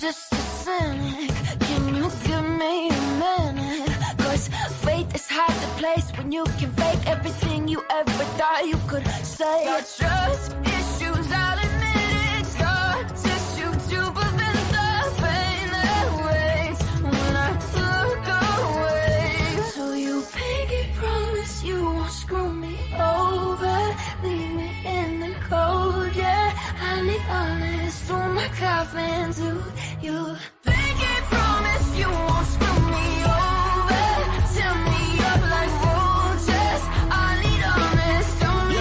just a cynic. Can you give me a minute? Cause faith is hard to place when you can fake everything you ever thought you could say. Got trust issues, I'll admit it. Scar tissue to prevent the pain that waits when I look away. So you pinky promise you won't screw me over, leave me in the cold, yeah. I need honest through my coffin to you. Pinky promise you won't screw me over, tear me up like roaches. I need honest, don't do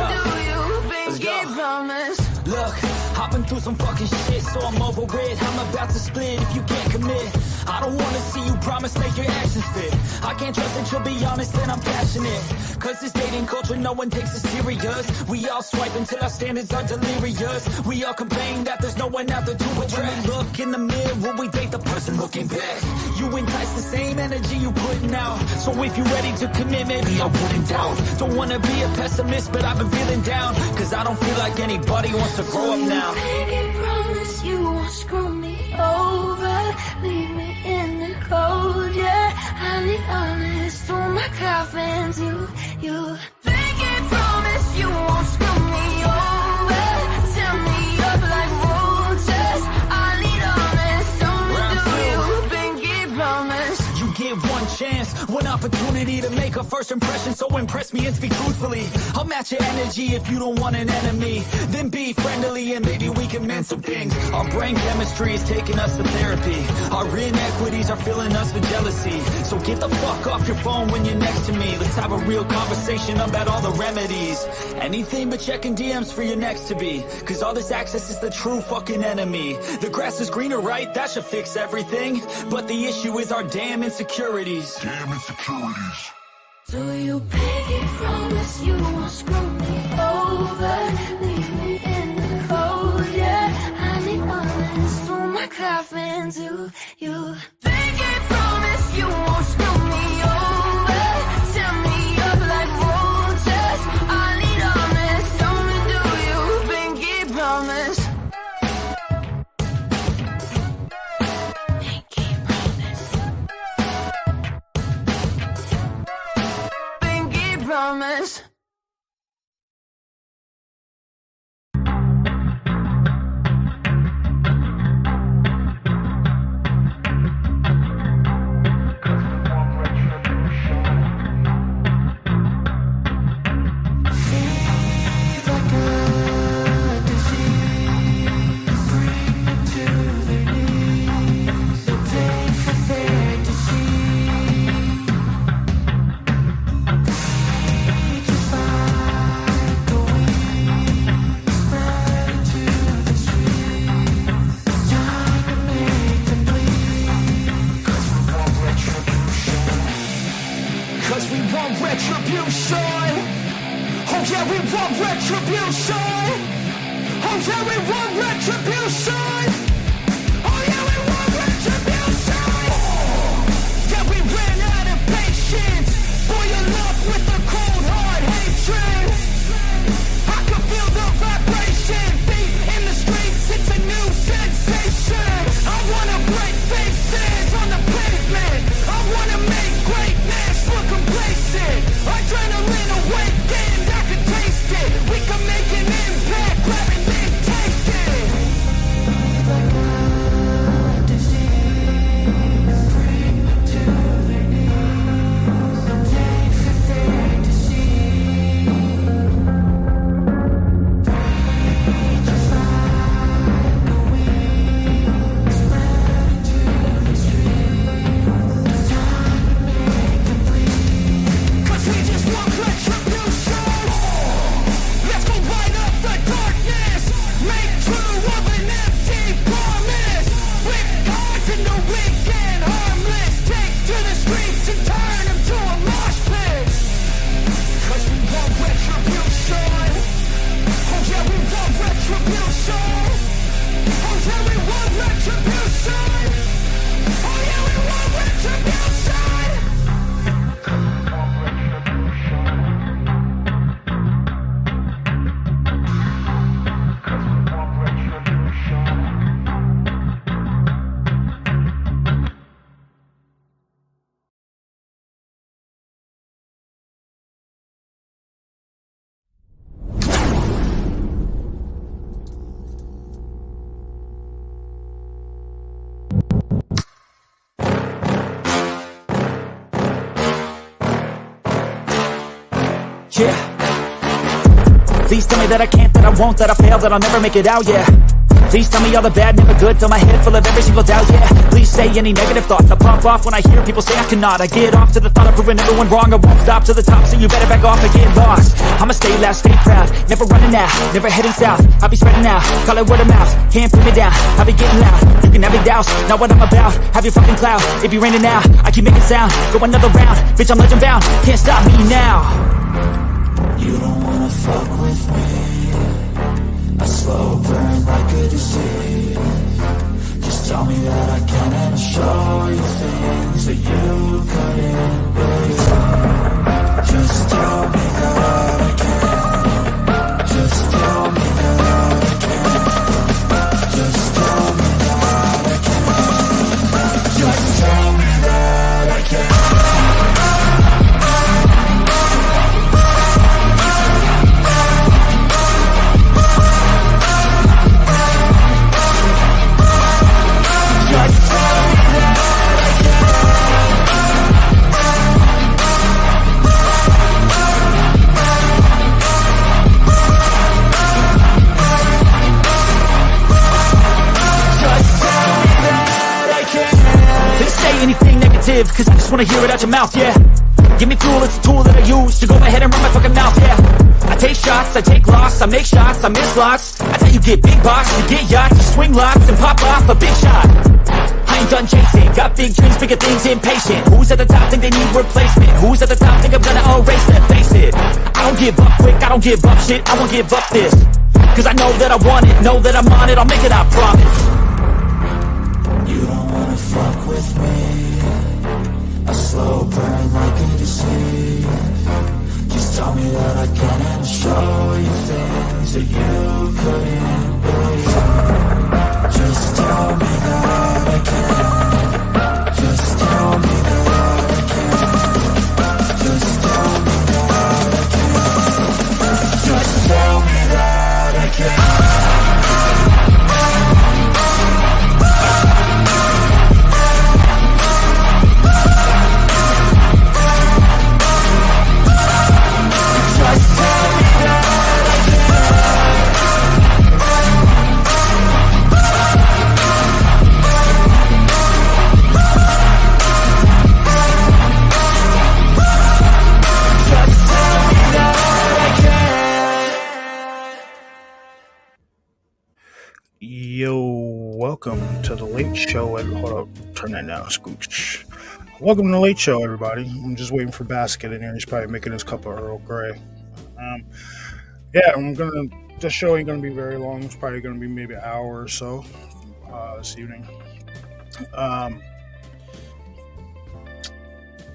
you. Pinky promise. Look, I've been through some fucking shit, so I'm over it. I'm about to split if you can't commit. I don't wanna see you promise, make your actions fit. I can't trust that you'll be honest and I'm passionate. Cause this dating culture, no one takes us serious. We all swipe until our standards are delirious. We all complain that there's no one out there to address. When we look in the mirror, we date the person looking back. You entice the same energy you putting out. So if you're ready to commit, maybe I wouldn't doubt. Don't wanna be a pessimist, but I've been feeling down. Cause I don't feel like anybody wants to grow up now. Pinky promise you won't screw me over, leave me in the cold, yeah. I need honest through my coffin to you. Pinky promise you won't screw me over, tear me up like roaches. I need honest, don't do you. Pinky promise. You get one chance, one opportunity to make a first impression. So impress me and speak truthfully. I'll match your energy if you don't want an enemy. Then be friendly and maybe we can mend some things. Our brain chemistry is taking us to therapy. Our inequities are filling us with jealousy. So get the fuck off your phone when you're next to me. Let's have a real conversation about all the remedies. Anything but checking DMs for your next to be. Cause all this access is the true fucking enemy. The grass is greener, right? That should fix everything. But the issue is our damn insecurities. Do you pinky promise you won't screw me over, leave me in the cold, yeah. I need honest through my coffin to you. Pinky promise you won't screw me over, tear me up like roaches. I need honest, don't do you. Pinky promise. Promise. We can make an impact, grab it and take it. yeah. Please tell me that I can't, that I won't, that I fail, that I'll never make it out, yeah. Please tell me all the bad, never good, fill my head full of every single doubt, yeah. Please say any negative thoughts, I pump off when I hear people say I cannot. I get off to the thought of proving everyone wrong, I won't stop to the top, so you better back off and get lost. I'ma stay loud, stay proud, never running out, never heading south. I'll be spreading out, call it word of mouth, can't put me down, I'll be getting loud. You can have your doubts, not what I'm about, have your fucking clout. It be raining now, I keep making sound, go another round, bitch I'm legend bound, can't stop me now. You don't wanna fuck with me, a slow burn like a disease. Just tell me that I can and I'll show you things that you couldn't believe. Just tell me that I can. Just tell me that I can. Just tell me that I can. Just tell me that I can. Anything negative, cause I just wanna hear it out your mouth, yeah. Give me fuel, it's a tool that I use to go ahead and run my fucking mouth, yeah. I take shots, I take loss, I make shots, I miss lots. That's how you get big box, you get yachts, you swing lots and pop off a big shot. I ain't done chasing, got big dreams, bigger things, impatient. Who's at the top think they need replacement? Who's at the top think I'm gonna erase them? Face it, I don't give up quick, I don't give up shit, I won't give up this. Cause I know that I want it, know that I'm on it, I'll make it, I promise. You don't wanna fuck with me, a slow burn like a disease. Just tell me that I can and I'll show you things that you couldn't believe. Just tell me that I can. Just tell me that I can. Just tell me that I can. Just tell me that I can. Yo, welcome to the Late Show. Hold up, turn that down, Scooch. Welcome to the Late Show, everybody. I'm just waiting for Basket in here. He's probably making his cup of Earl Grey. This show ain't gonna be very long. It's probably gonna be maybe an hour or so this evening. I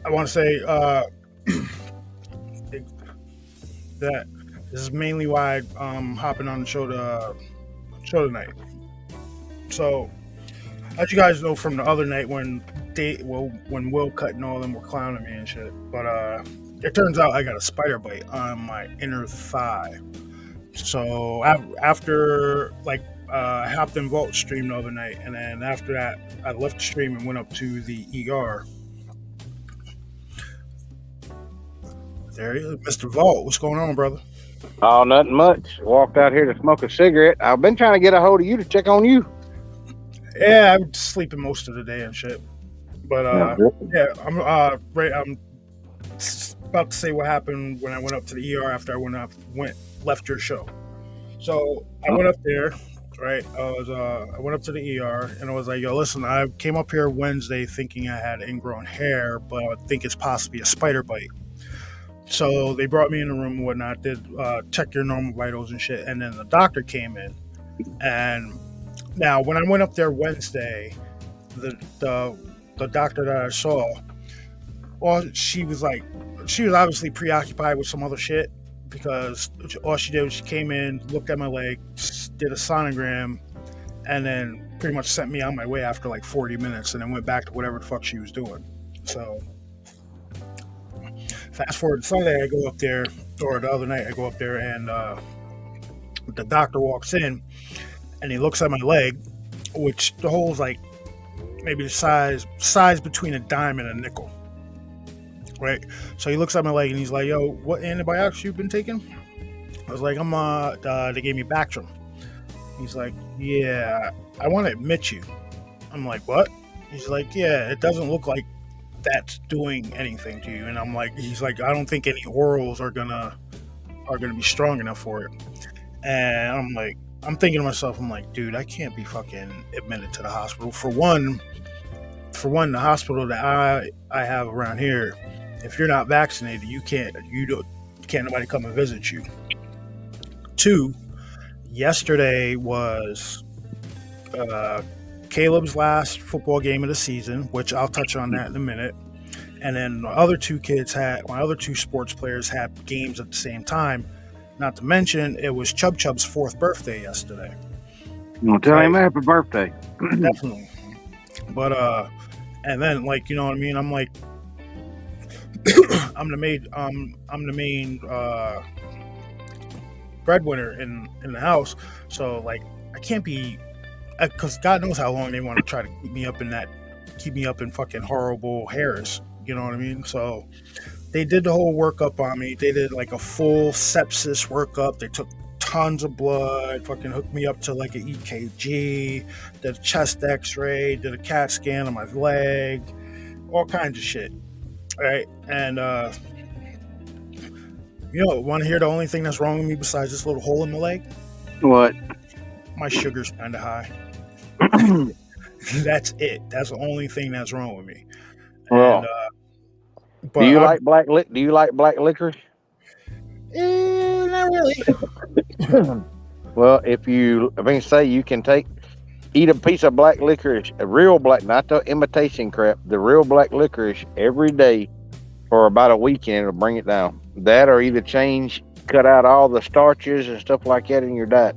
want to say that this is mainly why I'm hopping on the show tonight. So, as you guys know from the other night when Will Cut and all them were clowning me and shit, but it turns out I got a spider bite on my inner thigh. So after I hopped in Vault stream the other night, and then after that I left the stream and went up to the ER. There he is, Mr. Vault. What's going on, brother? Oh, nothing much. Walked out here to smoke a cigarette. I've been trying to get a hold of you to check on you. Yeah, I'm sleeping most of the day and shit. But yeah, I'm about to say what happened when I went up to the ER after I left your show. So I went up there, right? I went up to the ER and I was like, yo, listen, I came up here Wednesday thinking I had ingrown hair, but I think it's possibly a spider bite. So they brought me in the room and whatnot, did check your normal vitals and shit, and then the doctor came in. And now when I went up there Wednesday, the doctor that I saw, well, she was obviously preoccupied with some other shit, because all she did was she came in, looked at my leg, did a sonogram, and then pretty much sent me on my way after like 40 minutes, and then went back to whatever the fuck she was doing. So fast forward to Sunday, I go up there, or the other night I go up there, and the doctor walks in and he looks at my leg, which the hole's like maybe the size between a dime and a nickel. right? So he looks at my leg and he's like, "Yo, what antibiotics you've been taking?" I was like, they gave me Bactrim." He's like, "Yeah, I want to admit you." I'm like, "What?" He's like, "Yeah, it doesn't look like that's doing anything to you." And I'm like, he's like, "I don't think any orals are gonna be strong enough for it." And I'm like, I'm thinking to myself, I'm like, dude, I can't be fucking admitted to the hospital. For one, the hospital that I have around here, if you're not vaccinated, can't nobody come and visit you. Two, yesterday was Caleb's last football game of the season, which I'll touch on that in a minute. And then my other two sports players had games at the same time. Not to mention, it was Chubb's 4th birthday yesterday. Well, tell him happy birthday. Definitely. But and then, like, you know what I mean? I'm like, I'm the main breadwinner in the house. So like, I can't be, because God knows how long they want to try to keep me up in fucking horrible hairs. You know what I mean? So they did the whole workup on me. They did like a full sepsis workup. They took tons of blood, fucking hooked me up to like an EKG, did a chest x-ray, did a CAT scan on my leg, all kinds of shit. Right? And want to hear the only thing that's wrong with me besides this little hole in my leg? What? My sugar's kind of high. That's it. That's the only thing that's wrong with me. Well, and, do you like black licorice? Not really. Well, you can eat a piece of black licorice, a real black, not the imitation crap, the real black licorice every day for about a week, and it'll bring it down. That, or either cut out all the starches and stuff like that in your diet.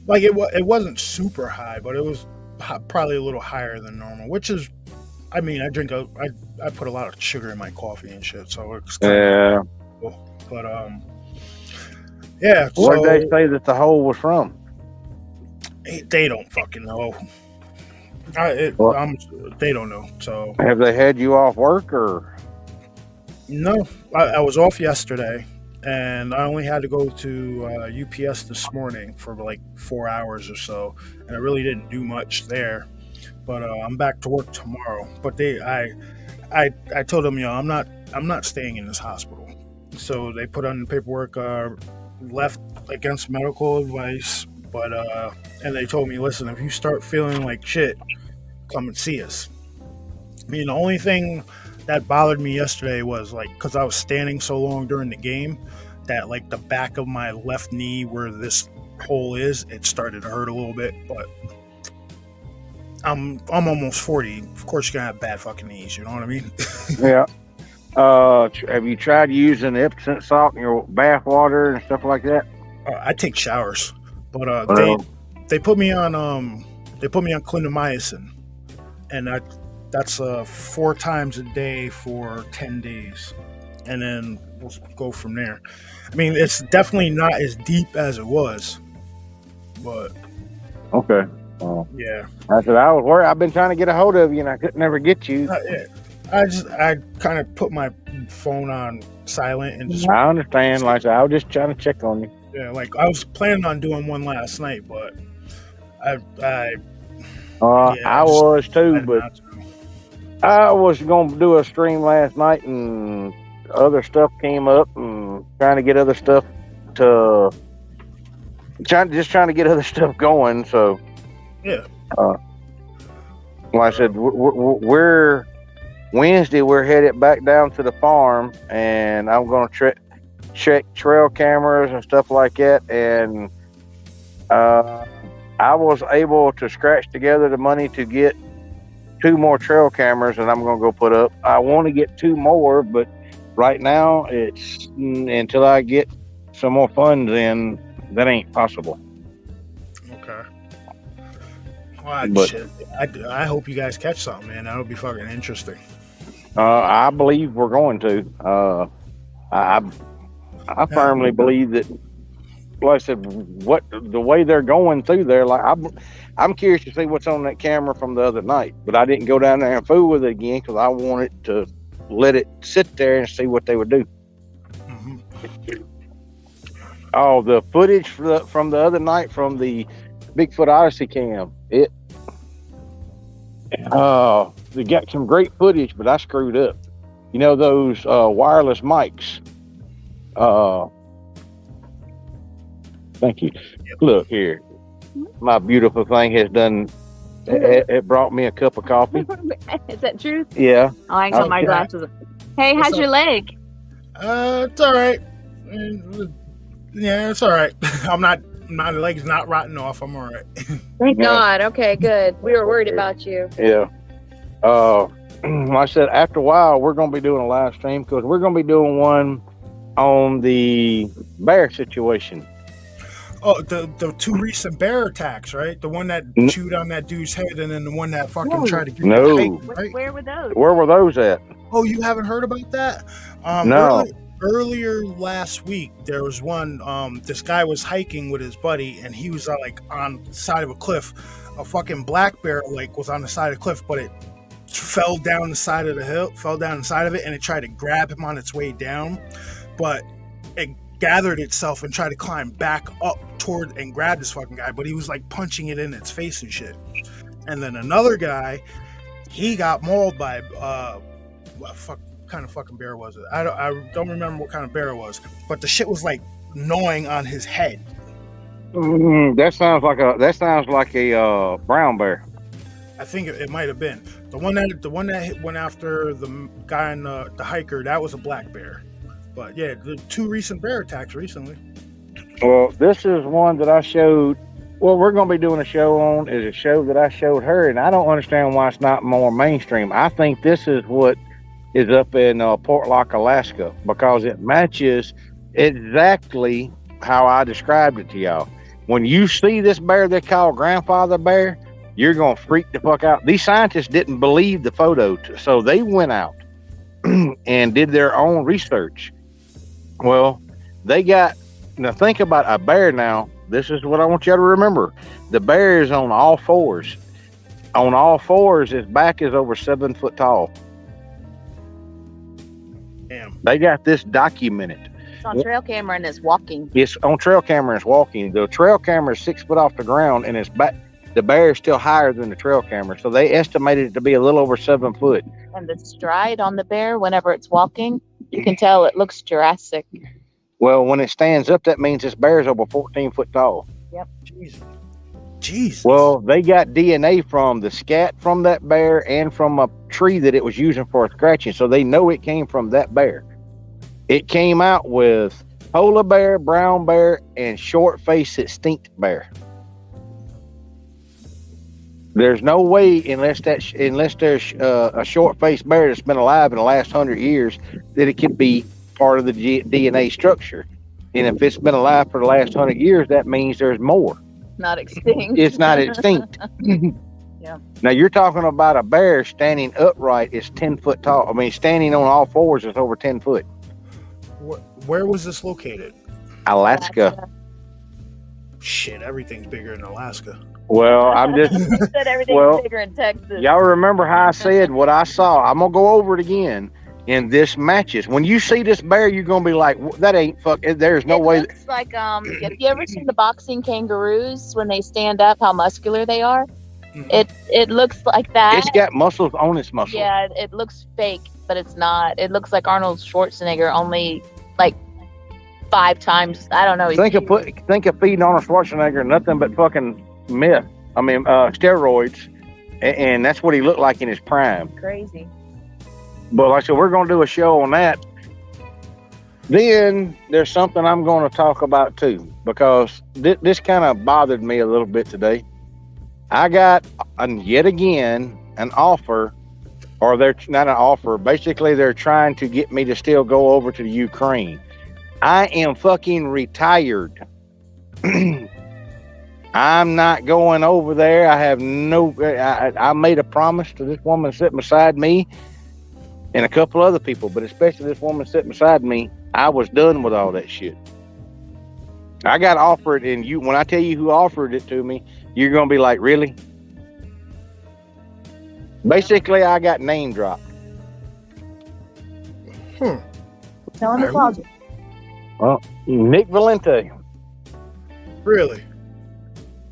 Like it wasn't super high, but it was probably a little higher than normal, which is, I mean, I put a lot of sugar in my coffee and shit, so it's kind of cool. But yeah. What did they say that the hole was from? They don't fucking know. They don't know. So have they had you off work or? No, I was off yesterday, and I only had to go to UPS this morning for like 4 hours or so, and I really didn't do much there. But I'm back to work tomorrow. But I told them, I'm not staying in this hospital. So they put on the paperwork, left against medical advice. But and they told me, listen, if you start feeling like shit, come and see us. I mean, the only thing that bothered me yesterday was like, because I was standing so long during the game, that like the back of my left knee where this hole is, it started to hurt a little bit. But I'm almost 40. Of course, you're gonna have bad fucking knees. You know what I mean? Yeah. Have you tried using Epsom salt in your bath water and stuff like that? I take showers, but they put me on clindamycin, and that's 4 times a day for 10 days, and then we'll go from there. I mean, it's definitely not as deep as it was, but okay. Yeah. I said I was worried. I've been trying to get a hold of you, and I could never get you. I kind of put my phone on silent and just. I understand. Like I was just trying to check on you. Yeah, like I was planning on doing one last night, but I was too, but I was going to do a stream last night, and other stuff came up, and trying to get other stuff trying to get other stuff going. So yeah. Like I said, we're Wednesday. We're headed back down to the farm, and I'm going to check trail cameras and stuff like that. And I was able to scratch together the money to get 2 more trail cameras, and I'm going to go put up. I want to get 2 more, but right now it's until I get some more funds in, that ain't possible. Okay. Well, I hope you guys catch something, man. That'll be fucking interesting. I believe we're going to. I firmly believe that. Like I said, the way they're going through there, like I'm curious to see what's on that camera from the other night. But I didn't go down there and fool with it again because I wanted to let it sit there and see what they would do. Mm-hmm. Oh, the footage from the other night from the Bigfoot Odyssey cam. They got some great footage, but I screwed up. You know those wireless mics. Thank you. Look here, my beautiful thing has done. It brought me a cup of coffee. Is that true? Yeah. Oh, I got my glasses. Hey, how's your leg? It's all right. Yeah, it's all right. My leg's not rotting off. I'm all right. Thank God. Okay, good. We were worried about you. Yeah. I said after a while we're going to be doing a live stream because we're going to be doing one on the bear situation. Oh, the two recent bear attacks, right? The one that chewed on that dude's head, and then the one that fucking tried to get right? Where were those? Where were those at? Oh, you haven't heard about that? No. Earlier last week, there was one. This guy was hiking with his buddy, and he was like on the side of a cliff. A fucking black bear like was on the side of the cliff, but it fell down the side of the hill, fell down the side of it, and it tried to grab him on its way down, but it gathered itself and tried to climb back up toward and grab this fucking guy, but he was like punching it in its face and shit. And then another guy, he got mauled by what kind of fucking bear was it? I don't remember what kind of bear it was, but the shit was like gnawing on his head. That sounds like a brown bear. I think it might have been the one that went after the guy and the hiker. That was a black bear. But yeah, the two recent bear attacks recently. Well, this is one that I showed. Well, we're going to be doing a show on is a show that I showed her, and I don't understand why it's not more mainstream. I think this is what is up in Portlock, Alaska, because it matches exactly how I described it to y'all. When you see this bear they call grandfather bear, you're going to freak the fuck out. These scientists didn't believe the photo, so they went out and did their own research. Well, now think about a bear now. This is what I want you to remember. The bear is on all fours. On all fours, his back is over 7 foot tall. Damn. They got this documented. It's on trail camera and it's walking. It's on trail camera and it's walking. The trail camera is 6 foot off the ground and it's back. The bear is still higher than the trail camera. So they estimated it to be a little over 7 foot. And the stride on the bear, whenever it's walking, you can tell it looks Jurassic. Well, when it stands up, that means this bear is over 14 foot tall. Yep. Jesus. Well, they got DNA from the scat from that bear and from a tree that it was using for scratching. So they know it came from that bear. It came out with polar bear, brown bear, and short-faced extinct bear. There's no way, unless there's a short-faced bear that's been alive in the last 100 years, that it could be part of the DNA structure. And if it's been alive for the last 100 years, that means there's more. Not extinct. It's not extinct. Yeah. Now you're talking about a bear standing upright is 10 foot tall. I mean, standing on all fours is over 10 foot. Where was this located? Alaska. Shit, everything's bigger in Alaska. Well, I'm just. You said everything's bigger in Texas. Y'all remember how I said what I saw? I'm gonna go over it again. And this matches. When you see this bear, you're gonna be like, "That ain't fuck." There's no way. It looks like have you ever seen the boxing kangaroos when they stand up? How muscular they are. Mm-hmm. It looks like that. It's got muscles on its muscles. Yeah, it looks fake, but it's not. It looks like Arnold Schwarzenegger, only like 5 times. I don't know. Think of feeding Arnold Schwarzenegger nothing but fucking myth. I mean, steroids, and that's what he looked like in his prime. Crazy. But like I said, we're going to do a show on that. Then there's something I'm going to talk about too, because this kind of bothered me a little bit today. I got yet again an offer, or they're not an offer. Basically, they're trying to get me to still go over to the Ukraine. I am fucking retired. I'm not going over there. I have I made a promise to this woman sitting beside me and a couple other people, but especially this woman sitting beside me. I was done with all that shit. I got offered, and when I tell you who offered it to me, you're going to be like, really? Basically, I got name dropped. Tell him I called you. Well, Nick Valente. Really?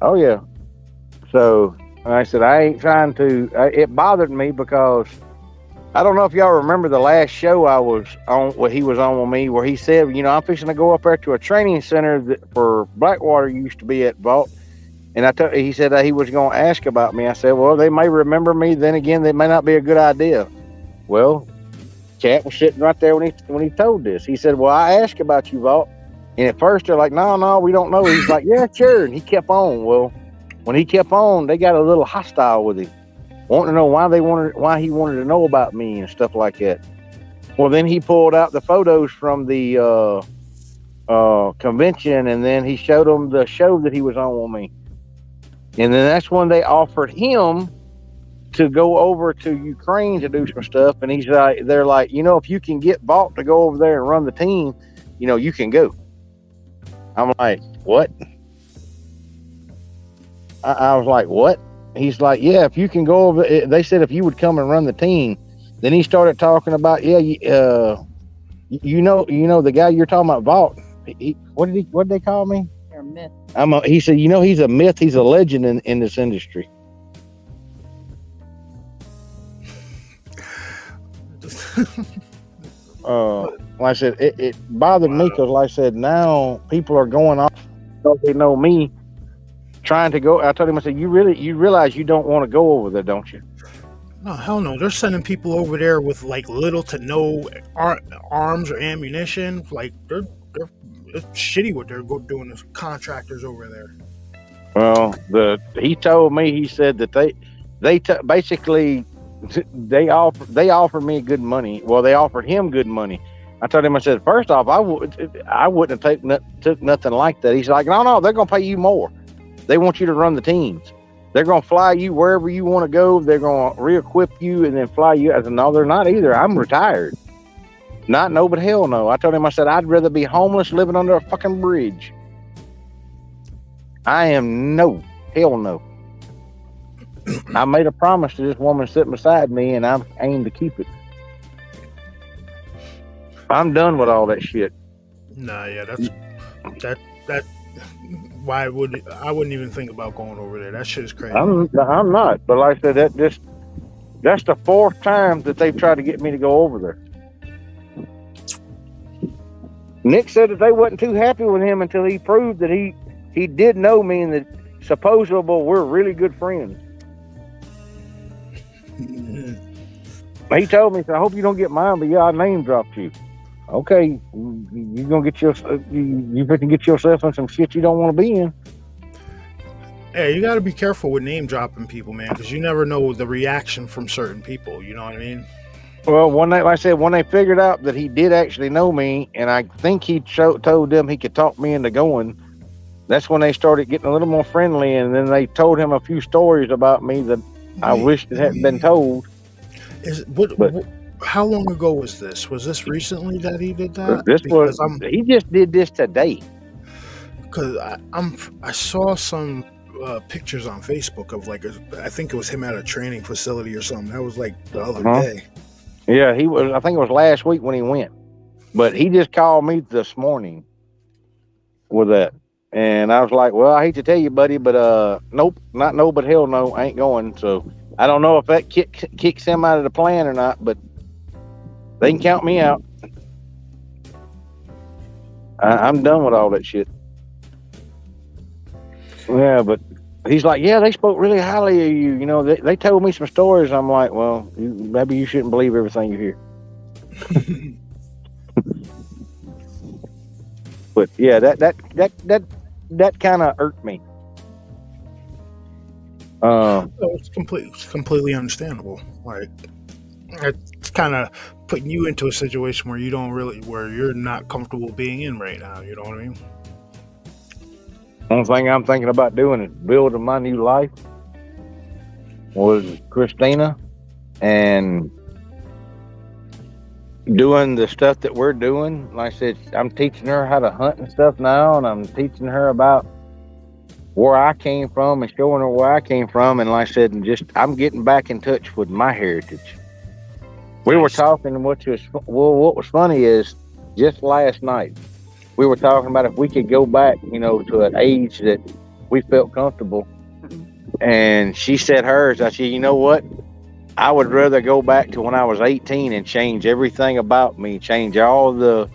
Oh yeah. So I said I ain't trying to. It bothered me because I don't know if y'all remember the last show I was on, where he was on with me, where he said, you know, I'm fixing to go up there to a training center that for Blackwater used to be at Vault. And he said that he was going to ask about me. I said, well, they may remember me. Then again, that may not be a good idea. Well, Cat was sitting right there when he told this. He said, well, I asked about you, Vault. And at first they're like, no, we don't know. He's like, yeah, sure. And he kept on. Well, when he kept on, they got a little hostile with him, wanting to know why he wanted to know about me and stuff like that. Well, then he pulled out the photos from the convention, and then he showed them the show that he was on with me. And then that's when they offered him to go over to Ukraine to do some stuff. And he's like, they're like, you know, if you can get Vault to go over there and run the team, you know, you can go. I'm like, what? I was like, what? He's like, yeah, if you can go over, they said if you would come and run the team. Then he started talking about, yeah, you know, the guy you're talking about, Vault. What did they call me? You're a myth. He said, you know, he's a myth. He's a legend in this industry. Like I said, it bothered me because, like I said, now people are going off because they know me, trying to go. I told him, I said, you realize you don't want to go over there, don't you? No, hell no. They're sending people over there with like little to no arms or ammunition. Like it's shitty what they're doing as contractors over there. Well, he told me, he said that basically they offered me good money. Well, they offered him good money. I told him, I said, first off, I wouldn't have took nothing like that. He's like, no, they're gonna pay you more. They want you to run the teams. They're gonna fly you wherever you want to go. They're gonna re-equip you and then fly you. I said, no, they're not either. I'm retired. Not no, but hell no. I told him, I said, I'd rather be homeless living under a fucking bridge. I am no, hell no. I made a promise to this woman sitting beside me, and I aim to keep it. I'm done with all that shit. Nah, yeah, that. I wouldn't even think about going over there. That shit is crazy. I'm not, but like I said, that's the fourth time that they've tried to get me to go over there. Nick said that they wasn't too happy with him until he proved that he did know me and that supposedly we're really good friends. He told me, so I hope you don't get mine, but yeah, I name dropped you. Okay, you're gonna get you can get yourself in some shit you don't want to be in. Hey, you got to be careful with name dropping people, man, because you never know the reaction from certain people. You know what I mean? Well, one night, like I said, when they figured out that he did actually know me, and I think he told them he could talk me into going, that's when they started getting a little more friendly, and then they told him a few stories about me that I wished it hadn't been told. How long ago was this? Was this recently that he did that? He just did this today. Because I saw some pictures on Facebook of I think it was him at a training facility or something. That was like the other day. Yeah, he was. I think it was last week when he went, but he just called me this morning with that, and I was like, "Well, I hate to tell you, buddy, but nope, not no, but hell no, I ain't going." So I don't know if that kicks him out of the plan or not, but they can count me out. I'm done with all that shit. Yeah, but he's like, yeah, they spoke really highly of you. You know, they told me some stories. I'm like, well, maybe you shouldn't believe everything you hear. But yeah, that kind of irked me. It's completely understandable. Like, it's kind of putting you into a situation where where you're not comfortable being in right now. You know what I mean? Only thing I'm thinking about doing is building my new life with Christina and doing the stuff that we're doing. Like I said, I'm teaching her how to hunt and stuff now, and I'm teaching her about where I came from and showing her where I came from. And like I said, I'm getting back in touch with my heritage. We were talking, what was funny is just last night, we were talking about if we could go back, to an age that we felt comfortable. And she said hers. I said, you know what? I would rather go back to when I was 18 and change everything about me, change all the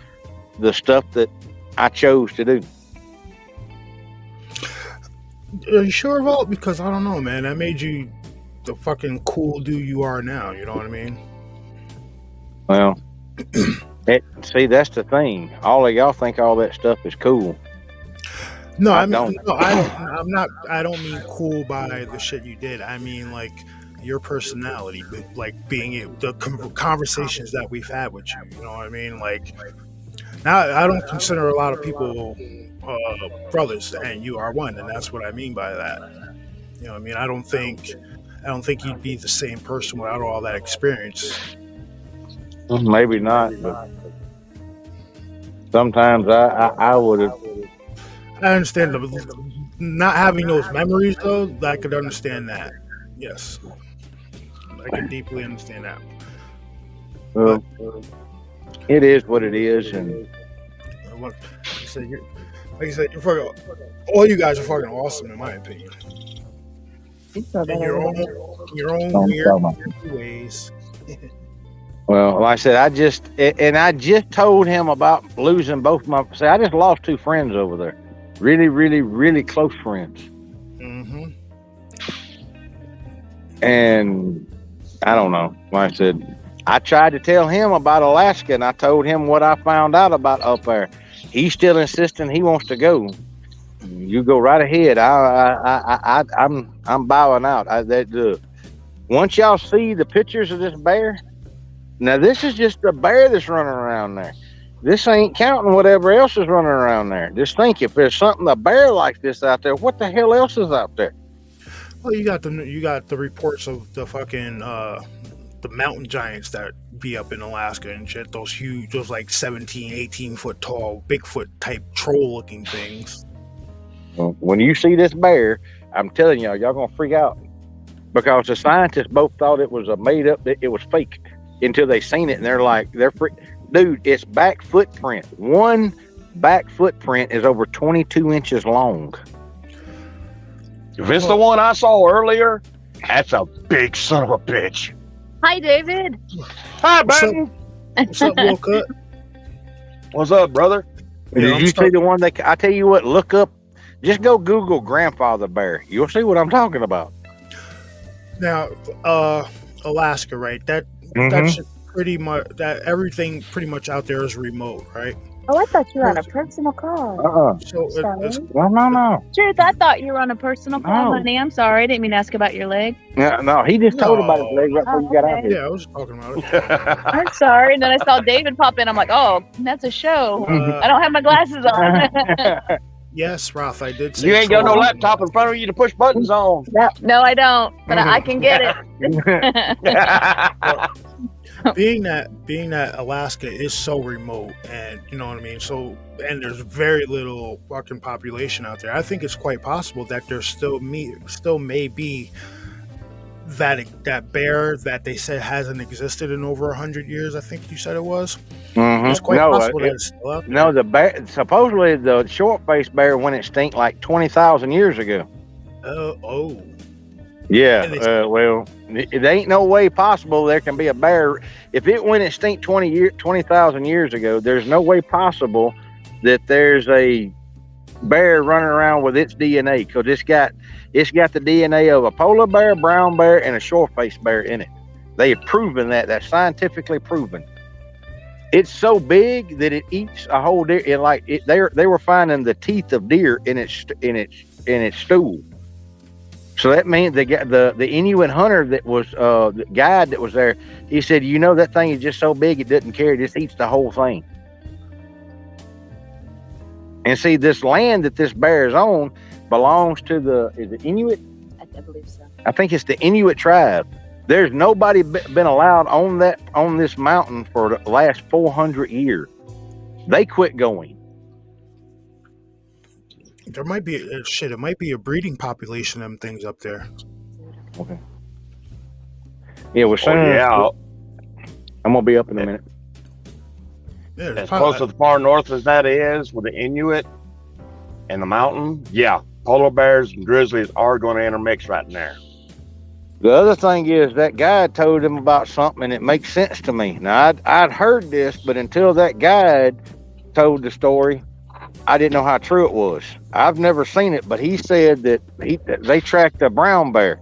stuff that I chose to do. Are you sure, Vault? Because I don't know, man. That made you the fucking cool dude you are now. You know what I mean? Well, see, that's the thing. All of y'all think all that stuff is cool. No, I mean, no, I don't mean cool by the shit you did. I mean, like, your personality, like the conversations that we've had with you. You know what I mean? Like, now I don't consider a lot of people brothers, and you are one, and that's what I mean by that. You know what I mean? I don't think you'd be the same person without all that experience. Maybe not, but sometimes I would have. I understand not having those memories, though. I could understand that. Yes, I can deeply understand that. Well, it is what it is, and like you said, you're fucking. All you guys are fucking awesome, in my opinion. In your own weird ways. Well, like I said, I just told him about losing both my. See, I just lost 2 friends over there. Really, really, really close friends. Mm-hmm. And I don't know. Like I said, I tried to tell him about Alaska, and I told him what I found out about up there. He's still insisting he wants to go. You go right ahead. I'm bowing out. Once y'all see the pictures of this bear, now this is just the bear that's running around there. This ain't counting whatever else is running around there. Just think, if there's a bear like this out there, what the hell else is out there? Well, you got the reports of the fucking the mountain giants that be up in Alaska and shit. Those huge, those like 17, 18 foot tall, Bigfoot type troll looking things. Well, when you see this bear, I'm telling y'all gonna freak out, because the scientists both thought it was made up, that it was fake, until they seen it, and they're dude, it's back footprint. One back footprint is over 22 inches long. If it's the one I saw earlier, that's a big son of a bitch. Hi, David. Hi, Ben. What's up, Walker? What's up, brother? Did you see the one I tell you what, look up, just go Google grandfather bear. You'll see what I'm talking about. Now, Alaska, right? That's pretty much that everything pretty much out there is remote, right? Oh, I thought you were on a personal call. So it's No. Truth, I thought you were on a personal call, honey. I'm sorry. I didn't mean to ask about your leg. No, he just told about his leg right before you got out here. Yeah, I was talking about it. I'm sorry. And then I saw David pop in. I'm like, oh, that's a show. I don't have my glasses on. Yes, Ralph, I did say you ain't got no laptop in front of you to push buttons on. No, I don't. But I can get it. Being that Alaska is so remote, and you know what I mean, so, and there's very little fucking population out there, I think it's quite possible that there still may be that bear that they said hasn't existed in over 100 years. I think you said it was. Mm-hmm. It's quite possible that it's still out there. No, the bear, supposedly the short-faced bear went extinct like 20,000 years ago. Oh. Yeah, well, it ain't no way possible there can be a bear. If it went extinct 20,000 years ago, there's no way possible that there's a bear running around with its DNA, because it's got the DNA of a polar bear, brown bear, and a short-faced bear in it. They have proven that. That's scientifically proven. It's so big that it eats a whole deer. They were finding the teeth of deer in its stool. So that means the Inuit hunter that was the guide that was there, he said, that thing is just so big it doesn't care, it just eats the whole thing. And see, this land that this bear is on belongs to is it Inuit? I believe so. I think it's the Inuit tribe. There's nobody been allowed on this mountain for the last 400 years. They quit going. There might be it might be a breeding population of them things up there. Okay. Yeah, I'm gonna be up in a minute. Yeah, As close to the far north as that is, with the Inuit and the mountain, yeah, polar bears and grizzlies are going to intermix right in there. The other thing is that guide told him about something, and it makes sense to me. Now, I'd heard this, but until that guide told the story, I didn't know how true it was. I've never seen it, but he said that they tracked a brown bear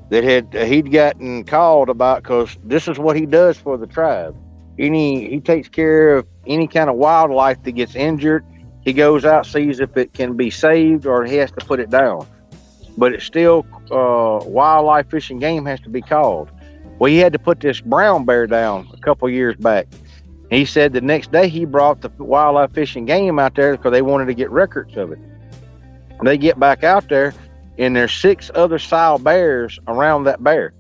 that he'd gotten called about, because this is what he does for the tribe. He takes care of any kind of wildlife that gets injured. He goes out, sees if it can be saved, or he has to put it down. But it's still wildlife, fish, and game has to be called. Well, he had to put this brown bear down a couple years back. He said the next day he brought the wildlife, fish, and game out there because they wanted to get records of it. They get back out there, and there's 6 other sow bears around that bear.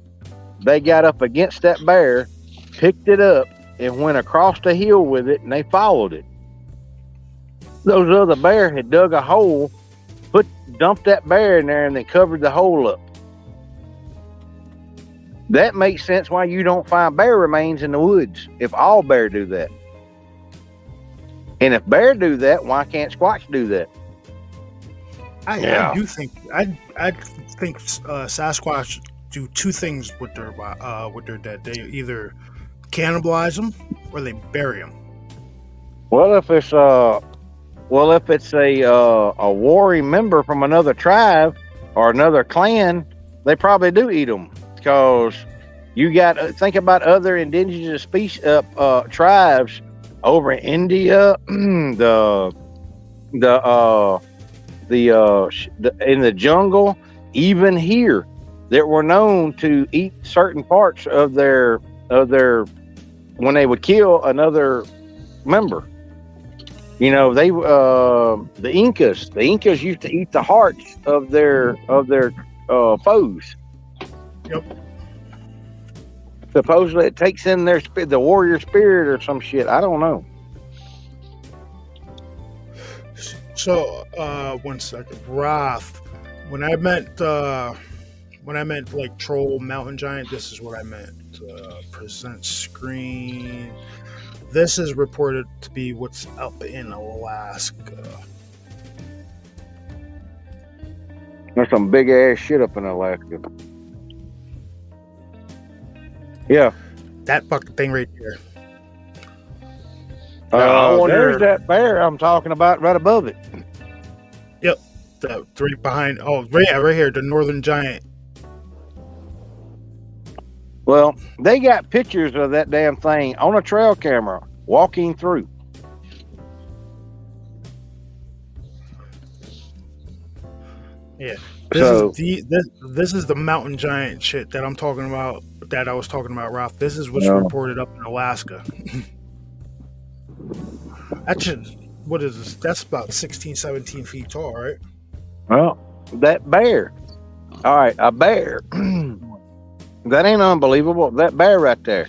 They got up against that bear, picked it up, and went across the hill with it, and they followed it. Those other bears had dug a hole, dumped that bear in there, and then covered the hole up. That makes sense why you don't find bear remains in the woods if all bear do that. And if bear do that, why can't Squatch do that? I do think Sasquatch do 2 things with their dead. They either cannibalize them or they bury them. Well, if it's a warring member from another tribe or another clan, they probably do eat them, because you got to think about other indigenous species tribes over in India, in the jungle, even here, that were known to eat certain parts of their when they would kill another member. You know, the Incas used to eat the hearts of their foes. Yep. Supposedly it takes in the warrior spirit or some shit. I don't know. So, 1 second, Roth. When I meant like troll mountain giant, this is what I meant. Present screen. This is reported to be what's up in Alaska. There's some big ass shit up in Alaska. Yeah. That fucking thing right there. There's that bear I'm talking about right above it. Yep. That right behind. Oh, right here, the northern giant. Well, they got pictures of that damn thing on a trail camera walking through. Yeah. This is the mountain giant shit that I'm talking about, that I was talking about, Ralph. This is what's reported up in Alaska. What is this? That's about 16, 17 feet tall, right? Well, that bear. All right, a bear. That ain't unbelievable. That bear right there.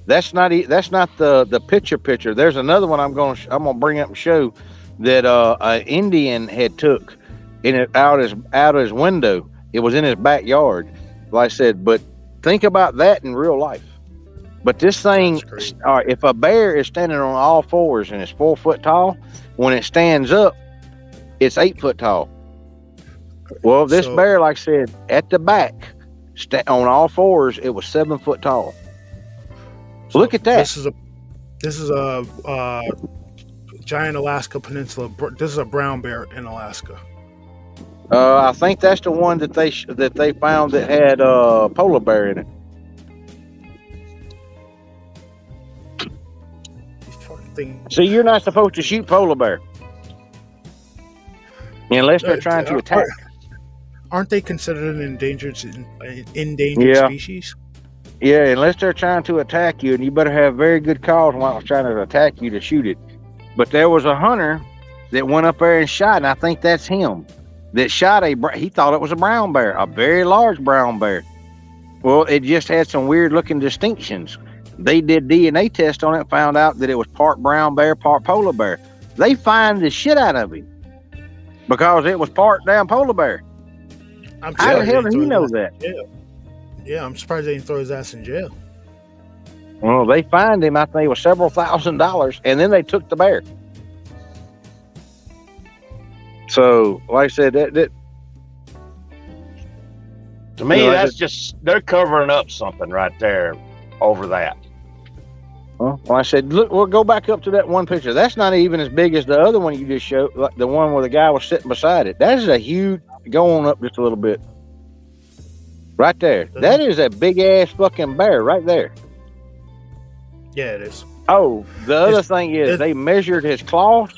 That's not the picture. There's another one I'm gonna bring up and show that an Indian had took out his window. It was in his backyard, like I said. But think about that in real life. But this thing, all right, if a bear is standing on all fours and it's 4 foot tall, when it stands up, it's 8 foot tall. Well, this bear, like I said, at the back, on all fours, it was 7 foot tall. So look at that. This is a giant Alaska Peninsula. This is a brown bear in Alaska. I think that's the one that they found that had polar bear in it. So you're not supposed to shoot polar bear unless they're trying to attack. Aren't they considered an endangered species? Yeah, unless they're trying to attack you, and you better have very good cause while they're trying to attack you to shoot it. But there was a hunter that went up there and shot, and I think that's him, that shot he thought it was a brown bear, a very large brown bear. Well, it just had some weird looking distinctions. They did DNA test on it and found out that it was part brown bear, part polar bear. They fined the shit out of him because it was part damn polar bear. How the hell did he know that? Yeah, I'm surprised they didn't throw his ass in jail. Well, they fined him. I think it was several $1,000s, and then they took the bear. So, like I said, that To me, You know, that's just they're covering up something right there over that. well, I said, look, we'll go back up to that one picture. That's not even as big as the other one you just showed, like the one where the guy was sitting beside it. That is a huge. Go on up just a little bit. Right there. That is a big ass fucking bear right there. Yeah, it is. Oh, the other thing is they measured his claws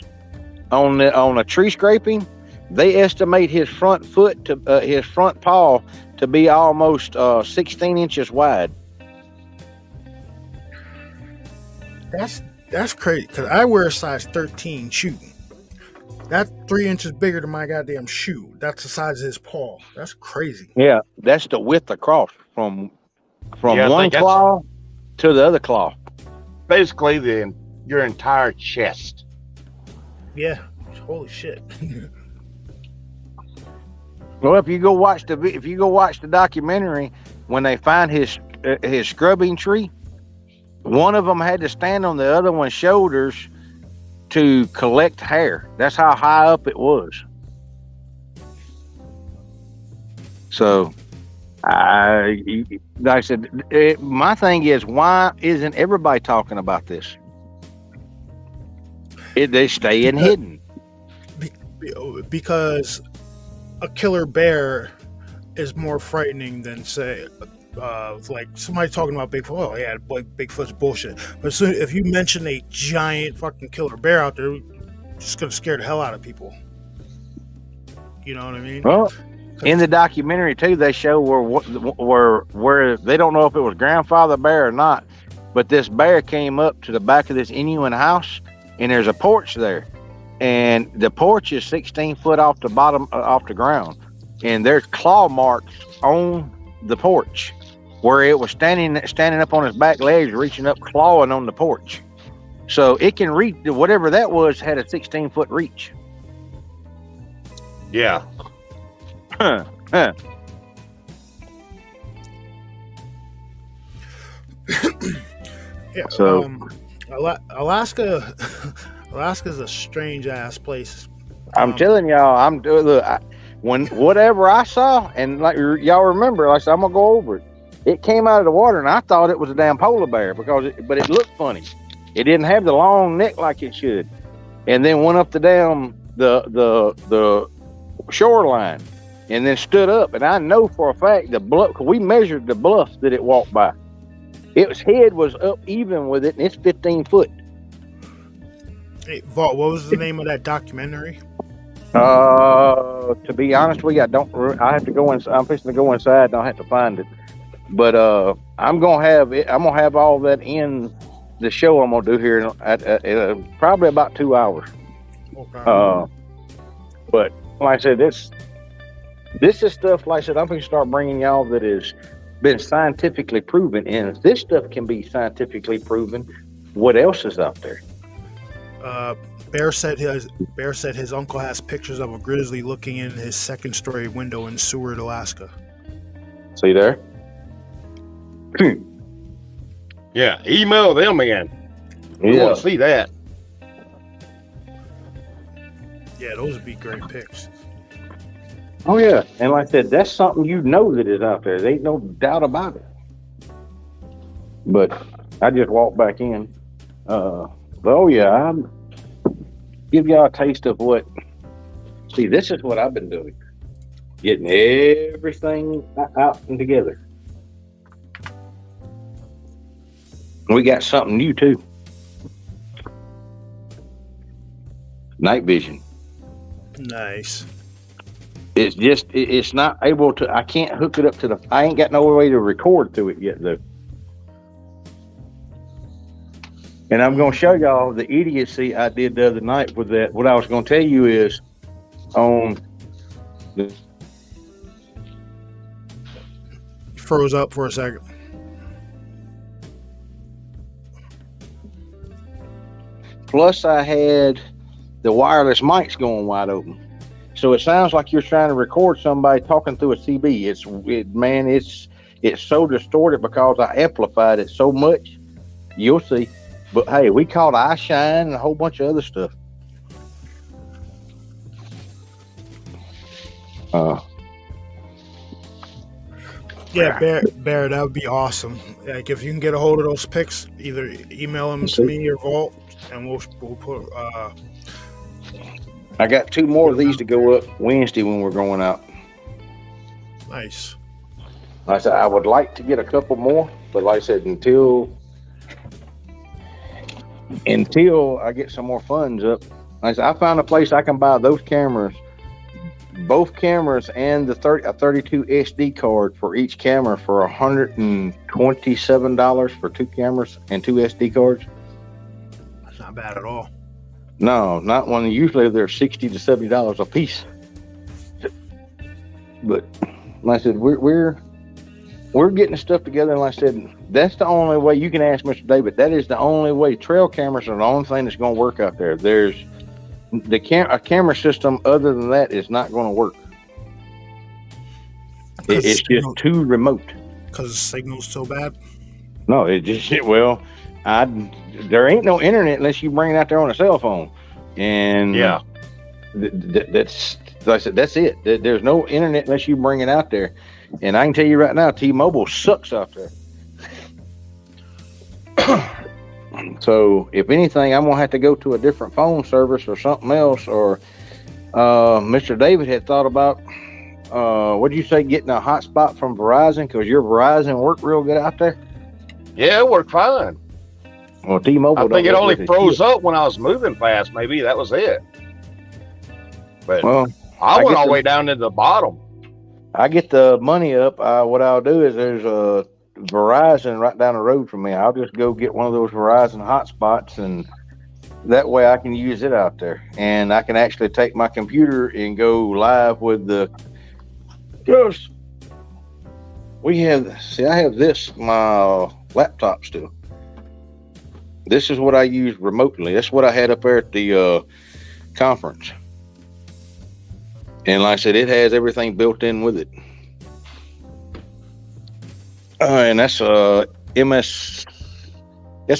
on a tree scraping. They estimate his front foot to his front paw to be almost 16 inches wide. That's crazy because I wear a size 13 shoe. That's 3 inches bigger than my goddamn shoe. That's the size of his paw. That's crazy. Yeah, that's the width across from Yeah, I one think that's- claw to the other claw. Basically, your entire chest. Yeah. Holy shit. Well, if you go watch the documentary, when they find his scrubbing tree, one of them had to stand on the other one's shoulders to collect hair. That's how high up it was. So, like I said, my thing is, why isn't everybody talking about this? They staying hidden. Because a killer bear is more frightening than, say, like somebody talking about Bigfoot. Oh, yeah, Bigfoot's bullshit. But soon, if you mention a giant fucking killer bear out there, it's just going to scare the hell out of people. You know what I mean? Well, in the documentary too, they show where they don't know if it was grandfather bear or not, but this bear came up to the back of this Inuit house, and there's a porch there, and the porch is 16 foot off the bottom, off the ground, and there's claw marks on the porch where it was standing up on his back legs, reaching up, clawing on the porch. So it can reach whatever that was, had a 16-foot reach. Yeah. Huh. Yeah. So- Alaska's a strange ass place. I'm telling y'all, whatever I saw, and like y'all remember, like I said, I'm gonna go over it. It came out of the water, and I thought it was a damn polar bear but it looked funny. It didn't have the long neck like it should, and then went up the shoreline, and then stood up. And I know for a fact the bluff, we measured the bluff that it walked by. Its head was up even with it, and it's 15 foot. Hey, Vault, what was the name of that documentary? To be honest with you, I have to go inside. I'm fixing to go inside, and I'll have to find it. But I'm gonna have all that in the show I'm gonna do here at probably about 2 hours. Okay. But like I said, this is stuff. Like I said, I'm gonna start bringing y'all that has been scientifically proven, and if this stuff can be scientifically proven, what else is out there? Bear said his uncle has pictures of a grizzly looking in his second-story window in Seward, Alaska. See there? Yeah. Email them in. We want to see that. Yeah, those would be great pics. Oh yeah, and like I said, that's something you know that is out there. There ain't no doubt about it. But I just walked back in. Oh yeah, I'm give y'all a taste of what. See, this is what I've been doing, getting everything out and together. We got something new too. Night vision. Nice. It's just, it's not able to, I can't hook it up to I ain't got no way to record through it yet though. And I'm going to show y'all the idiocy I did the other night with that. What I was going to tell you is on the. Froze up for a second. Plus I had the wireless mics going wide open. So it sounds like you're trying to record somebody talking through a CB. It's so distorted because I amplified it so much You'll see. But hey, we caught eye shine and a whole bunch of other stuff. Yeah, Bear, that would be awesome. Like if you can get a hold of those pics, either email them to me or Vault, and we'll put. I got 2 more of these to go up Wednesday when we're going out. Nice. Like I said, I would like to get a couple more, but like I said, until I get some more funds up, like I said, I found a place I can buy those cameras, both cameras and a 32 SD card for each camera for $127 for 2 cameras and 2 SD cards. That's not bad at all. No, not one. Usually they're $60 to $70 a piece. But like I said, we're getting stuff together, and like I said, that's the only way. You can ask Mr. David. That is the only way. Trail cameras are the only thing that's going to work out there. There's a camera system other than that is not going to work. It's just too remote. Because the signal's so bad. No, it just there ain't no internet unless you bring it out there on a cell phone, and Yeah. That's like I said. That's it. There's no internet unless you bring it out there. And I can tell you right now, T-Mobile sucks out there. So if anything, I'm gonna have to go to a different phone service or something else. Or Mr. David had thought about what'd you say, getting a hotspot from Verizon, because your Verizon worked real good out there. Yeah, it worked fine. Well, T-Mobile. I think it only froze up when I was moving fast. Maybe that was it. But I went all the way down to the bottom. I get the money up. What I'll do is there's a Verizon right down the road from me. I'll just go get one of those Verizon hotspots, and that way I can use it out there. And I can actually take my computer and go live with the. Just I have this, my laptop still. This is what I use remotely. That's what I had up there at the conference. And like I said, it has everything built in with it. And that's that's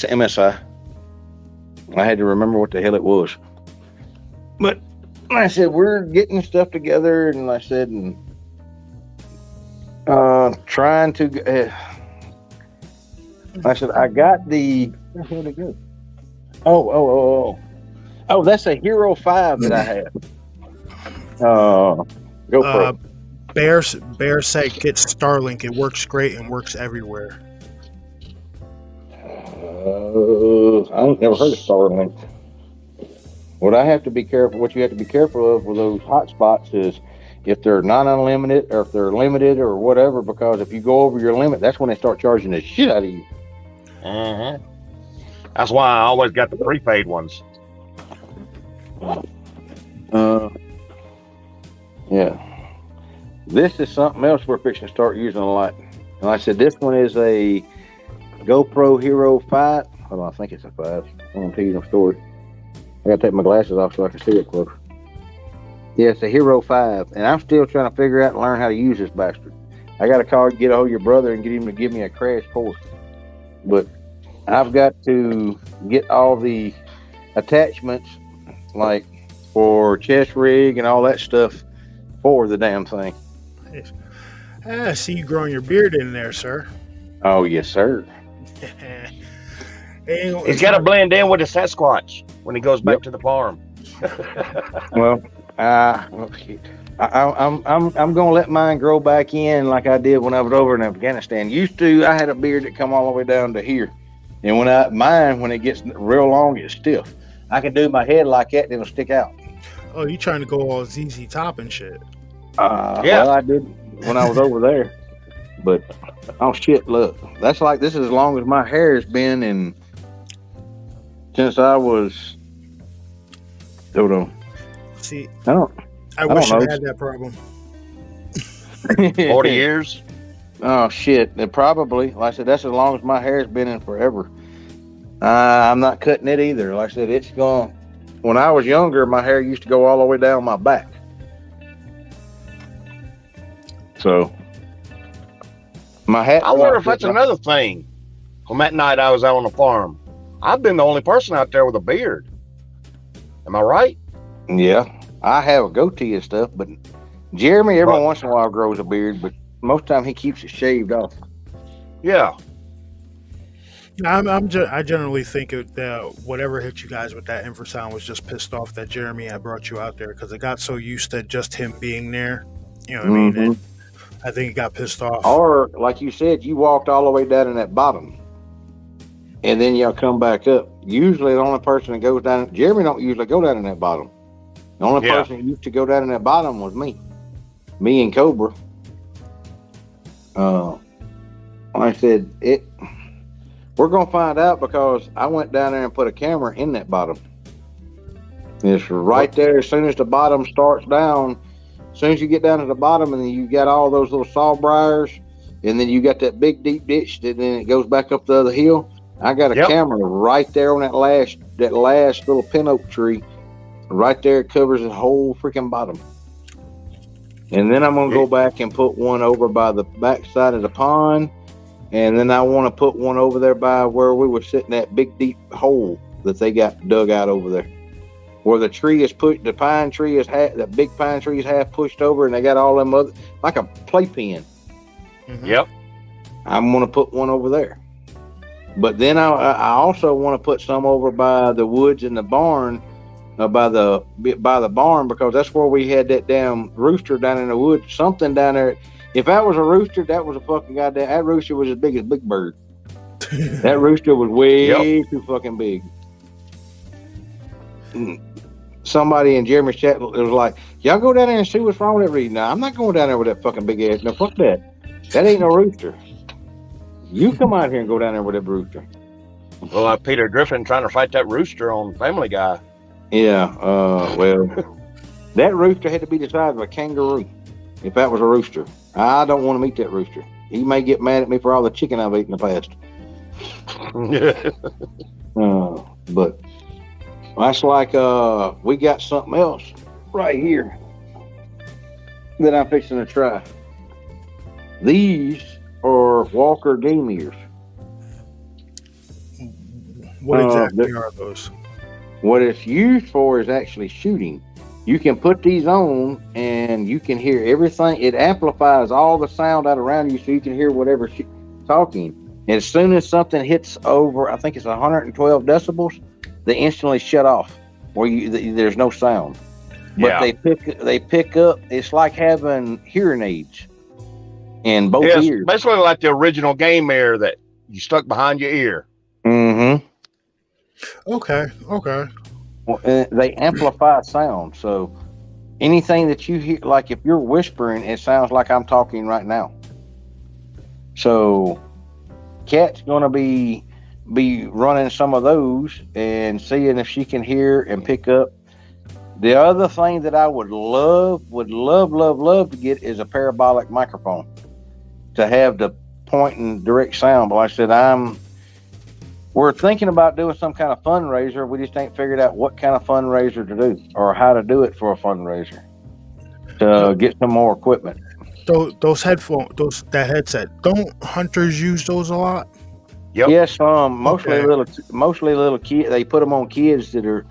an MSI. I had to remember what the hell it was. But like I said, we're getting stuff together, and like I said, and trying to. Like I said, I got the. Where did it go? Oh! That's a Hero 5 that I have. GoPro. Bear said get Starlink. It works great and works everywhere. I ain't never heard of Starlink. What you have to be careful of with those hotspots is if they're not unlimited or if they're limited or whatever, because if you go over your limit, that's when they start charging the shit out of you. Mm-hmm. That's why I always got the prepaid ones. Yeah. This is something else we're fixing to start using a lot. And like I said, this one is a GoPro Hero 5. Hold on, I think it's a 5. I don't want to tell you no story. I got to take my glasses off so I can see it close. Yeah, it's a Hero 5. And I'm still trying to figure out and learn how to use this bastard. I got to get a hold of your brother and get him to give me a crash course. But I've got to get all the attachments, like for chest rig and all that stuff, for the damn thing. Nice. I see you growing your beard in there, sir. Oh, yes, sir. He's got to blend in with the Sasquatch when he goes back to the farm. Well, I'm gonna let mine grow back in like I did when I was over in Afghanistan. I had a beard that come all the way down to here, and when it gets real long, it's stiff. I can do my head like that, and it'll stick out. Oh, you trying to go all ZZ Top and shit? Yeah. Well, I did when I was over there. But oh shit! Look, this is as long as my hair has been, and since I was. Hold on. See, I wish I had that problem. 40 years. Oh shit! It probably, like I said, that's as long as my hair's been in forever. I'm not cutting it either. Like I said, it's gone. When I was younger, my hair used to go all the way down my back. So, my hat. I wonder if that's another thing. On that night I was out on the farm, I've been the only person out there with a beard. Am I right? Yeah, I have a goatee and stuff, but Jeremy every But- once in a while grows a beard, but most of the time he keeps it shaved off. Yeah. I generally think that whatever hit you guys with that infrasound was just pissed off that Jeremy had brought you out there because it got so used to just him being there. You know what I mean? And I think he got pissed off. Or like you said, you walked all the way down in that bottom, and then y'all come back up. Usually, the only person that goes down, Jeremy don't usually go down in that bottom. The only person that used to go down in that bottom was me and Cobra. Like I said, we're gonna find out because I went down there and put a camera in that bottom. It's right there. As soon as the bottom starts down, as soon as you get down to the bottom, and then you got all those little sawbriars, and then you got that big deep ditch, and then it goes back up the other hill. I got a camera right there on that last little pin oak tree. Right there, it covers the whole freaking bottom. And then I'm gonna go back and put one over by the back side of the pond, and then I want to put one over there by where we were sitting, that big deep hole that they got dug out over there, where the tree is put. The pine tree is that big pine tree is half pushed over, and they got all them other like a playpen. Yep. I'm gonna put one over there. But then I also want to put some over by the woods in the barn, by the barn, because that's where we had that damn rooster down in the woods. Something down there. If that was a rooster, that was a fucking goddamn. That rooster was as big as Big Bird. That rooster was way too fucking big. Somebody in Jeremy's chat was like, "Y'all go down there and see what's wrong with that rooster." No, I'm not going down there with that fucking big ass. No, fuck that. That ain't no rooster. You come out here and go down there with that rooster. Well, Peter Griffin trying to fight that rooster on Family Guy. Yeah, well, that rooster had to be the size of a kangaroo if that was a rooster. I don't want to meet that rooster. He may get mad at me for all the chicken I've eaten in the past. But that's like we got something else right here that I'm fixing to try. These are Walker game ears. What exactly are those? What it's used for is actually shooting. You can put these on and you can hear everything. It amplifies all the sound out around you so you can hear whatever's talking. And as soon as something hits over, I think it's 112 decibels, they instantly shut off where there's no sound. But they pick up. It's like having hearing aids in both ears. Basically like the original game mirror that you stuck behind your ear. Mm-hmm. Okay. Well, they amplify sound, so anything that you hear, like if you're whispering, it sounds like I'm talking right now. So Kat's gonna be running some of those and seeing if she can hear and pick up. The other thing that I would love to get is a parabolic microphone to have the point and direct sound. But like I said, we're thinking about doing some kind of fundraiser. We just ain't figured out what kind of fundraiser to do or how to do it for a fundraiser to get some more equipment. Those headphones, that headset, don't hunters use those a lot? Yep. Yes, mostly little kids. They put them on kids that are.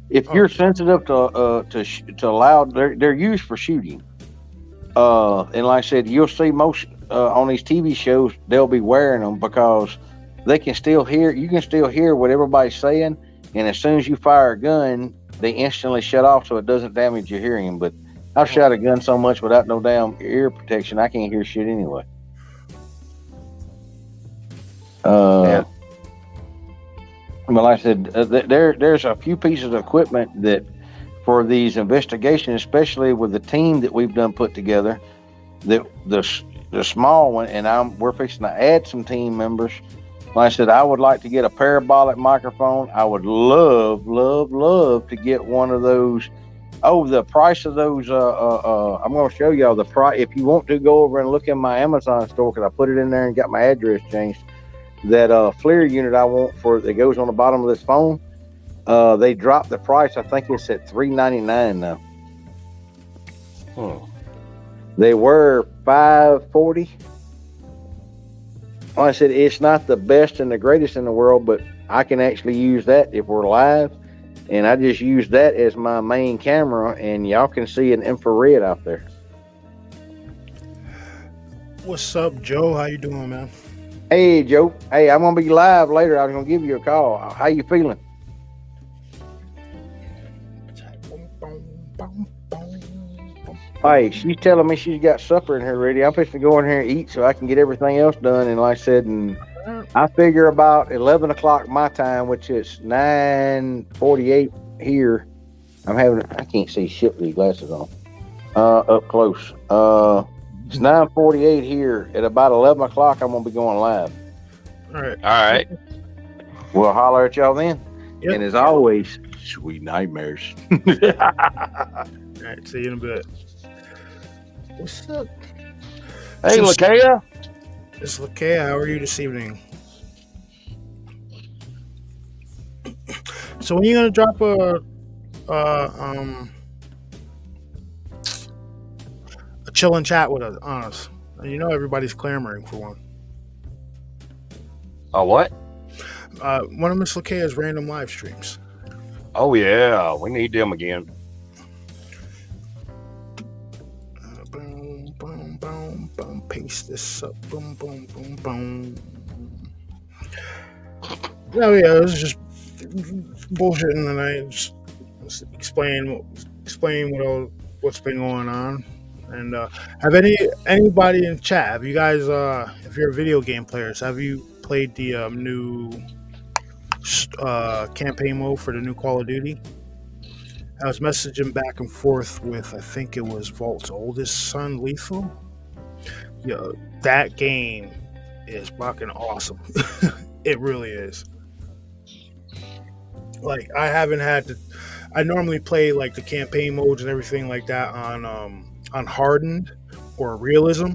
If you're sensitive to loud, they're used for shooting. And like I said, you'll see most on these TV shows, they'll be wearing them because they can still hear. You can still hear what everybody's saying, and as soon as you fire a gun, they instantly shut off so it doesn't damage your hearing. But I've shot a gun so much without no damn ear protection, I can't hear shit anyway. But like I said, there's a few pieces of equipment that for these investigations, especially with the team that we've done put together, that the small one, and we're fixing to add some team members. Like I said, I would like to get a parabolic microphone. I would love to get one of those. Oh, the price of those, I'm going to show y'all the price. If you want to go over and look in my Amazon store, because I put it in there and got my address changed. That FLIR unit I want that goes on the bottom of this phone, they dropped the price. I think it's at $399 now. They were $540. like I said, it's not the best and the greatest in the world, but I can actually use that if we're live. And I just use that as my main camera, and y'all can see an infrared out there. What's up, Joe? How you doing, man? Hey, Joe. Hey, I'm gonna be live later. I was gonna give you a call. How you feeling? Hey, she's telling me she's got supper in here ready. I'm fixing to go in here and eat so I can get everything else done. And like I said, and I figure about 11 o'clock my time, which is 9:48 here. I can't see shit with these glasses on. Up close. It's 9:48 here. At about 11 o'clock, I'm gonna be going live. All right. All right. We'll holler at y'all then. Yep. And as always, sweet nightmares. All right. See you in a bit. What's up? Hey, Lakaya. It's Lakaya. How are you this evening? So when are you gonna drop a chillen chat with us on us? You know everybody's clamoring for one. What? One of Miss Lakaya's random live streams. Oh yeah, we need them again. Boom, boom, boom, boom. Paste this up. Boom, boom, boom, boom. No, yeah, it was just bullshitting tonight. Just explain what's been going on. And have anybody in chat? Have you guys? If you're video game players, have you played the new campaign mode for the new Call of Duty? I was messaging back and forth with, I think it was Vault's oldest son, Lethal. Yo, that game is fucking awesome. It really is. Like, I haven't had to. I normally play like the campaign modes and everything like that on hardened or realism.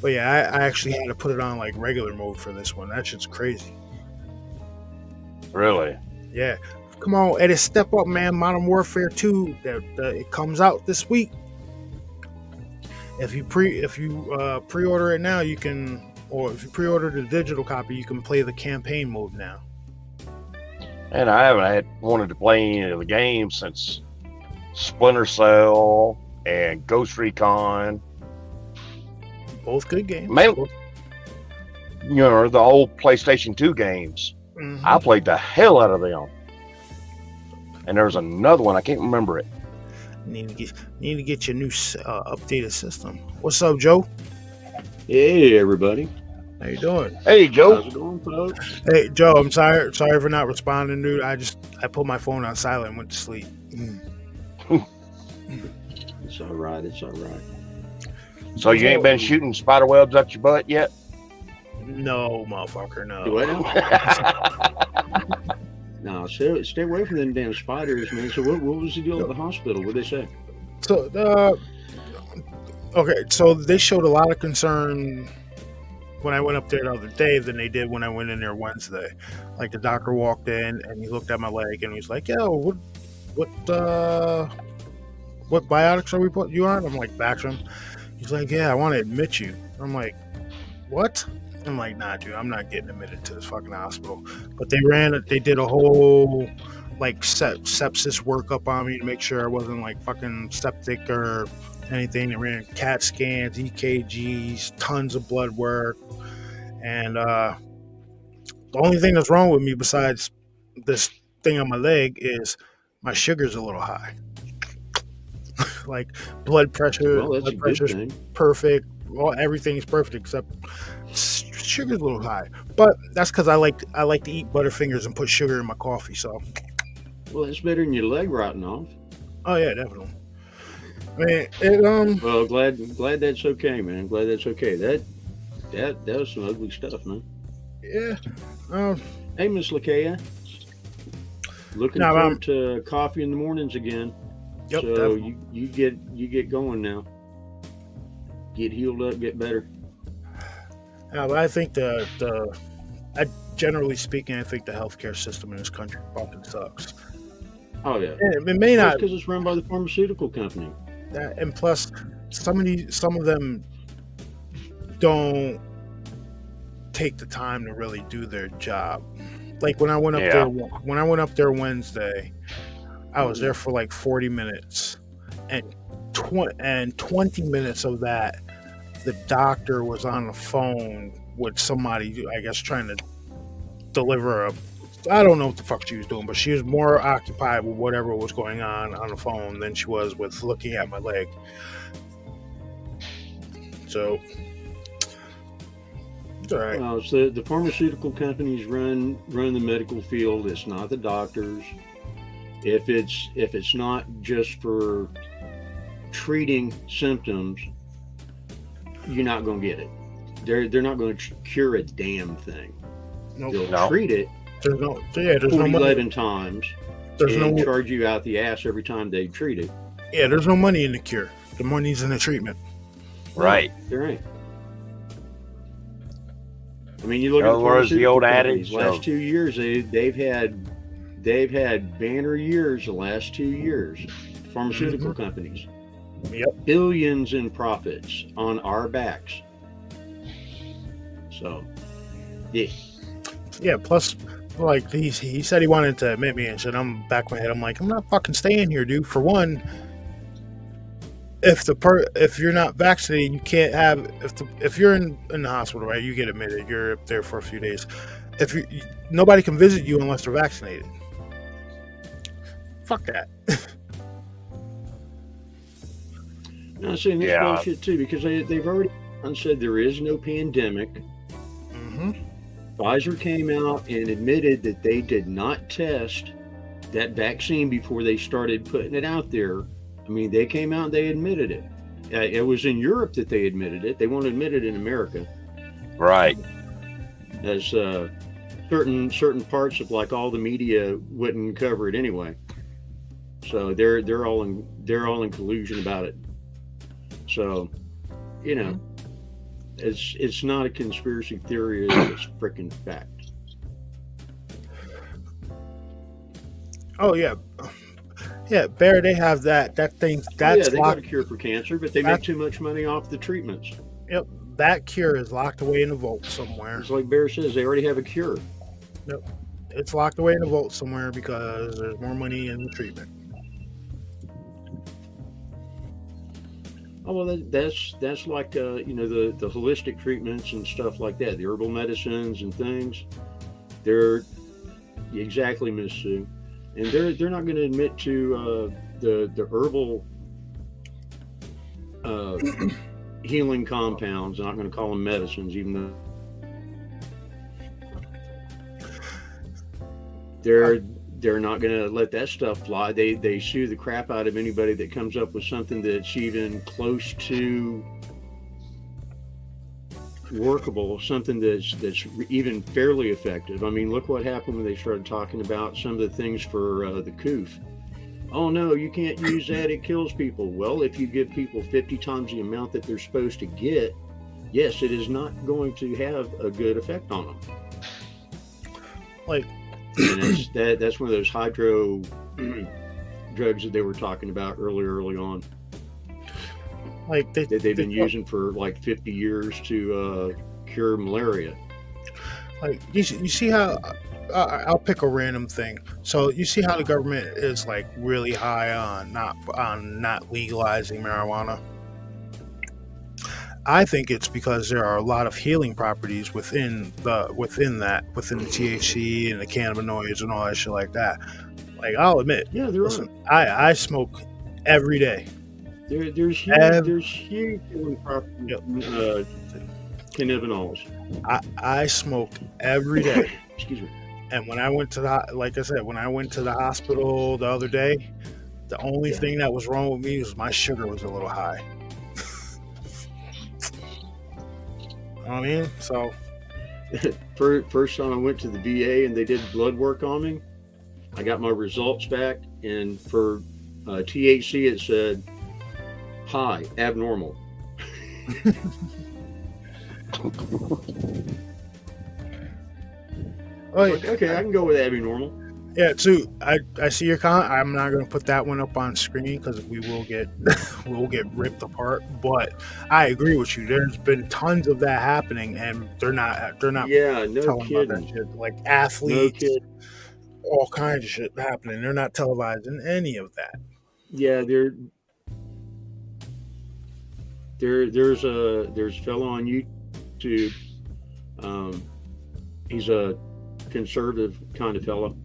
But yeah, I actually had to put it on like regular mode for this one. That shit's crazy. Really? Yeah. Come on, Eddie, step up, man. Modern Warfare 2, it comes out this week. If you pre-order it now, you can, or if you pre-order the digital copy, you can play the campaign mode now. And I haven't wanted to play any of the games since Splinter Cell and Ghost Recon. Both good games. You know, the old PlayStation 2 games. Mm-hmm. I played the hell out of them. And there's another one, I can't remember it. Need to get your new updated system. What's up, Joe? Hey, everybody. How you doing? Hey, Joe. How's it going, folks? Hey, Joe. I'm sorry for not responding, dude. I put my phone on silent and went to sleep. It's all right. It's all right. So you ain't been shooting spider webs up your butt yet? No, motherfucker, no. Do I? No, stay away from them damn spiders, man. So what was the deal at the hospital? What did they say? So okay, so they showed a lot of concern when I went up there the other day than they did when I went in there Wednesday. Like, the doctor walked in and he looked at my leg and he was like, "Yo, what biotics are we putting you on?" I'm like, Bactrim. He's like, "Yeah, I want to admit you." I'm like, "What?" I'm like, "Nah, dude, I'm not getting admitted to this fucking hospital." But they did a whole like sepsis workup on me to make sure I wasn't like fucking septic or anything. They ran CAT scans, EKGs, tons of blood work, and the only thing that's wrong with me besides this thing on my leg is my sugar's a little high. Like, blood pressure, well, that's a good thing. Perfect. Well, everything's perfect except sugar's a little high. But that's because I like to eat Butterfingers and put sugar in my coffee. So, well, that's better than your leg rotting off. Oh yeah, definitely. Man, Well, glad that's okay, man. Glad that's okay. That was some ugly stuff, man. Yeah. Hey, Miss Lakaya. Looking forward to coffee in the mornings again. Yep, so definitely. you get going now. Get healed up, get better. Yeah, but I think generally speaking, I think the healthcare system in this country fucking sucks. Oh yeah. It may not, because it's run by the pharmaceutical company. And plus, some of them don't take the time to really do their job. Like when I went up there Wednesday, I was there for like 40 minutes, and 20 minutes of that, the doctor was on the phone with somebody, I guess, trying to deliver I don't know what the fuck she was doing, but she was more occupied with whatever was going on the phone than she was with looking at my leg. So, it's all right. Well, so the pharmaceutical companies run the medical field. It's not the doctors. If it's not just for treating symptoms, you're not going to get it. They're not going to cure a damn thing. Nope. They'll treat it. There's no 11 times. There's and charge you out the ass every time they treat it. Yeah, there's no money in the cure. The money's in the treatment. Right. There ain't. I mean, you look at the old adage. Last 2 years, they've had banner years. The last 2 years, pharmaceutical companies. Yep. Billions in profits on our backs. So, yeah. Yeah. Plus, like he said, he wanted to admit me and shit. I'm back in my head. I'm like, I'm not fucking staying here, dude. For one, if you're not vaccinated, you can't have. If you're in the hospital, right? You get admitted. You're up there for a few days. Nobody can visit you unless they're vaccinated. Fuck that. No, I'm saying this bullshit too, because they've already said there is no pandemic. Mm-hmm. Pfizer came out and admitted that they did not test that vaccine before they started putting it out there. I mean, they came out and they admitted it. It was in Europe that they admitted it. They won't admit it in America. Right. As certain parts of like all the media wouldn't cover it anyway. So they're all in collusion about it. So, you know, it's not a conspiracy theory, it's freaking fact. Oh yeah. Yeah, Bear, they have that thing. That's they got a cure for cancer, but they make too much money off the treatments. Yep, that cure is locked away in a vault somewhere. It's like Bear says, they already have a cure. Yep, it's locked away in a vault somewhere because there's more money in the treatment. Oh well, that's like the holistic treatments and stuff like that, the herbal medicines and things. They're exactly, Miss Sue. And they're not going to admit to the herbal healing compounds. They're not going to call them medicines, even though they're not going to let that stuff fly. They sue the crap out of anybody that comes up with something that's even close to workable, something that's even fairly effective. I mean, look what happened when they started talking about some of the things for the coof. Oh no, you can't use that, it kills people. Well, if you give people 50 times the amount that they're supposed to get, yes, it is not going to have a good effect on them. Like, and that's one of those hydro drugs that they were talking about early on. Like they've been using for like 50 years to cure malaria. Like you see how I'll pick a random thing. So you see how the government is like really high on not legalizing marijuana. I think it's because there are a lot of healing properties within the THC and the cannabinoids and all that shit like that. Like I'll admit, listen, I smoke every day. There's huge healing properties cannabinoids. I smoke every day. Excuse me. And when I went to the hospital the other day, the only thing that was wrong with me was my sugar was a little high. You know what I mean? So first time I went to the VA and they did blood work on me, I got my results back, and for THC it said high, abnormal. Oh, like, okay, I can go with abnormal. Yeah, too. I see your comment. I'm not going to put that one up on screen because we will get we'll get ripped apart. But I agree with you. There's been tons of that happening, and they're not Yeah, no telling about that kidding. shit. Like No athletes, kid. all kinds of shit happening. They're not televising any of that. Yeah, there's a fellow on YouTube. Um, he's a conservative kind of fellow,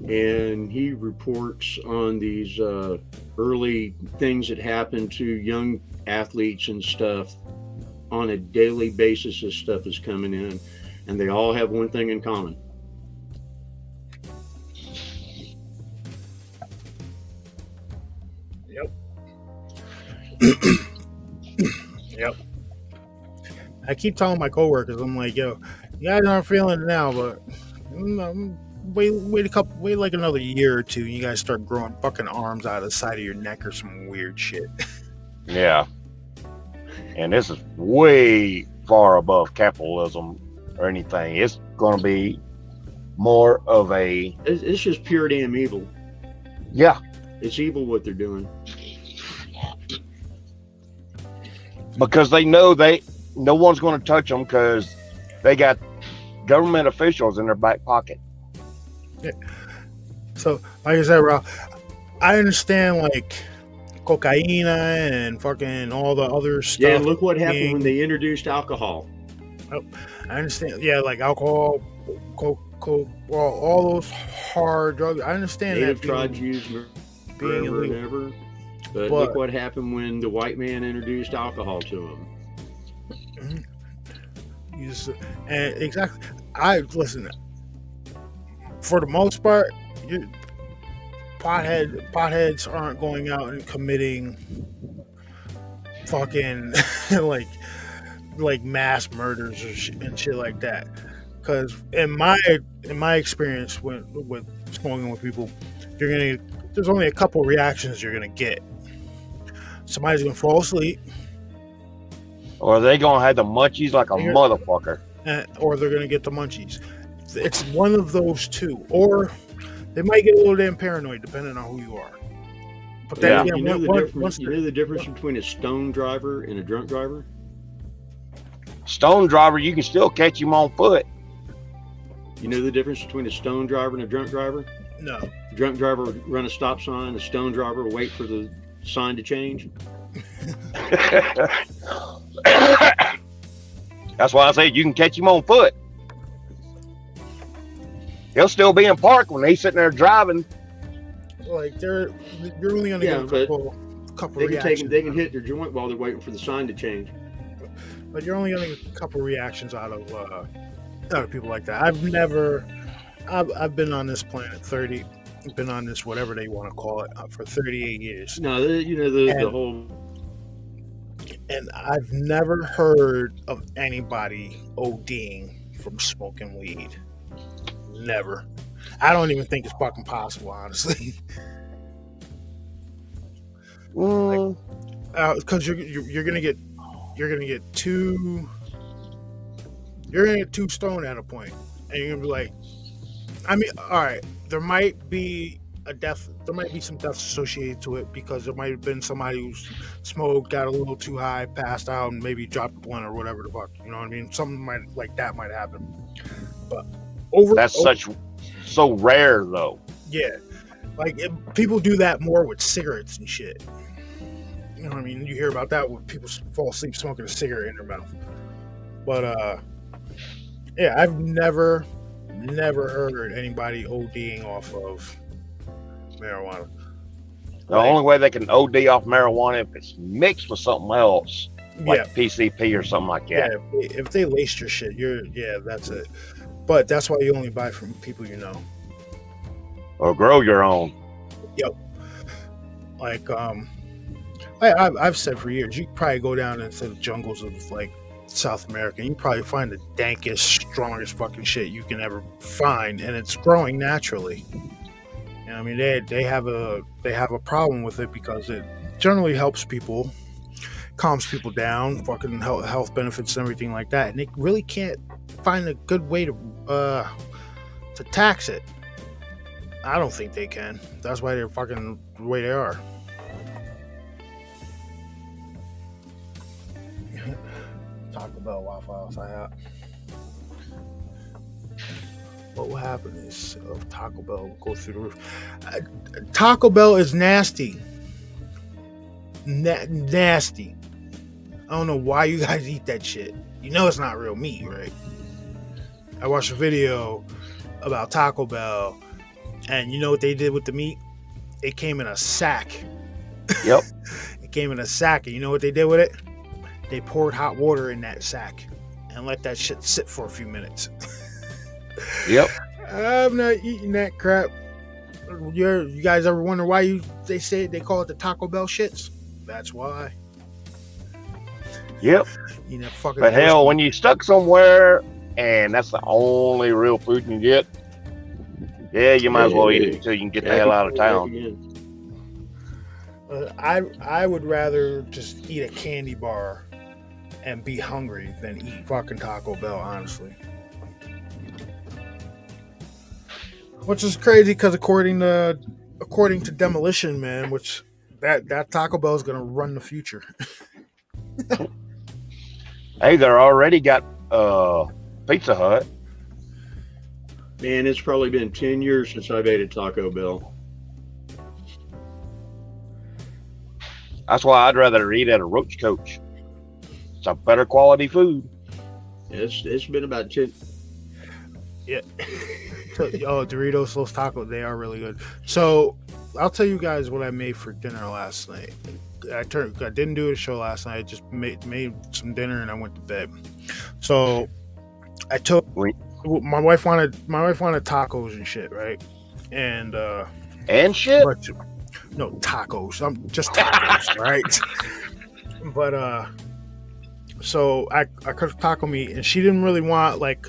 and he reports on these early things that happen to young athletes and stuff on a daily basis as stuff is coming in, and they all have one thing in common. Yep. Yep. I keep telling my coworkers, I'm like, yo, you guys aren't feeling it now, but wait like another year or two, and you guys start growing fucking arms out of the side of your neck or some weird shit. Yeah. And this is way far above capitalism or anything. It's going to be more of a. It's just pure damn evil. Yeah. It's evil what they're doing. Because they know no one's going to touch them because they got government officials in their back pocket. Yeah. So, like I said, Ralph, I understand like cocaine and fucking all the other stuff. Yeah, look what happened when they introduced alcohol. Oh, I understand. Yeah, like alcohol, coke, well, all those hard drugs. I understand Native that tribes use being forever and illegal. ever. But look what happened when the white man introduced alcohol to them. And exactly, I listen. For the most part, potheads aren't going out and committing fucking like mass murders and shit like that. Because in my experience with smoking with people, there's only a couple reactions you're gonna get. Somebody's gonna fall asleep, or they going to have the munchies like a motherfucker. Or they're gonna get the munchies. It's one of those two, or they might get a little damn paranoid depending on who you are. But then again, you know the difference between a stone driver and a drunk driver? Stone driver, you can still catch him on foot. You know the difference between a stone driver and a drunk driver? No. A drunk driver would run a stop sign. A stone driver would wait for the sign to change. That's why I say you can catch him on foot. He'll still be in park when he's sitting there driving. Like you're only gonna get a couple reactions. They can hit their joint while they're waiting for the sign to change. But you're only gonna get a couple reactions out of people like that. I've been on this planet 30. I've been on this whatever they want to call it for 38 years. No, the whole. And I've never heard of anybody ODing from smoking weed. Never. I don't even think it's fucking possible, honestly. Because you're gonna get too stoned at a point, and you're gonna be like, I mean, all right, there might be some death associated to it because there might have been somebody who smoked, got a little too high, passed out, and maybe dropped a blunt or whatever the fuck. You know what I mean? Something like that might happen. But so rare though. Yeah, like people do that more with cigarettes and shit. You know what I mean? You hear about that when people fall asleep smoking a cigarette in their mouth. But yeah, I've never heard anybody ODing off of marijuana. The only way they can OD off marijuana if it's mixed with something else, like PCP or something like that. Yeah, if they laced your shit, that's it. But that's why you only buy from people you know. Or grow your own. Yep. Like I've said for years, you can probably go down into the jungles of like South America, and you probably find the dankest, strongest fucking shit you can ever find, and it's growing naturally. You know, I mean, they have a problem with it because it generally helps people, calms people down, fucking health benefits and everything like that, and they really can't find a good way to tax it. I don't think they can. That's why they're fucking the way they are. Taco Bell Waffle House I have. What will happen is Taco Bell will go through the roof. Taco Bell is nasty. Nasty. I don't know why you guys eat that shit. You know it's not real meat, right? I watched a video about Taco Bell, and you know what they did with the meat? It came in a sack. Yep. It came in a sack, and you know what they did with it? They poured hot water in that sack and let that shit sit for a few minutes. Yep. I'm not eating that crap. You guys ever wonder why they call it the Taco Bell shits? That's why. Yep. You know, fucking. But hell, when you stuck somewhere and that's the only real food you can get, yeah, you might as well eat it until you can get the hell out of town. I would rather just eat a candy bar and be hungry than eat fucking Taco Bell, honestly. Which is crazy because according to Demolition Man, which that Taco Bell is gonna run the future. Hey, they're already got Pizza Hut. Man, it's probably been 10 years since I've ate a Taco Bell. That's why I'd rather eat at a Roach Coach. It's a better quality food. It's been about 10. Yeah. Doritos Los Tacos, they are really good. So I'll tell you guys what I made for dinner last night. I didn't do a show last night. I just made some dinner and I went to bed. So I took my wife wanted tacos and shit, right? And shit. No tacos. I'm just tacos, right? But so I cooked taco meat, and she didn't really want like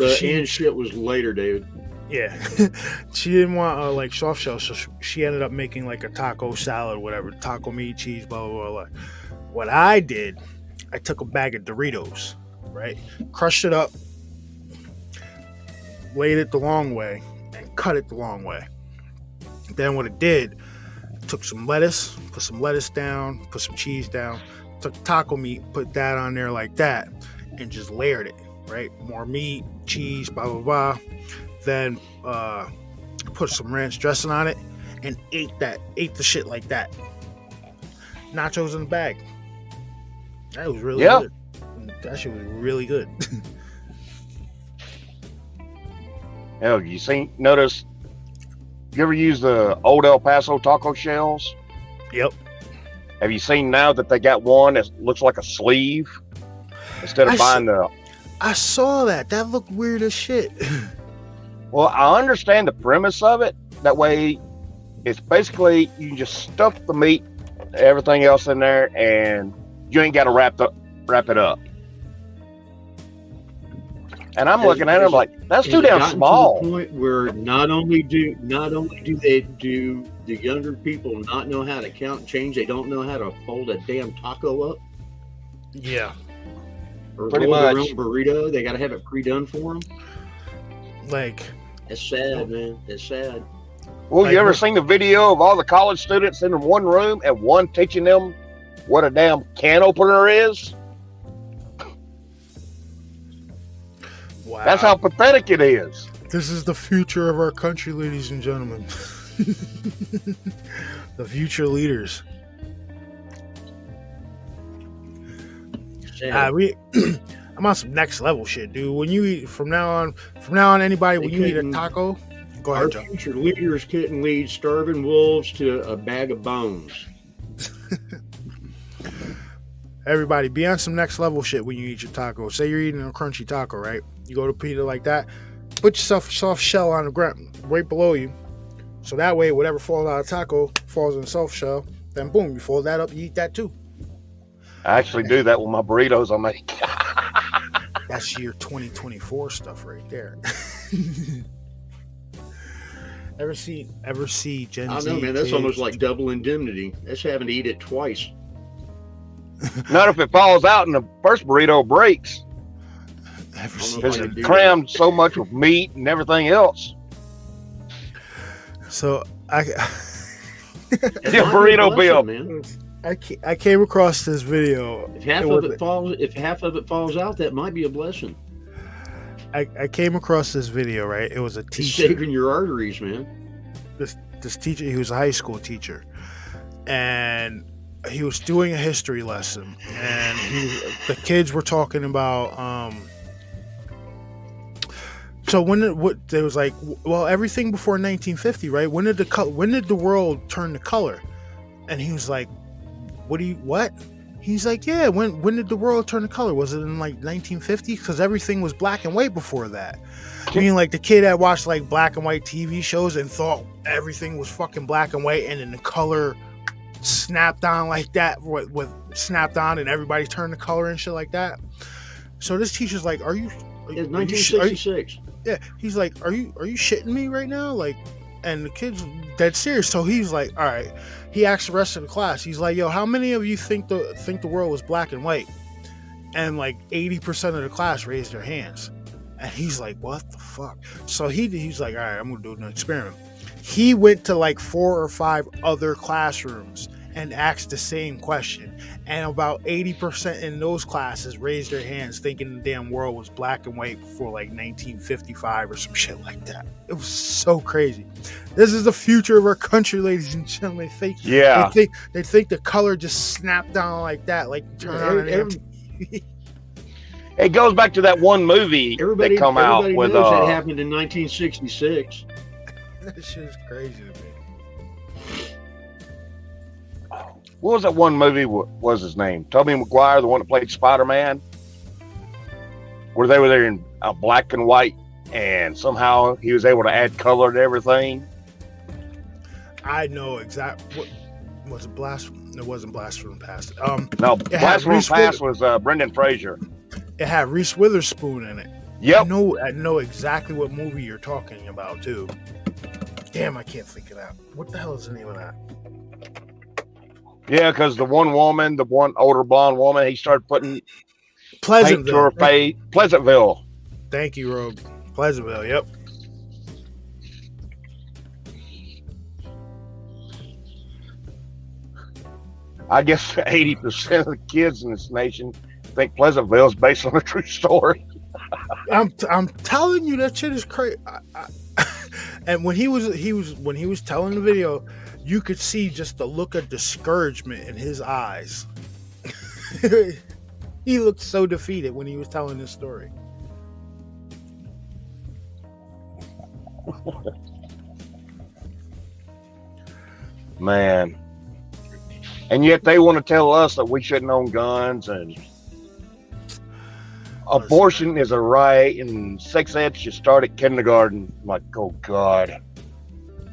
and shit was later, David. Yeah, she didn't want like soft shell, so she ended up making like a taco salad, whatever, taco meat, cheese, blah blah blah. What I did, I took a bag of Doritos, right, crushed it up, laid it the long way, and cut it the long way. Then what it did, took some lettuce, put some lettuce down, put some cheese down, took taco meat, put that on there like that, and just layered it, right? More meat, cheese, blah blah blah. Then put some ranch dressing on it and ate the shit like that. Nachos in the bag. That was really good. That shit was really good. Hell, you notice, you ever use the old El Paso taco shells? Yep. Have you seen now that they got one that looks like a sleeve instead of buying the... I saw that. That looked weird as shit. Well, I understand the premise of it. That way, it's basically you can just stuff the meat, everything else in there, and you ain't got to wrap it up. And I'm looking at it, I'm like, that's too damn small. To the point where not only do the younger people not know how to count and change, they don't know how to fold a damn taco up. Yeah. Or pretty roll much. their own burrito. They got to have it pre-done for them. Like, it's sad, man. It's sad. Well, you ever seen the video of all the college students in one room and one teaching them what a damn can opener is? Wow. That's how pathetic it is. This is the future of our country, ladies and gentlemen. The future leaders. I'm on some next level shit, dude. When you eat from now on, anybody, when you eat a taco, go ahead, Joe. Our future leaders couldn't lead starving wolves to a bag of bones. Everybody, be on some next level shit when you eat your taco. Say you're eating a crunchy taco, right? You go to pita like that, put yourself a soft shell on the ground right below you. So that way, whatever falls out of taco falls in the soft shell. Then boom, you fold that up, you eat that too. I actually do that with my burritos I make. That's your 2024 stuff right there. Ever see Gen Z? I know, man. That's kids? almost like double indemnity. That's having to eat it twice. Not if it falls out and the first burrito breaks. Because it's crammed so much with meat and everything else. So I Yeah, Burrito Bill. man. I came across this video. If half of it falls out, that might be a blessing. I came across this video, right? It was a It's teacher. saving your arteries, man. This teacher, he was a high school teacher, and he was doing a history lesson, and the kids were talking about so what they was like, well, everything before 1950, right? When did the world turn to color? And he was like, what? He's like, yeah, when did the world turn to color? Was it in like 1950? Because everything was black and white before that. I mean, like the kid that watched like black and white TV shows and thought everything was fucking black and white, and then the color snapped on like that, with snapped on, and everybody turned to color and shit like that. So this teacher's like, "Are you?" It's 1966. Yeah, he's like, "Are you shitting me right now?" Like, and the kid's dead serious. So he's like, "All right." He asked the rest of the class. He's like, "Yo, how many of you think the world was black and white?" And like 80% of the class raised their hands. And he's like, "What the fuck?" So he's like, "All right, I'm gonna do an experiment." He went to like 4 or 5 other classrooms and asked the same question, and about 80% in those classes raised their hands thinking the damn world was black and white before like 1955 or some shit like that. It was so crazy. This is the future of our country, ladies and gentlemen. They think the color just snapped down like that, like you turn on an TV. It goes back to that one movie that come out with knows that happened in 1966. That shit is crazy to me. What was that one movie? What was his name? Tobey Maguire, the one that played Spider-Man, where they were there in black and white, and somehow he was able to add color to everything. I know exactly what was it. Blasphemy? It wasn't Blasphemy Past. No, Blasphemy Past was Brendan Fraser. It had Reese Witherspoon in it. Yep. I know exactly what movie you're talking about too. Damn, I can't think of that. What the hell is the name of that? Yeah, because the one older blonde woman, he started putting paint to her face. Pleasantville. Thank you, Rogue. Pleasantville, yep. I guess 80% of the kids in this nation think Pleasantville is based on a true story. I'm telling you, that shit is crazy. And when he was telling the video, you could see just the look of discouragement in his eyes. He looked so defeated when he was telling this story. Man. And yet they want to tell us that we shouldn't own guns, and abortion is a right, and sex ed should start at kindergarten. I'm like, oh God.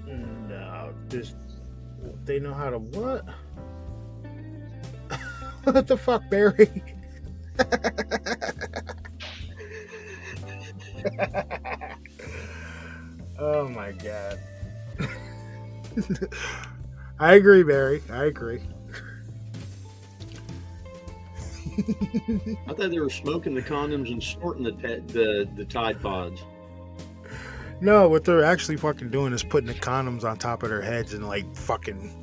No, they know how to what? What the fuck, Barry? Oh my God. I agree, Barry. I agree. I thought they were smoking the condoms and snorting the Tide Pods. No, what they're actually fucking doing is putting the condoms on top of their heads and like fucking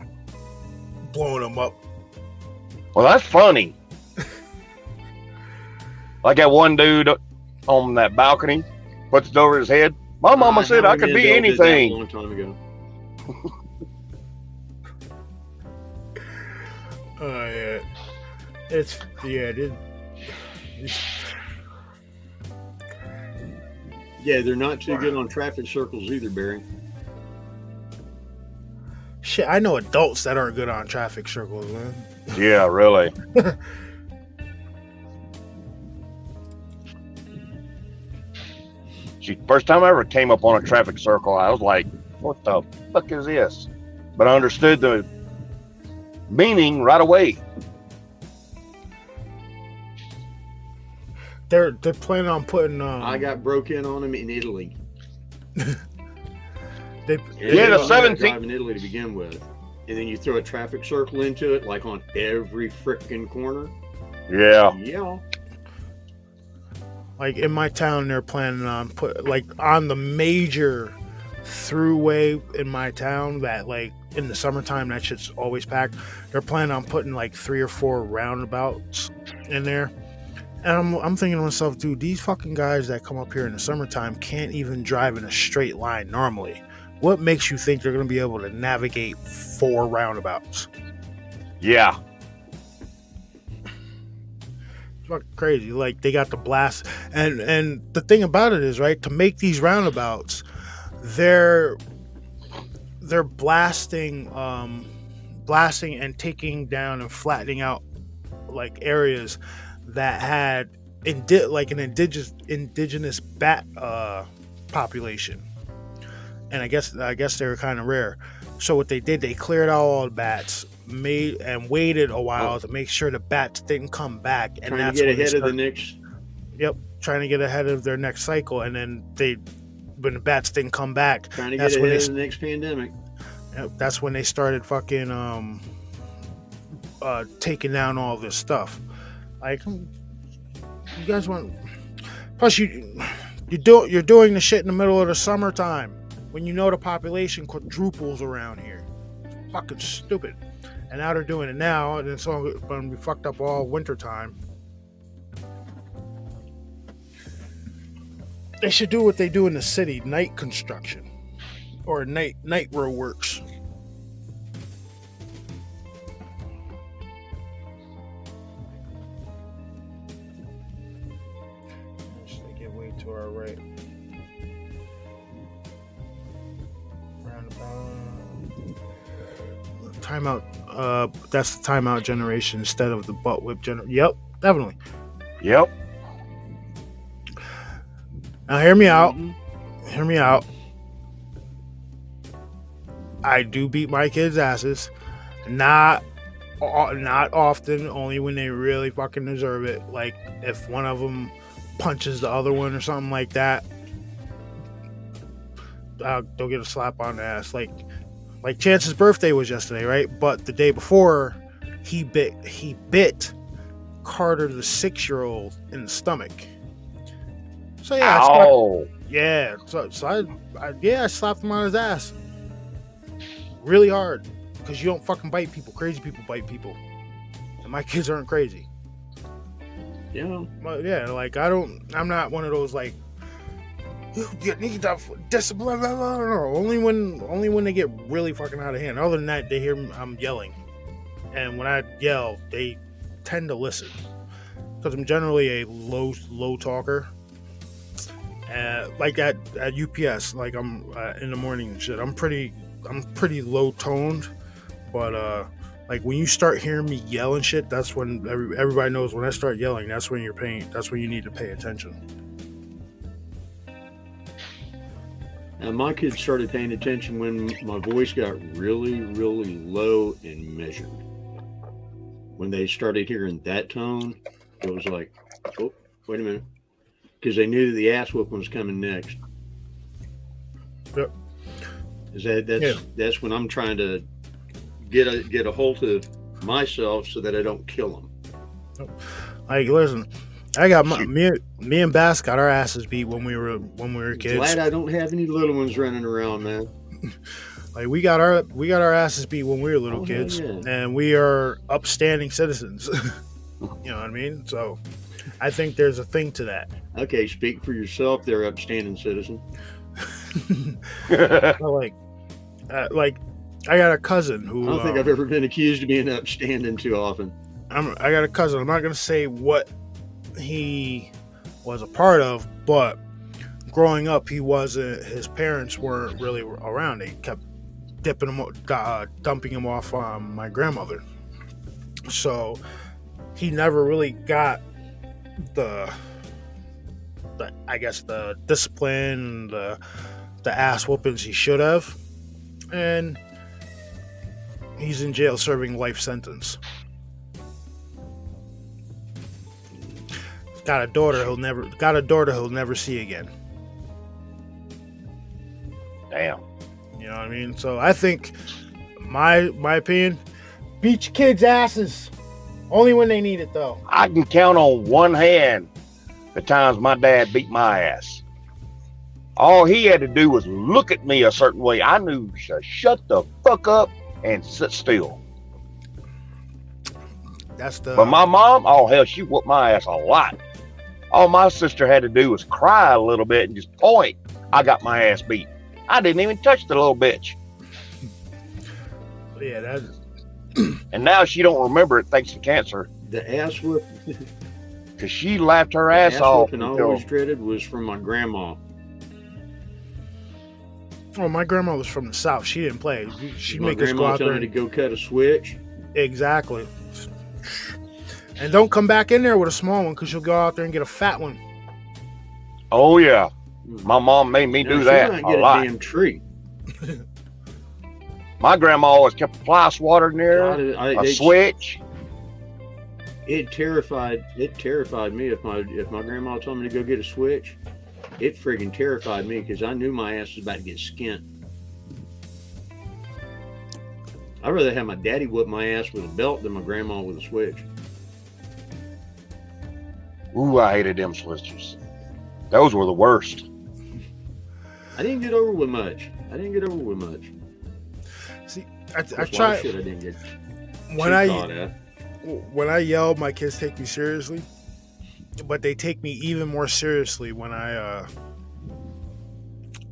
blowing them up. Well, that's funny. Like that one dude on that balcony puts it over his head. My mama said I could be anything. A long time ago. Yeah. Yeah, they're not too good on traffic circles either, Barry. Shit, I know adults that aren't good on traffic circles, man. Yeah, really. First time I ever came up on a traffic circle, I was like, what the fuck is this? But I understood the meaning right away. They're planning on putting. I got broke in on them in Italy. The 17th drive in Italy to begin with, and then you throw a traffic circle into it, like on every frickin' corner. Yeah. Like in my town, they're planning on on the major throughway in my town that, like, in the summertime, that shit's always packed. They're planning on putting like 3 or 4 roundabouts in there. And I'm thinking to myself, dude, these fucking guys that come up here in the summertime can't even drive in a straight line normally. What makes you think they're going to be able to navigate 4 roundabouts? Yeah. It's fucking crazy. Like, they got the blast. And the thing about it is, right, to make these roundabouts, they're blasting and taking down and flattening out like areas that had an indigenous bat population, and I guess they were kind of rare. So what they did, they cleared out all the bats, waited a while to make sure the bats didn't come back, and that's to get ahead of the next. Yep, trying to get ahead of their next cycle, and then when the bats didn't come back, trying to get ahead of the next pandemic. Yep, that's when they started fucking taking down all this stuff. Like, you guys want? Plus, you're doing the shit in the middle of the summertime when you know the population quadruples around here. It's fucking stupid. And now they're doing it now, and it's all going to be fucked up all wintertime. They should do what they do in the city: night construction or night road works. They get way to our right. Timeout. That's the timeout generation instead of the butt whip generation. Yep, definitely. Yep. Now hear me out. Hear me out. I do beat my kids' asses. Not often, only when they really fucking deserve it. Like if one of them punches the other one or something like that, they'll get a slap on the ass. Like Chance's birthday was yesterday, right? But the day before, he bit Carter, the 6-year-old, in the stomach. So yeah, I slapped him on his ass really hard because you don't fucking bite people. Crazy people bite people, and my kids aren't crazy. Yeah, but yeah, like I'm not one of those like you need to discipline. Only when they get really fucking out of hand. Other than that, they hear I'm yelling, and when I yell, they tend to listen because I'm generally a low talker. Like at UPS, like I'm in the morning and shit. I'm pretty low toned, but like when you start hearing me yell and shit, that's when everybody knows when I start yelling. That's when that's when you need to pay attention. And my kids started paying attention when my voice got really, really low and measured. When they started hearing that tone, it was like, oh, wait a minute. Because they knew the ass whooping was coming next. Yep. That's when I'm trying to get a hold of myself so that I don't kill them. Like, listen, I got me and Bass got our asses beat when we were kids. Glad I don't have any little ones running around, man. Like we got our asses beat when we were little kids, and we are upstanding citizens. You know what I mean? So I think there's a thing to that. Okay, speak for yourself. They're upstanding citizen. like I got a cousin who I don't think I've ever been accused of being upstanding too often. I got a cousin. I'm not gonna say what he was a part of, but growing up, his parents weren't really around. They kept dumping him off on my grandmother. So he never really got the discipline, the ass whoopings he should have, and he's in jail serving life sentence. Got a daughter he'll never see again. Damn. You know what I mean? So I think my opinion, beat your kids' asses. Only when they need it, though. I can count on one hand the times my dad beat my ass. All he had to do was look at me a certain way. I knew to shut the fuck up and sit still. But my mom, oh hell, she whooped my ass a lot. All my sister had to do was cry a little bit and just point. I got my ass beat. I didn't even touch the little bitch. Yeah, that's. And now she don't remember it thanks to cancer. The ass whoop. Because she laughed her ass off. And I always dreaded was from my grandma. Oh, my grandma was from the South. She didn't play. She'd my make us go out there. Telling me to go cut a switch. Exactly. And don't come back in there with a small one because you'll go out there and get a fat one. Oh yeah, my mom made me do that a lot. Damn tree. My grandma always kept a fly swatter near a switch. It terrified me if my grandma told me to go get a switch. It friggin' terrified me because I knew my ass was about to get skint. I'd rather have my daddy whip my ass with a belt than my grandma with a switch. Ooh, I hated them switches. Those were the worst. I didn't get over with much. See, I tried. Shit I didn't get. When I yell, my kids take me seriously, but they take me even more seriously when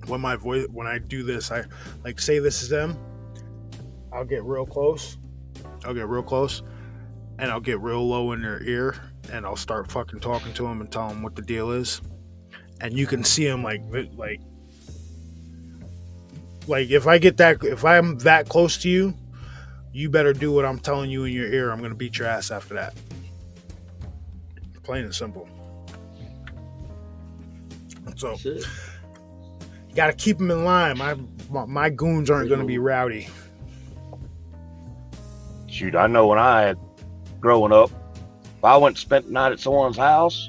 when I do this. I like say this is them. I'll get real close, and I'll get real low in their ear, and I'll start fucking talking to them and tell them what the deal is, and you can see them like if I'm that close to you, you better do what I'm telling you in your ear. I'm gonna beat your ass after that. Plain and simple. So you gotta keep them in line. My goons aren't gonna be rowdy. Shoot, I know when I had growing up, if I went and spent the night at someone's house,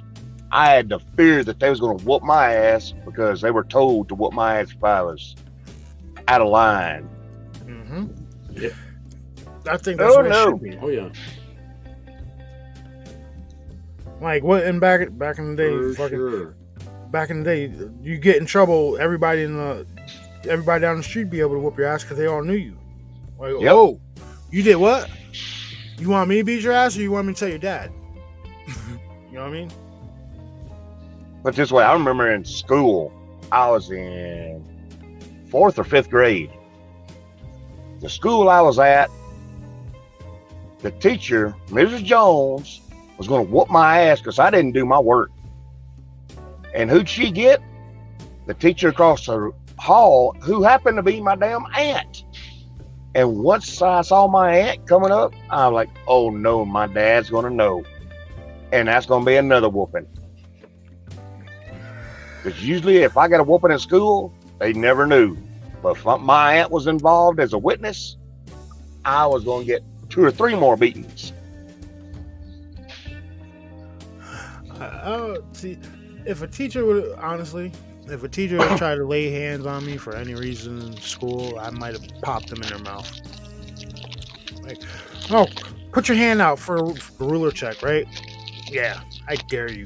I had the fear that they was going to whoop my ass because they were told to whoop my ass if I was out of line. Mm-hmm. Yeah. I think that's what it should be. Oh yeah. Like what? And back in the day, back in the day, you get in trouble. Everybody down the street be able to whoop your ass because they all knew you. Like, yep. Oh, you did what? You want me to beat your ass, or you want me to tell your dad? You know what I mean? But this way, I remember in school, I was in 4th or 5th grade. The school I was at, the teacher, Mrs. Jones, was going to whoop my ass because I didn't do my work. And who'd she get? The teacher across the hall, who happened to be my damn aunt. And once I saw my aunt coming up, I was like, oh no, my dad's going to know. And that's going to be another whooping. Because usually if I got a whooping in school, they never knew. But if my aunt was involved as a witness, I was going to get 2 or 3 more beatings. See, if a teacher would try to lay hands on me for any reason in school, I might have popped them in their mouth. Like, oh, put your hand out for a ruler check, right? Yeah, I dare you.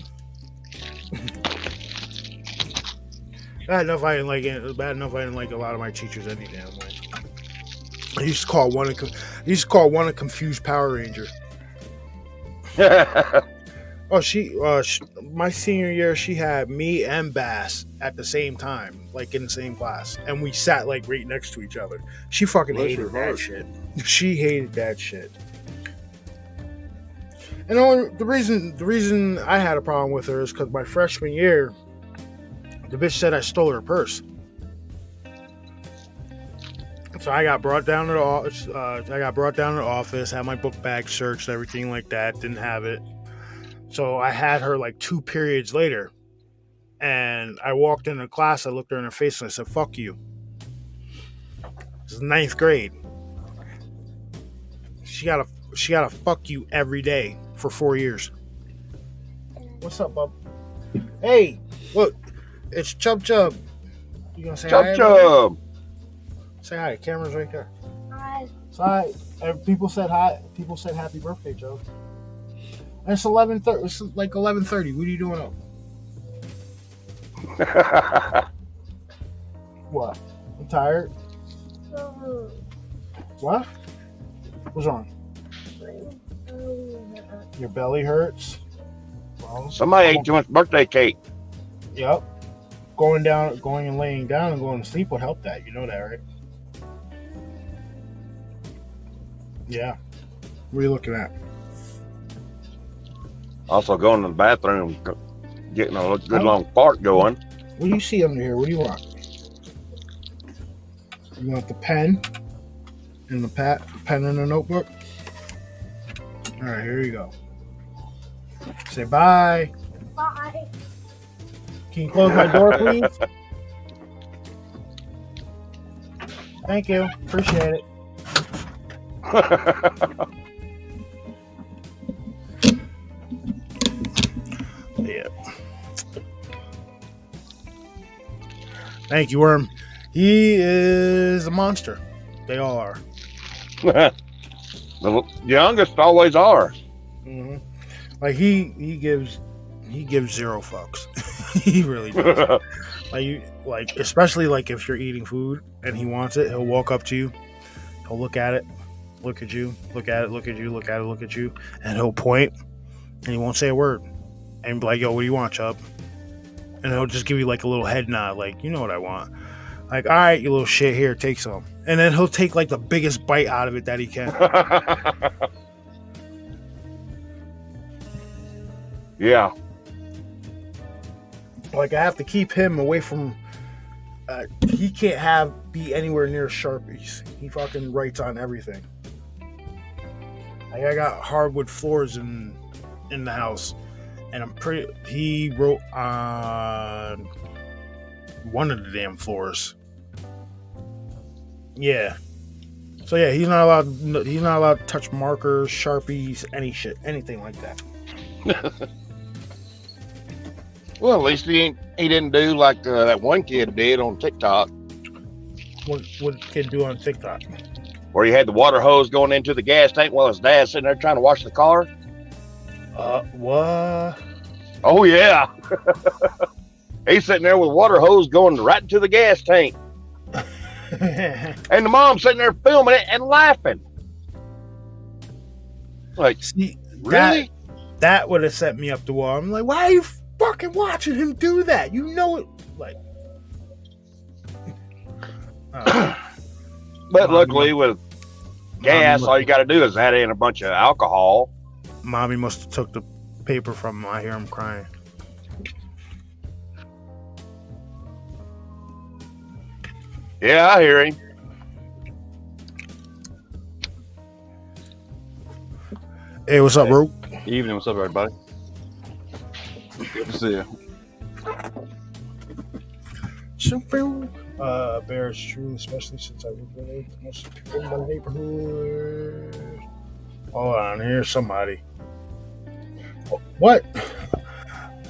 Bad enough I didn't like it. Bad enough I didn't like a lot of my teachers any damn way. I used to call one a confused Power Ranger. Oh, my senior year, she had me and Bass at the same time, like in the same class, and we sat like right next to each other. She fucking hated that shit. She hated that shit. And the reason I had a problem with her is because my freshman year, the bitch said I stole her purse. So I got brought down to the office. Had my book bag searched, everything like that. Didn't have it. So I had her like 2 periods later, and I walked into class. I looked her in her face and I said, "Fuck you." This is 9th grade. She gotta fuck you every day for 4 years. What's up, bub? Hey, look, it's Chub. You gonna say hi? Chub. Say hi. The camera's right there. Hi. Say hi. People said hi. People said happy birthday, Joe. And it's 11:30. It's like 11:30. What are you doing up? What? I'm tired. What? What's wrong? Your belly hurts. Well, Somebody ate too much birthday cake. Yep. Going and laying down and going to sleep would help that. You know that, right? Yeah. What are you looking at? Also going to the bathroom, getting a good long fart going. What do you see under here? What do you want? You want the pen and the pen and the notebook? All right, here you go. Say bye. Bye. Can you close my door, please? Thank you. Appreciate it. Yeah. Thank you, Worm. He is a monster. They all are. The youngest always are. Mm-hmm. Like he gives zero fucks. He really does. like especially like if you're eating food and he wants it, he'll walk up to you, he'll look at it, look at you, look at it, look at you, look at it, look at you, and he'll point and he won't say a word. And be like, yo, what do you want, Chubb? And he'll just give you like a little head nod, like, you know what I want. Like, all right, you little shit, here, take some. And then he'll take like the biggest bite out of it that he can. Yeah. Like, I have to keep him away from. He can't be anywhere near Sharpies. He fucking writes on everything. Like, I got hardwood floors in the house, and he wrote on one of the damn floors. Yeah. So yeah, he's not allowed to touch markers, Sharpies, anything like that. Well, at least he didn't do like that one kid did on TikTok. What kid do on TikTok? Where he had the water hose going into the gas tank while his dad's sitting there trying to wash the car. What? Oh yeah. He's sitting there with water hose going right into the gas tank. And the mom's sitting there filming it and laughing. Like, see, really? That would have set me up the wall. I'm like, why are you fucking watching him do that? You know it. Like, but luckily with gas, all you got to do is add in a bunch of alcohol. Mommy must have took the paper from him. I hear him crying. Yeah, I hear him. Hey, what's up, bro? Evening, what's up, everybody? Good to see you. Bear is true, especially since I moved away. Most of the people in my neighborhood. Hold on, here's somebody. What?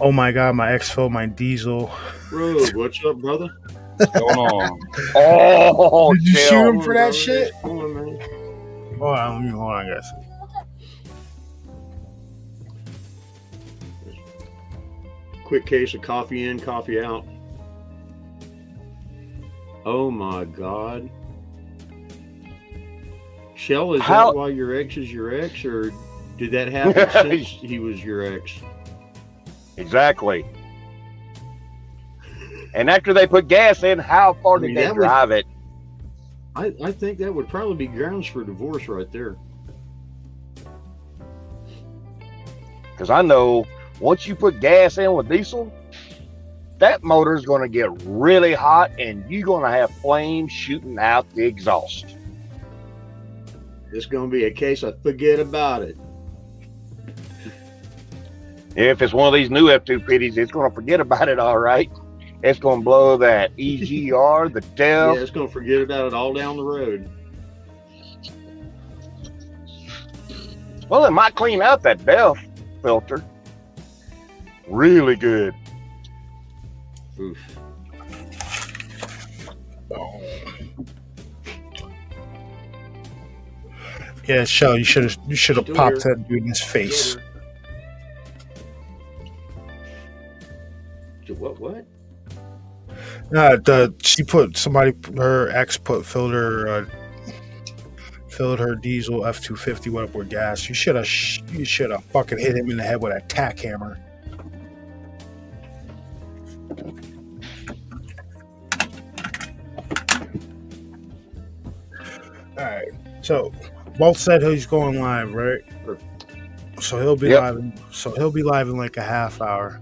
Oh my god, my ex filled my diesel. Bro, what's up, brother? What's going on? Oh, did you chill. shoot him for that shit? Hold on, man. Hold on, guys. Quick case of coffee in, coffee out. Oh my god. Shell, is that why your ex is your ex, or did that happen since he was your ex? Exactly. And after they put gas in, how far did they drive it? I think that would probably be grounds for divorce right there. Because I know once you put gas in with diesel, that motor is going to get really hot and you're going to have flames shooting out the exhaust. It's going to be a case of forget about it. If it's one of these new F-250s, it's going to forget about it, all right. It's going to blow that EGR, the DEF. Yeah, it's going to forget about it all down the road. Well, it might clean out that DEF filter. Really good. Oof. Yeah, Shell, you should have popped that dude in his face. What? Her ex filled her diesel F-250 went up with gas. You should have fucking hit him in the head with a tack hammer. All right, so Walt said he's going live, right? So he'll be live. So he'll be live in like a half hour.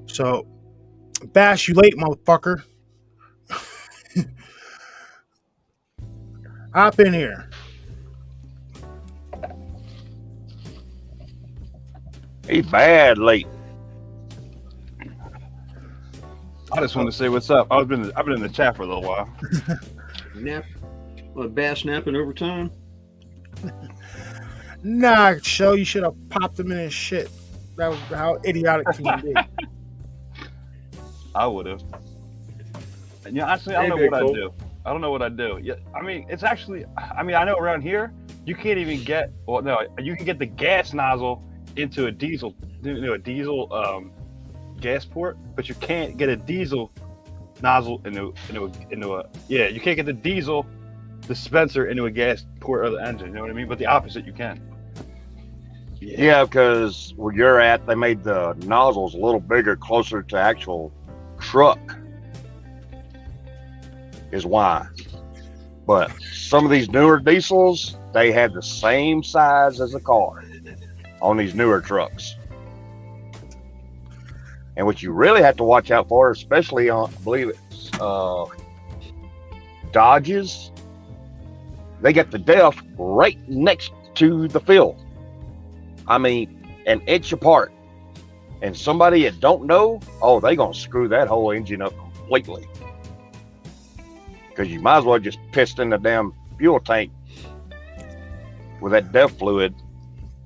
So, Bash, you late, motherfucker? Hop in here. He's bad late. I just want to say what's up. I've been in the chat for a little while. Bass napping overtime? Nah, show you should have popped him in his shit. That was how idiotic can you be. I would have. Yeah, actually, I don't know what I'd do. I don't know what I'd do. Yeah, I mean, it's actually. I mean, I know around here you can't even get. Well, no, you can get the gas nozzle into a diesel, gas port, but you can't get a diesel nozzle into a. Yeah, you can't get the diesel dispenser into a gas port of the engine. You know what I mean? But the opposite, you can. Yeah, because where you're at, they made the nozzles a little bigger, closer to actual truck. Is why. But some of these newer diesels, they had the same size as a car on these newer trucks. And what you really have to watch out for, especially on, I believe it's Dodges, they got the DEF right next to the fill. I mean, an inch apart. And somebody that don't know, oh, they gonna screw that whole engine up completely. Because you might as well just pissed in the damn fuel tank with that DEF fluid.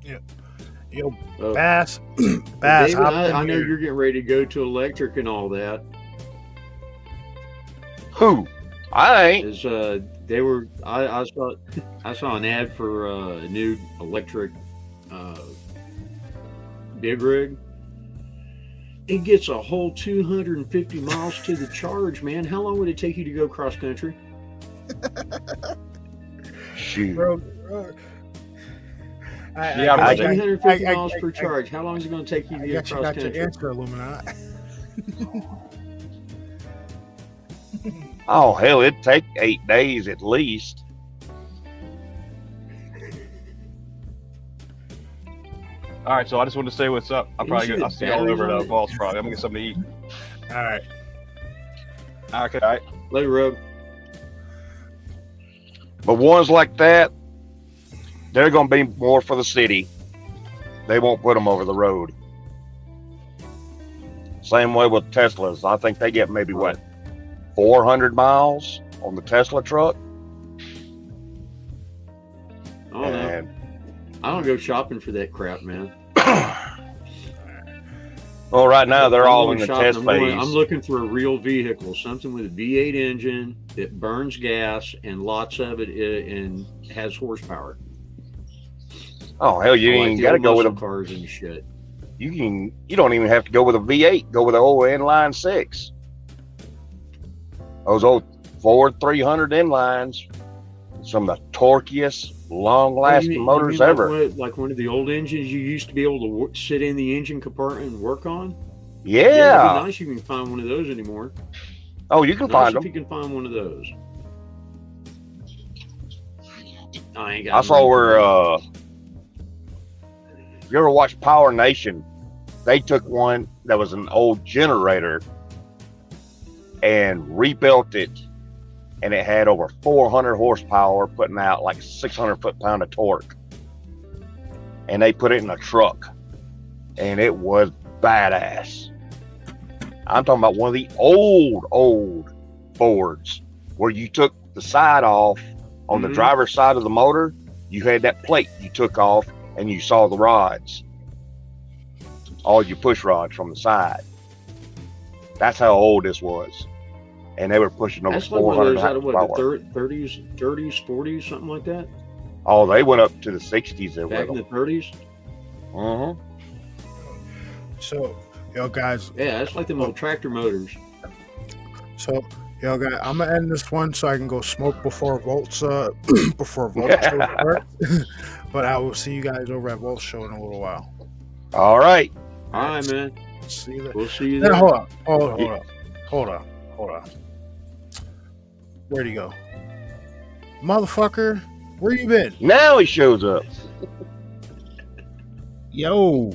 Yeah. Yo, Bass. Bass. David, I know you're getting ready to go to electric and all that. Who? I ain't. I saw an ad for a new electric big rig. It gets a whole 250 miles to the charge, man. How long would it take you to go cross country? Shoot. Bro, 250 miles per charge. How long is it going to take you to get cross country? Your answer, Illuminati. Oh, hell, it'd take 8 days at least. All right, so I just wanted to say what's up. I'll see y'all over at Balls probably. I'm gonna get something to eat. All right. Okay. All right. Later, Rob. But ones like that, they're gonna be more for the city. They won't put them over the road. Same way with Teslas. I think they get maybe 400 miles on the Tesla truck. Oh, no. I don't go shopping for that crap, man. Well, right now they're all in the test phase. I'm looking for a real vehicle, something with a V8 engine that burns gas and lots of it and has horsepower. Oh hell, you ain't got to go with a cars and shit. You don't even have to go with a V8. Go with an old inline 6. Those old Ford 300 inlines, some of the torquiest, long-lasting motors ever. Like one of the old engines you used to be able to sit in the engine compartment and work on? Yeah. It'd be nice if you can find one of those anymore. Oh, you can find them. If you can find one of those. I saw where, you ever watch Power Nation? They took one that was an old generator and rebuilt it, and it had over 400 horsepower, putting out like 600 foot-pound of torque. And they put it in a truck, and it was badass. I'm talking about one of the old Fords where you took the side off on the driver's side of the motor. You had that plate you took off, and you saw the rods, all your push rods from the side. That's how old this was. And they were pushing over 400 out of what, the 30s, 40s, something like that? Oh, they went up to the 60s. Back in the 30s? Uh-huh. So, yo, guys. Yeah, that's like them old tractor motors. So, yo, guys, I'm gonna end this one so I can go smoke before Volt's before Volt's show starts. But I will see you guys over at Volt's show in a little while. All right. All right, man. See you there. We'll see you Now, there. hold on. Where'd he go? Motherfucker, where you been? Now he shows up. Yo,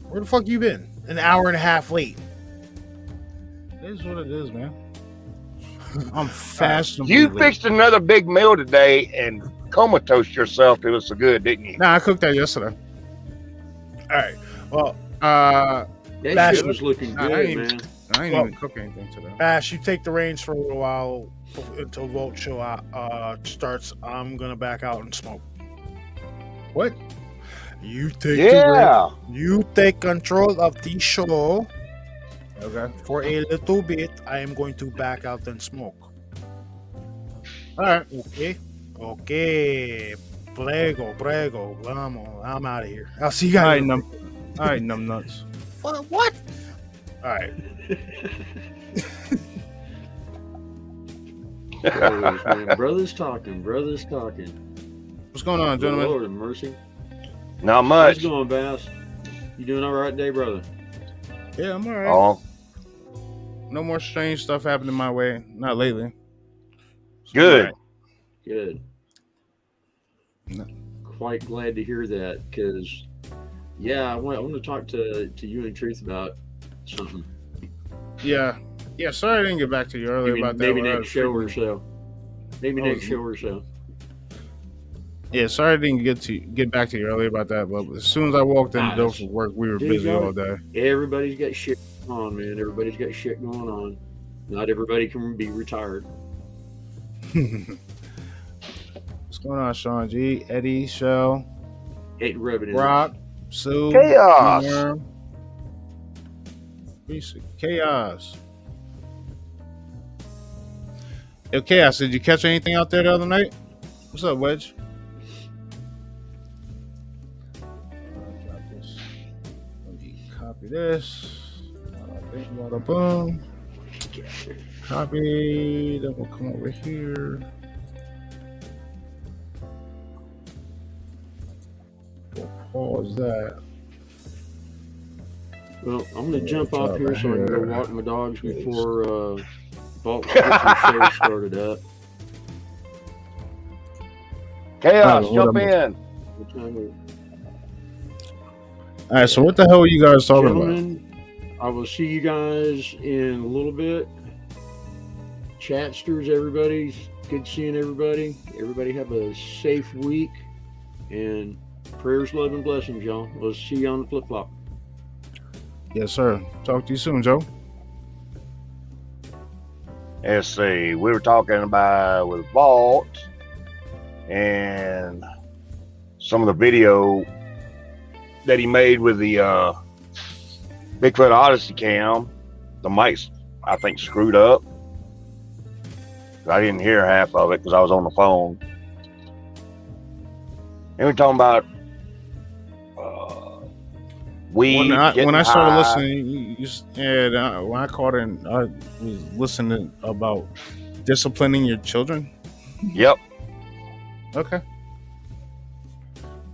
where the fuck you been? An hour and a half late. It is what it is, man. I'm fashionably You late. fixed another big meal today and comatose yourself. It was so good, didn't you? Nah, I cooked that yesterday. All right. Well, That Bash- shit was looking I good, ain't- man. I ain't Well- even cook anything today. Bash, you take the reins for a little while until Volt show starts. I'm gonna back out and smoke. What? You take Yeah. you take control of the show Okay. for a little bit. I am going to back out and smoke. All right. Okay. Prego. Vamos. I'm out of here. I'll see you All guys. right, numb nuts. What? All right. Brothers talking. What's going on, gentlemen? Lord of mercy. Not How's much. it going, Bass? You doing all right today, brother? Yeah, I'm all right. Oh, No more strange stuff happening my way. Not lately. good. All Good. No. Quite glad to hear that, because, yeah, I want to talk to you and Truth about something. Yeah. Yeah, sorry I didn't get back to you earlier Maybe, about that. maybe when I next was show or freaking- so. Maybe Oh, next show or so. Yeah, sorry I didn't get back to you earlier about that, but as soon as I walked in the door Nice. for work, we were Dude, busy y'all- all day. Everybody's got shit going on, man. Everybody's got shit going on. Not everybody can be retired. What's going on, Sean G, Eddie, Shell, Hate rubbing it. Rock, Sue, Chaos. Worm. Piece of chaos. Yo, Chaos, did you catch anything out there the other night? What's up, Wedge? Let me copy this. Bada boom. Copy. Then we'll come over here. We'll pause that. Well, I'm going to Yeah, jump off drop here so I can go here. walk my dogs before Vault gets the show started up. Chaos, Oh, jump what in. What time is it? All right, so what the hell are you guys talking about? Gentlemen, I will see you guys in a little bit. Chatsters, everybody. Good seeing everybody. Everybody have a safe week. And prayers, love, and blessings, y'all. We'll see you on the flip flop. Yes, sir. Talk to you soon, Joe. Let's see. We were talking about with Vault and some of the video that he made with the Bigfoot Odyssey cam. The mic's, I think, screwed up. I didn't hear half of it because I was on the phone. And we're talking about weed. When I started high. listening, when I called in, I was listening about disciplining your children. Yep. Okay.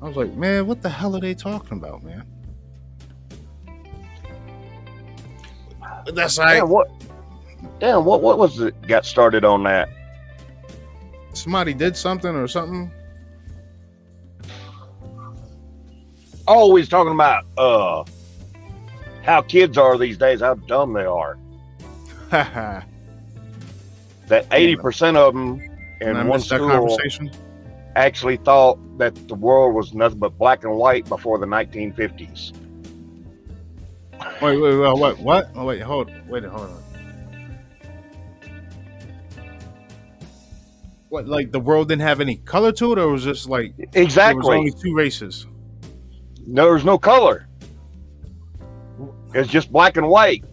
I was like, man, what the hell are they talking about, man? But that's right. Damn, what was it got started on that? Somebody did something or something. Oh, he's talking about how kids are these days, how dumb they are. Haha. That 80% of them And I in one missed that school conversation. actually thought that the world was nothing but black and white before the 1950s. Wait, what? Oh, wait, hold on. What, like the world didn't have any color to it, or was just like there was Exactly. only two races? No, there's no color. It's just black and white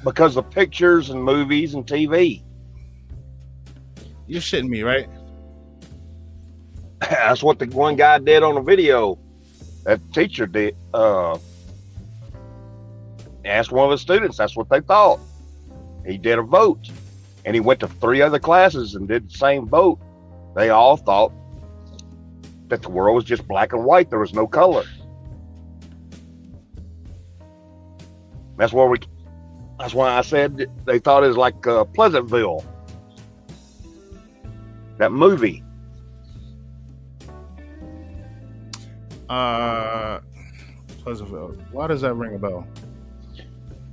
because of pictures and movies and TV. You're shitting me, right? That's what the one guy did on the video. That teacher did. Asked one of the students. That's what they thought. He did a vote. and he went to 3 other classes and did the same boat. They all thought that the world was just black and white. There was no color. That's why I said they thought it was like Pleasantville, that movie. Pleasantville. Why does that ring a bell?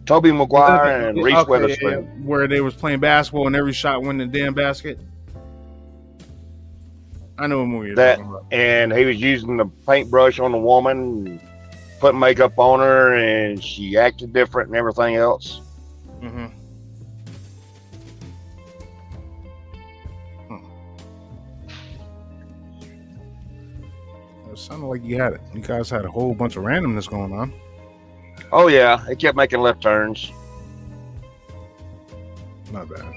Tobey Maguire and Reese Witherspoon. Yeah, where they was playing basketball and every shot went in the damn basket. I know what movie you're talking about. And he was using the paintbrush on the woman, put makeup on her, and she acted different and everything else. Mm-hmm. It sounded like you guys had a whole bunch of randomness going on. Oh yeah, it kept making left turns. Not bad.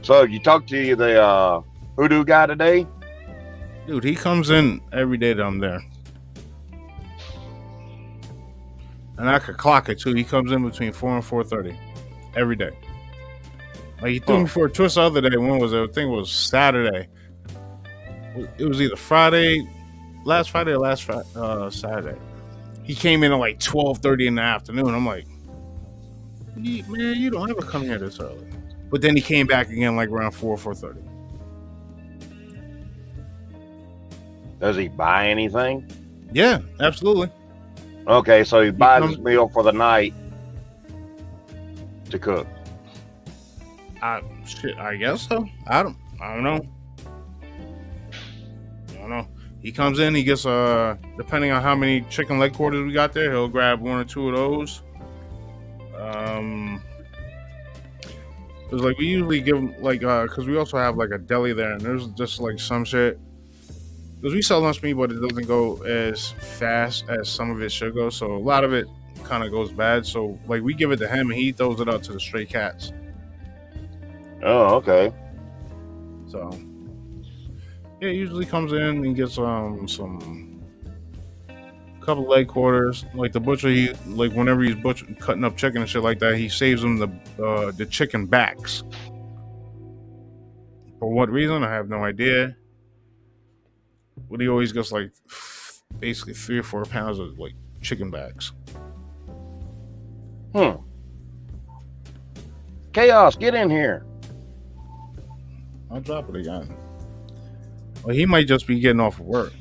So you talked to the hoodoo guy today? Dude, he comes in every day that I'm there. And I could clock it too. He comes in between 4 and 4:30 every day. Like he threw me for a twist the other day. When was it? I think it was Saturday. It was either last Friday or Saturday. He came in at like 12:30 in the afternoon. I'm like, man, you don't ever come here this early. But then he came back again like around 4:30. Does he buy anything? Yeah, absolutely. Okay, so he buys his meal for the night to cook. I guess so. I don't know. He comes in, he gets depending on how many chicken leg quarters we got there, he'll grab 1 or 2 of those. It was like we usually give him like because we also have like a deli there, and there's just like some shit. Because we sell lunch meat, but it doesn't go as fast as some of it should go. So a lot of it kind of goes bad. So like we give it to him, and he throws it out to the stray cats. Oh, okay. So yeah, he usually comes in and gets some couple leg quarters. Like the butcher, he like whenever he's cutting up chicken and shit like that, he saves them the chicken backs. For what reason, I have no idea. But he always gets like basically 3 or 4 pounds of like chicken backs. Chaos, get in here. I'll drop it again. Well, he might just be getting off of work.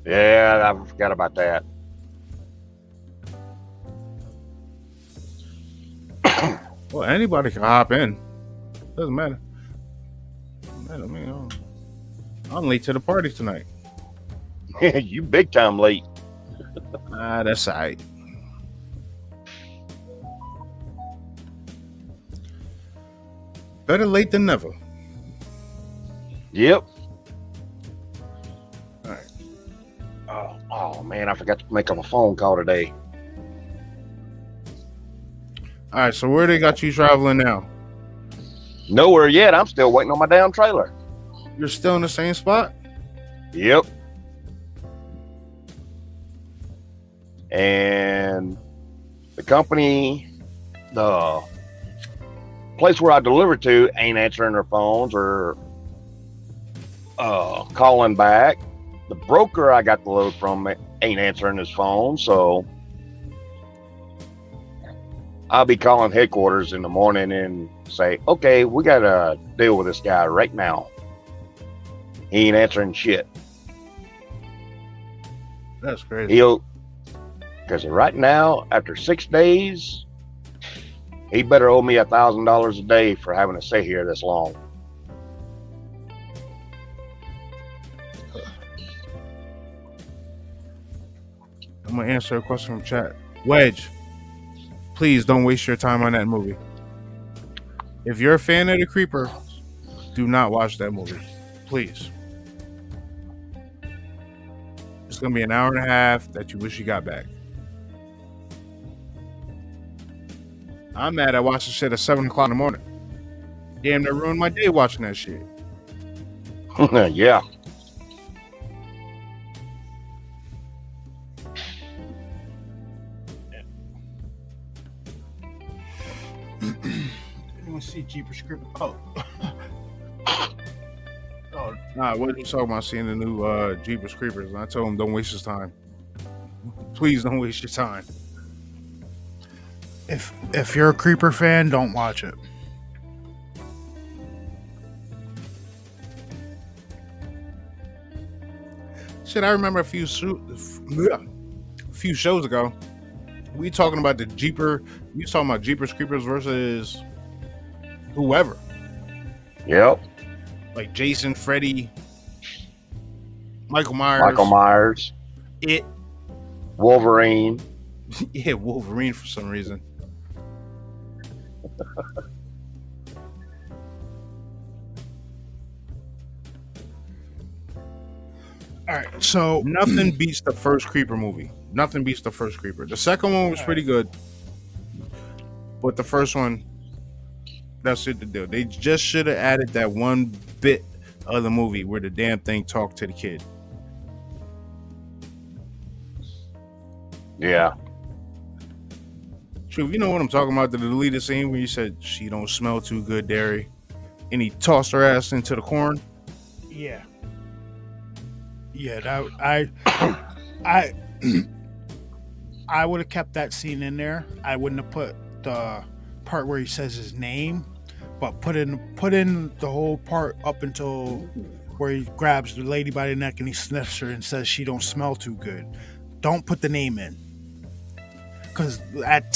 Yeah, I forgot about that. Well, anybody can hop in. Doesn't matter. I'm late to the party tonight. You big time late. That's all right. Better late than never. Yep. All right. Oh man, I forgot to make up a phone call today. All right, so where they got you traveling now? Nowhere yet. I'm still waiting on my damn trailer. You're still in the same spot? Yep. And the company, the place where I deliver to ain't answering their phones or calling back. The broker I got the load from ain't answering his phone, so I'll be calling headquarters in the morning and say, okay, we got to deal with this guy right now. He ain't answering shit. That's crazy. Because right now, after 6 days, he better owe me $1,000 a day for having to stay here this long. I'm going to answer a question from chat. Wedge, please don't waste your time on that movie. If you're a fan of The Creeper, do not watch that movie. Please. It's going to be an hour and a half that you wish you got back. I'm mad I watched the shit at 7 o'clock in the morning. Damn, that ruined my day watching that shit. Yeah. me see Jeepers Creepers. Oh. Oh, Nah, what you talking about seeing the new Jeepers Creepers? And I told him don't waste his time. Please don't waste your time. if you're a Creeper fan, don't watch it. Shit, I remember a few shows ago, we talking about we talking about Jeepers Creepers versus whoever. Yep. Like Jason, Freddy, Michael Myers. It. Wolverine. Yeah, Wolverine for some reason. All right, so nothing beats the first Creeper movie. Nothing beats the first Creeper. The second one was pretty good, but the first one, that's it to do. They just should have added that one bit of the movie where the damn thing talked to the kid. Yeah. True, you know what I'm talking about? The deleted scene where you said she don't smell too good, Derry, and he tossed her ass into the corn. Yeah. Yeah, that I would have kept that scene in there. I wouldn't have put the part where he says his name, but put in the whole part up until where he grabs the lady by the neck and he sniffs her and says she don't smell too good. Don't put the name in, because at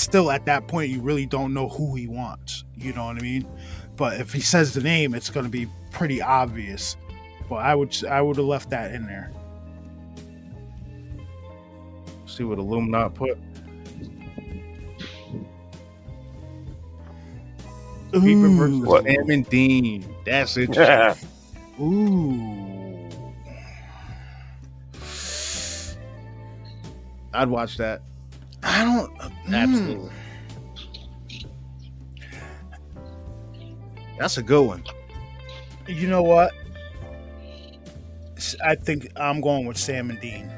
that point you really don't know who he wants. You know what I mean? But if he says the name, it's going to be pretty obvious. But I would have left that in there. See what Illuminati put. Creeper versus Sam and Dean. That's interesting. Ooh. I'd watch that. I don't. Absolutely. That's a good one. You know what? I think I'm going with Sam and Dean.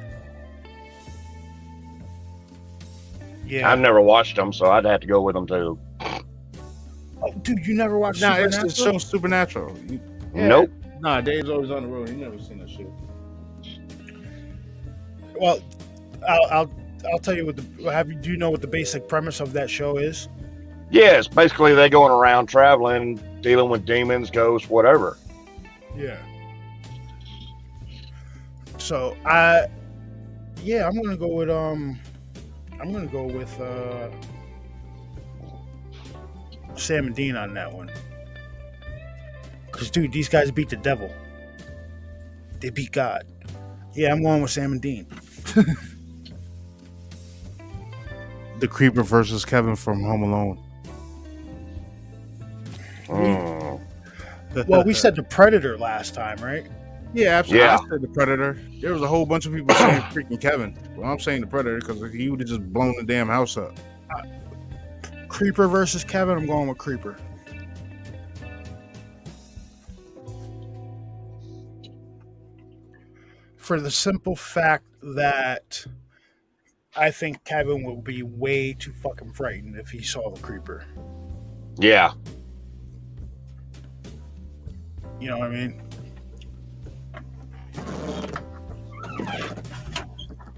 Yeah. I've never watched them, so I'd have to go with them too. Oh, dude, you never watched Supernatural? Supernatural? It's so Supernatural. Nope. Nah, Dave's always on the road. He never seen that shit. Well, I'll tell you what do you know what the basic premise of that show is? Yes, basically they going around traveling, dealing with demons, ghosts, whatever. Yeah. So I'm gonna go with Sam and Dean on that one. Cause dude, these guys beat the devil. They beat God. Yeah, I'm going with Sam and Dean. The Creeper versus Kevin from Home Alone. Well, we said the Predator last time, right? Yeah, absolutely. Yeah. I said the Predator. There was a whole bunch of people saying freaking Kevin. Well, I'm saying the Predator because he would have just blown the damn house up. Creeper versus Kevin. I'm going with Creeper. For the simple fact that I think Kevin will be way too fucking frightened if he saw the Creeper. Yeah. You know what I mean?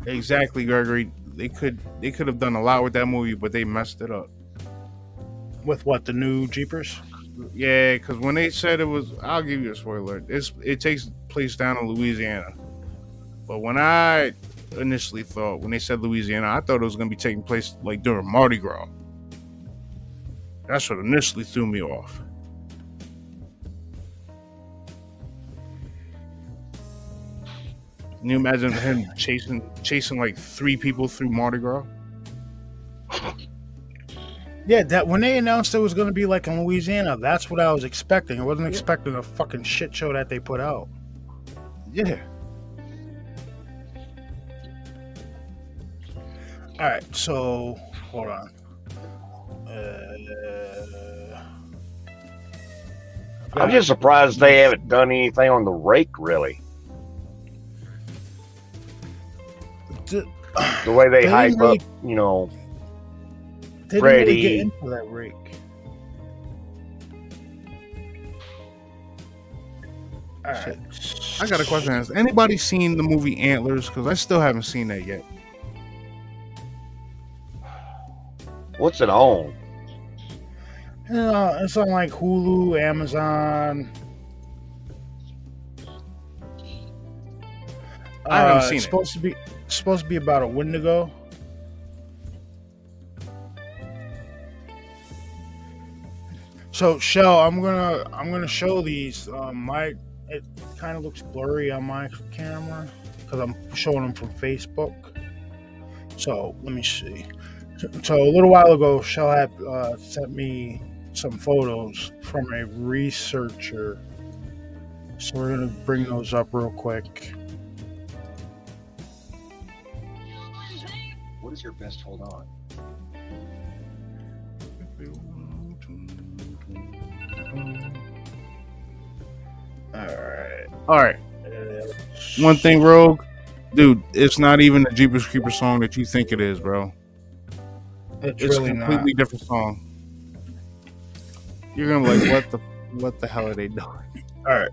Exactly, Gregory. They could have done a lot with that movie, but they messed it up. With what, the new Jeepers? Yeah, because when they said it was, I'll give you a spoiler. It takes place down in Louisiana. But when I initially thought, when they said Louisiana, I thought it was going to be taking place like during Mardi Gras. That's what initially threw me off. Can you imagine him chasing like 3 people through Mardi Gras? Yeah, that when they announced it was going to be like in Louisiana, that's what I was expecting. I wasn't expecting a fucking shit show that they put out. Yeah. All right, so hold on. I'm just surprised they haven't done anything on the rake, really. The way they hype up, they didn't Freddy. really get into that rake. All right. I got a question. Has anybody seen the movie Antlers? Because I still haven't seen that yet. What's it on? It's on like Hulu, Amazon. I haven't seen it's it. supposed to be about a Wendigo. So Shell, I'm gonna show these. It kind of looks blurry on my camera because I'm showing them from Facebook. So let me see. So a little while ago, Shell had sent me some photos from a researcher. So we're gonna bring those up real quick. What is your best hold on? All right. One thing, Rogue, dude, it's not even the Jeepers Creepers song that you think it is, bro. It's It's really a completely not. different song. You're gonna be like, what the hell are they doing? All right.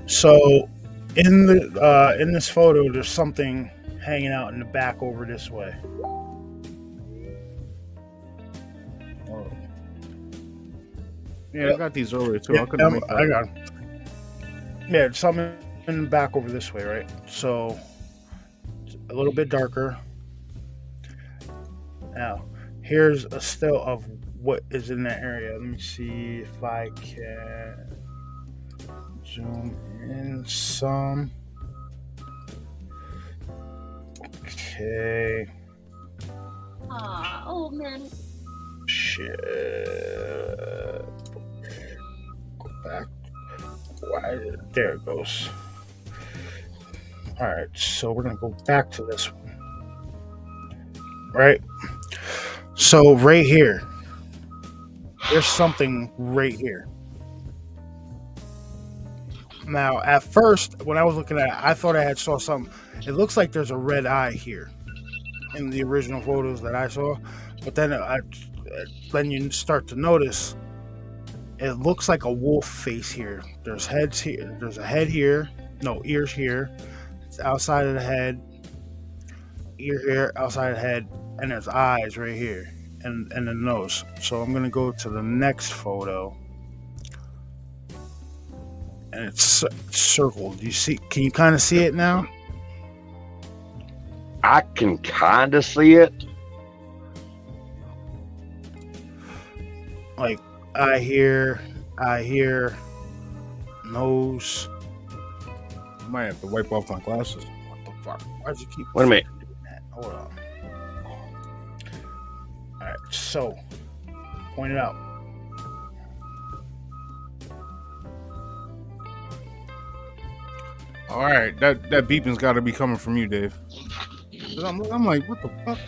So in this photo, there's something hanging out in the back over this way. Oh. Yeah, I got these earlier too. I couldn't make that. I got 'em. Yeah, there's something in the back over this way, right? So it's a little bit darker. Now, here's a still of what is in that area. Let me see if I can zoom in some. Okay. Oh man. Shit. Go back. Why? There it goes. All right, so we're gonna go back to this one. Right. So right here, there's something right here. Now, at first, when I was looking at it, I thought I had saw something. It looks like there's a red eye here in the original photos that I saw, but then you start to notice it looks like a wolf face here. There's heads here. There's a head here. No, ears here. It's outside of the head. Ear here, outside of the head, and there's eyes right here, and the nose. So I'm gonna go to the next photo, and it's circled. You see? Can you kind of see it now? I can kind of see it. Like eye here, nose. I might have to wipe off my glasses. What the fuck? Why'd you keep? Wait a minute. Hold on. All right, so point it out. All right, that beeping's got to be coming from you, Dave. 'Cause I'm like, what the fuck?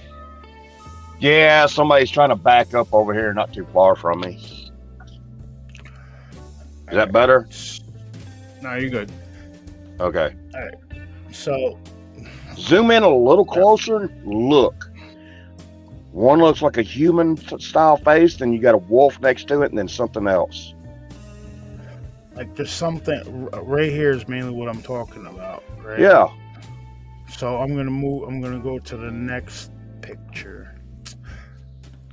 Yeah, somebody's trying to back up over here, not too far from me. Is that better? No, you're good. Okay. All right. So Zoom in a little closer. Look. One looks like a human style face, then you got a wolf next to it, and then something else. like there's something right here is mainly what I'm talking about, right? Yeah. So I'm gonna go to the next picture.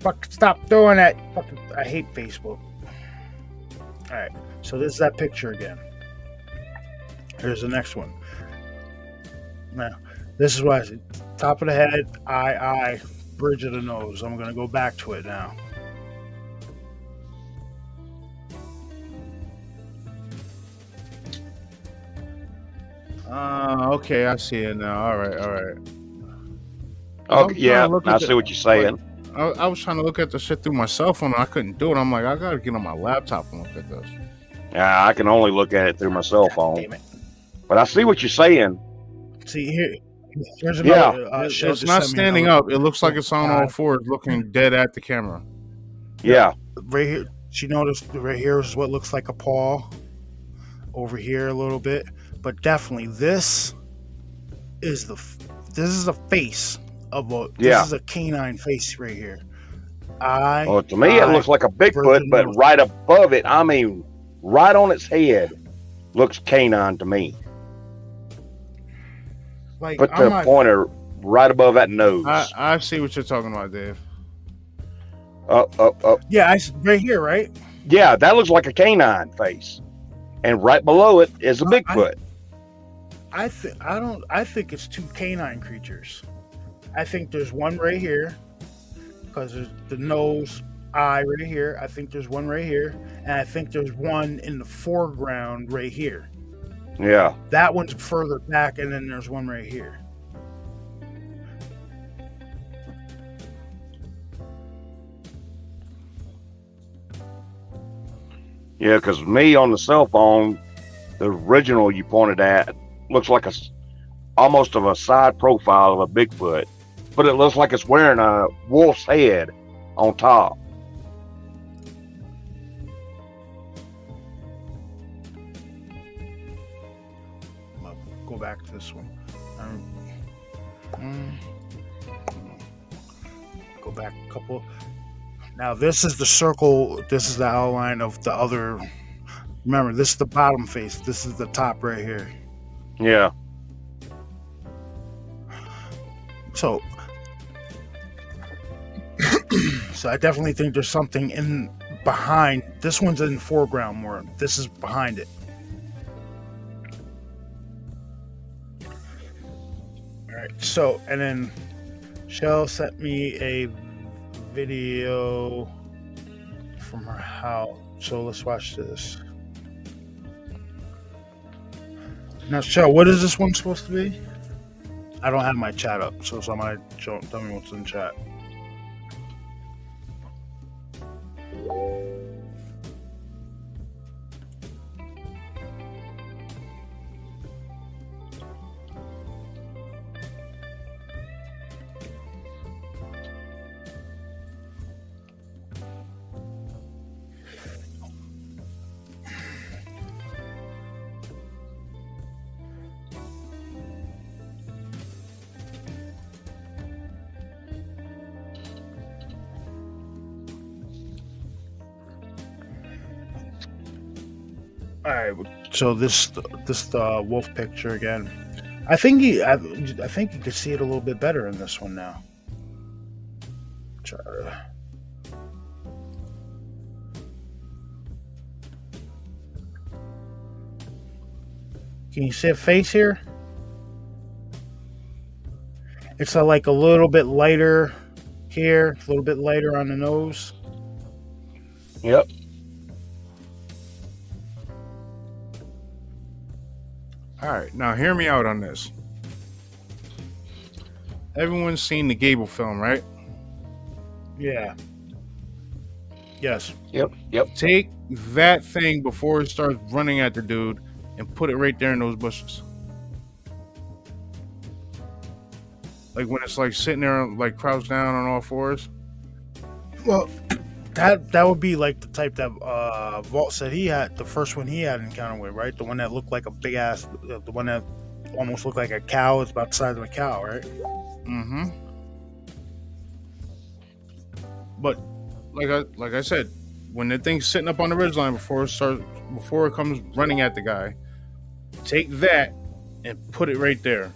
Fuck, stop doing that. Fucking, I hate Facebook. Alright, so this is that picture again. Here's the next one. Now, this is what I said. Top of the head, eye, bridge of the nose. I'm gonna go back to it now. Okay, I see it now. All right. Okay, yeah, I see what you're saying. I was trying to look at the shit through my cell phone and I couldn't do it. I'm like, I gotta get on my laptop and look at this. Yeah, I can only look at it through my cell phone. Damn it. But I see what you're saying. See here. Here's another. It's not standing up. It looks like it's on all fours, looking dead at the camera. Yeah. Right here, she noticed right here is what looks like a paw. Over here a little bit, but definitely this is the face of a. This is a canine face right here. Well, to me, it looks like a Bigfoot, but right above it, I mean, right on its head. looks canine to me. Like, Put I'm the not. pointer right above that nose. I see what you're talking about, Dave. Yeah, right here, right? Yeah, that looks like a canine face, and right below it is a Bigfoot. I think it's two canine creatures. I think there's one right here, because there's the nose, eye right here. I think there's one right here, and I think there's one in the foreground right here. Yeah. That one's further back, and then there's one right here. Yeah, because me on the cell phone, the original you pointed at looks like almost of a side profile of a Bigfoot, but it looks like it's wearing a wolf's head on top. I'll go back to this one. Go back a couple. Now this is the circle. This is the outline of the other. Remember, this is the bottom face. This is the top right here. Yeah. So I definitely think there's something in behind. This one's in the foreground more. This is behind it. All right. So, and then Shell sent me a video from her house. So let's watch this. Now, Shell, what is this one supposed to be? I don't have my chat up, so somebody tell me what's in chat. All right, so this wolf picture again. I think you can see it a little bit better in this one now. Try to. Can you see a face here? It's like a little bit lighter here, a little bit lighter on the nose. Yep. All right, now hear me out on this. Everyone's seen the Gable film, right? Yeah. Yes. Yep. Take that thing before it starts running at the dude and put it right there in those bushes. Like when it's like sitting there, like crouched down on all fours. Well, that would be like the type that Vault said he had, the first one he had an encounter with, right? The one that looked like a big ass, the one that almost looked like a cow. It's about the size of a cow, right? Mm-hmm. But like I said, when the thing's sitting up on the ridgeline before it comes running at the guy, take that and put it right there.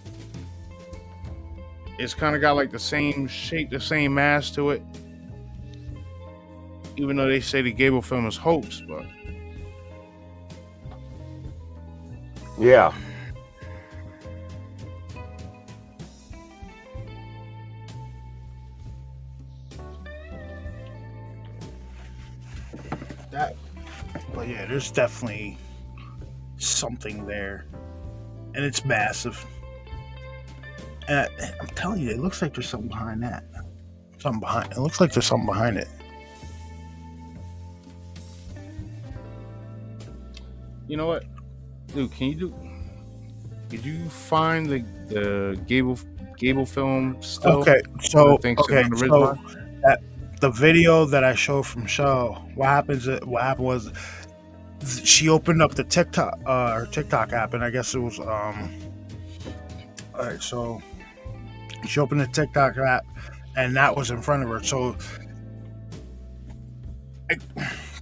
It's kind of got like the same shape, the same mass to it. Even though they say the Gable film is hoax, but yeah. But yeah, there's definitely something there, and it's massive. And I'm telling you, it looks like there's something behind that. It looks like there's something behind it. you know what, dude? Did you find the Gable film still? Okay, so the the video that I showed from Show, what happened was she opened up the TikTok her TikTok app, and I guess it was all right, so she opened the TikTok app and that was in front of her. So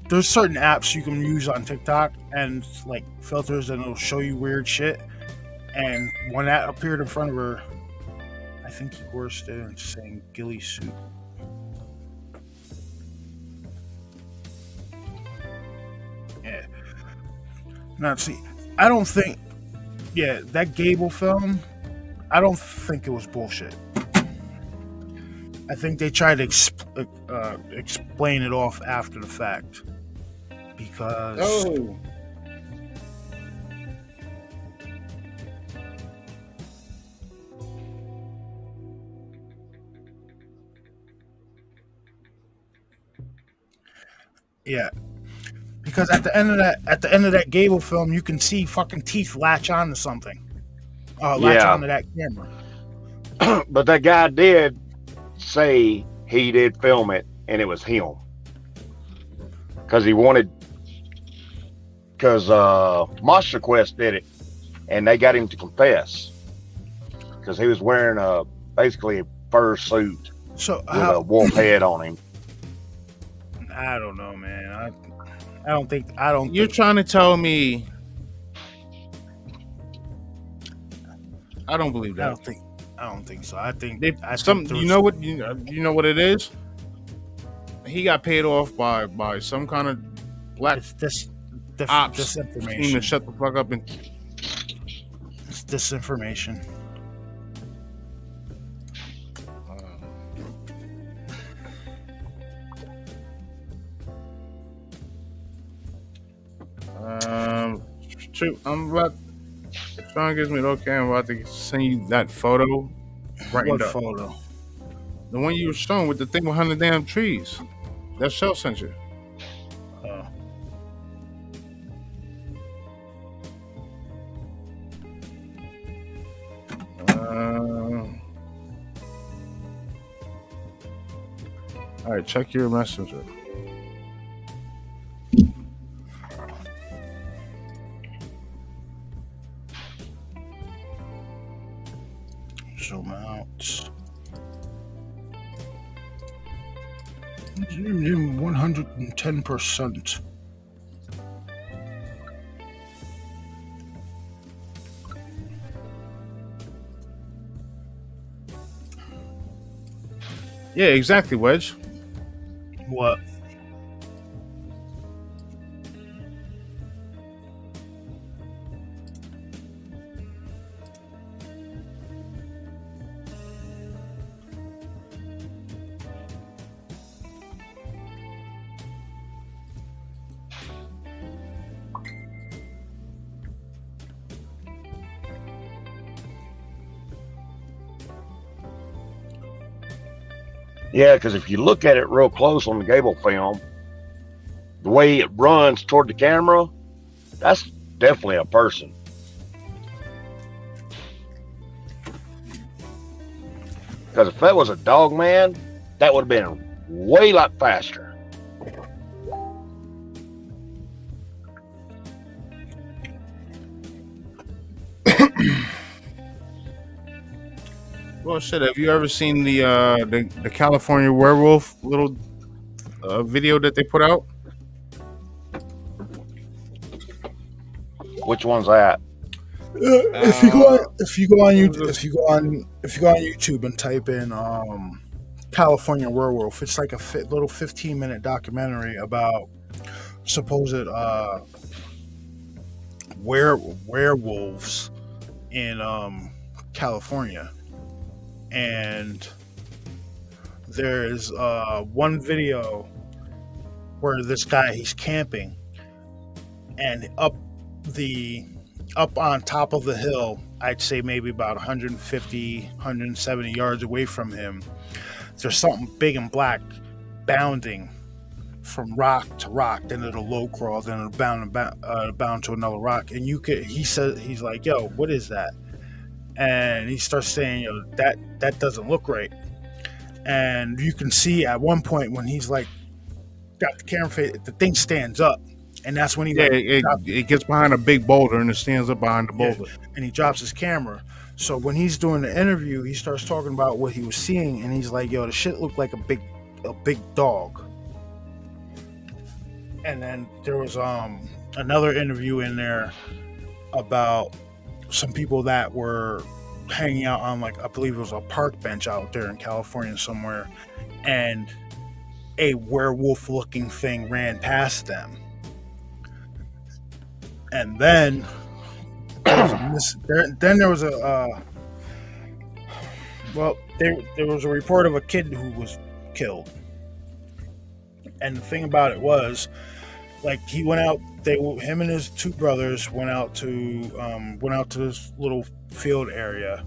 there's certain apps you can use on TikTok and like filters and it'll show you weird shit. And when that appeared in front of her, I think he worst it and saying ghillie suit. Yeah. Now see, I don't think that Gable film, I don't think it was bullshit. I think they tried to explain it off after the fact because yeah, because at the end of that Gable film, you can see fucking teeth latch onto something, latch onto that camera. But that guy did say he did film it, and it was him because Monster Quest did it, and they got him to confess because he was wearing basically a fur suit with a wolf head on him. I don't know, man. You're trying to tell me? I don't believe that. I don't think so. I think you know what it is. He got paid off by some kind of black ops disinformation. Team to shut the fuck up and. It's disinformation. I'm about. If Sean gives me the okay, I'm about to send you that photo. What photo? The one you were showing with the thing behind the damn trees. That Shell sent you. All right, check your messenger. Zoom out. 110%. Yeah, exactly, Wedge. What? Yeah, because if you look at it real close on the Gable film, the way it runs toward the camera, that's definitely a person. Because if that was a dog man, that would have been way lot faster. Well, shit. Have you ever seen the California werewolf little video that they put out? Which one's that? If you go on YouTube and type in California werewolf, it's like a little 15-minute documentary about supposed werewolves in California. And there's one video where this guy, he's camping, and up on top of the hill, I'd say maybe about 150, 170 yards away from him, there's something big and black bounding from rock to rock. Then it'll low crawl, then it'll bound to another rock. And he's like, yo, what is that? And he starts saying, yo, that doesn't look right. And you can see at one point when he's like got the camera face, the thing stands up. And that's when it gets behind a big boulder and it stands up behind the boulder. And he drops his camera. So when he's doing the interview, he starts talking about what he was seeing, and he's like, yo, the shit looked like a big dog. And then there was another interview in there about some people that were hanging out on, like, I believe it was a park bench out there in California somewhere, and a werewolf looking thing ran past them. And then there was a there was a report of a kid who was killed. And the thing about it was, like, he went out. Him and his two brothers went out to this little field area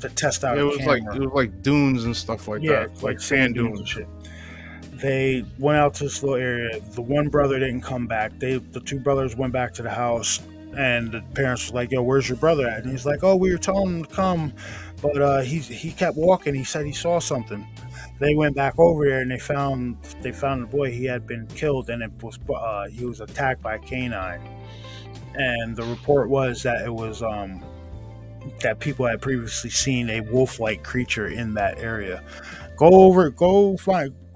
to test out. It was like dunes and stuff like that, like sand dunes and shit. They went out to this little area. The one brother didn't come back. The two brothers went back to the house, and the parents were like, "Yo, where's your brother at?" And he's like, "Oh, we were telling him to come, but he kept walking. He said he saw something." They went back over there and they found the boy. He had been killed, and he was attacked by a canine. And the report was that it was that people had previously seen a wolf-like creature in that area. Go on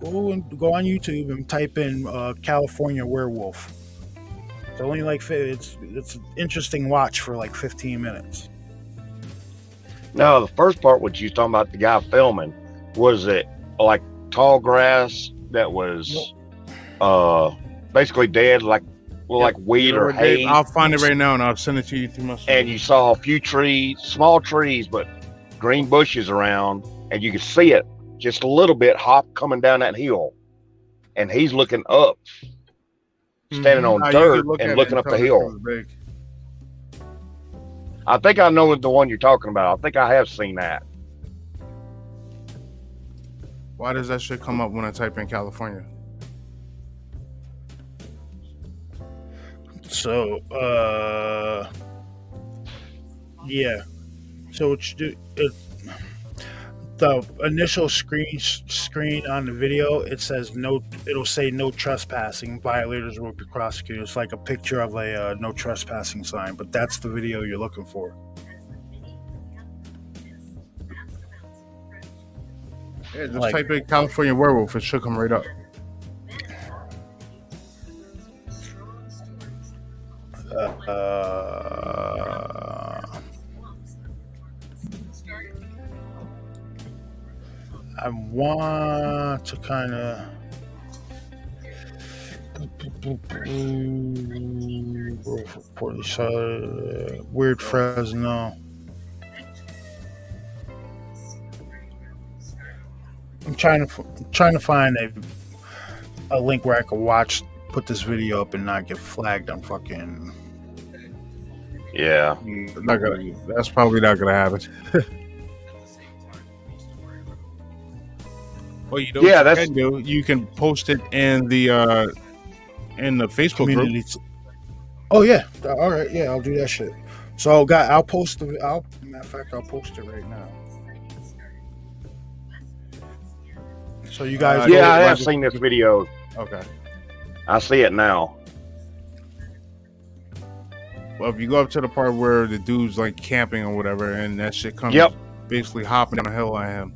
YouTube and type in California werewolf. It's only like it's an interesting watch for like 15 minutes. No, the first part, what you was talking about, the guy filming, was it like tall grass that was basically dead, like weed or hay? I'll find it right now and I'll send it to you through my. And you saw a few trees, small trees, but green bushes around, and you could see it just a little bit hop coming down that hill, and he's looking up, standing on dirt and looking up the hill. I think I know the one you're talking about. I think I have seen that. Why does that shit come up when I type in California? So, yeah. So what you do, the initial screen on the video, it says no. It'll say no trespassing. Violators will be prosecuted. It's like a picture of a no trespassing sign, but that's the video you're looking for. Yeah, just type in California werewolf. It should come right up. I want to kind of weird Fresno. I'm trying to find a link where I can put this video up and not get flagged on fucking. Yeah, that's probably not gonna happen. Well, you know what you can do? You can post it in the Facebook community group. Oh yeah, all right, yeah, I'll do that shit. So, guys, I'll post it right now. So you guys, I have seen this video. Okay, I see it now. Well, if you go up to the part where the dude's like camping or whatever, and that shit comes basically hopping down the hill at him.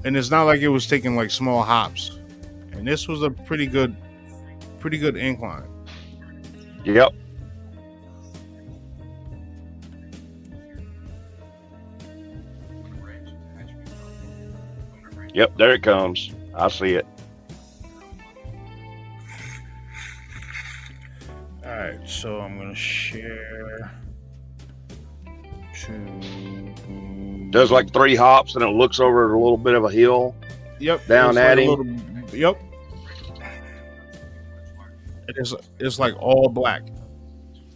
And it's not like it was taking like small hops. And this was a pretty good incline. Yep. Yep, there it comes. I see it. All right, so I'm gonna share Does like 3 hops and it looks over a little bit of a hill. Yep. Down at him. Yep. It's like all black.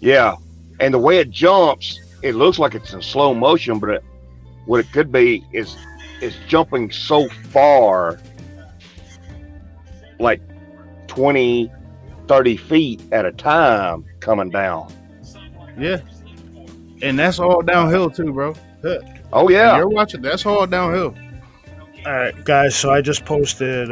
Yeah, and the way it jumps, it looks like it's in slow motion, but what it could be is jumping so far, like 20, 30 feet at a time coming down. Yeah. And that's all downhill too, bro. Oh yeah. When you're watching, that's all downhill. All right, guys, so I just posted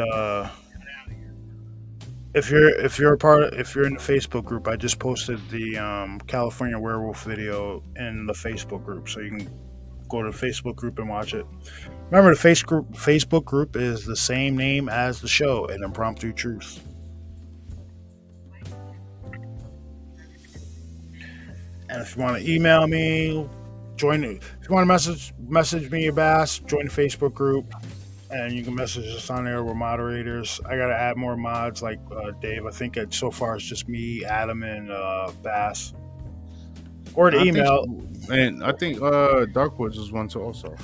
if you're in the Facebook group, I just posted the California werewolf video in the Facebook group, so you can go to the Facebook group and watch it. Remember, the Facebook group is the same name as the show, An Impromptu Truth. And if you want to email me, join it. If you want to message me your bass, join the Facebook group, and you can message us on there. We're moderators. I got to add more mods like Dave. I think so far it's just me, Adam, and Bass. Or the email. And I think Darkwoods is one too also.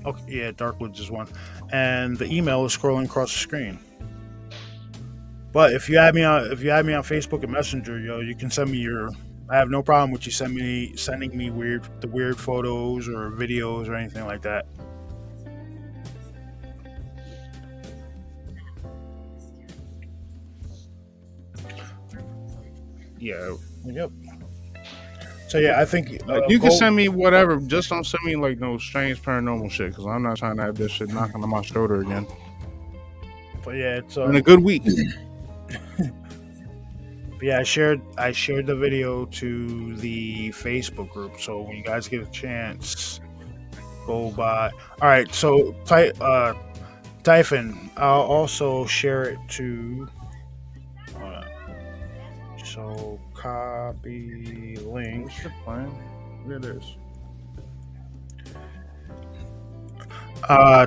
Okay, yeah, Darkwoods is one. And the email is scrolling across the screen. But if you add me on Facebook and Messenger, you can send me your. I have no problem with you sending me weird photos or videos or anything like that. Yeah. Yep. So yeah, I think you can send me whatever. Just don't send me like no strange paranormal shit, because I'm not trying to have this shit knocking on my shoulder again. But yeah, it's in a good week. But yeah, I shared the video to the Facebook group, so when you guys get a chance, go by. All right, so Typhon, I'll also share it to. So copy link. There it is.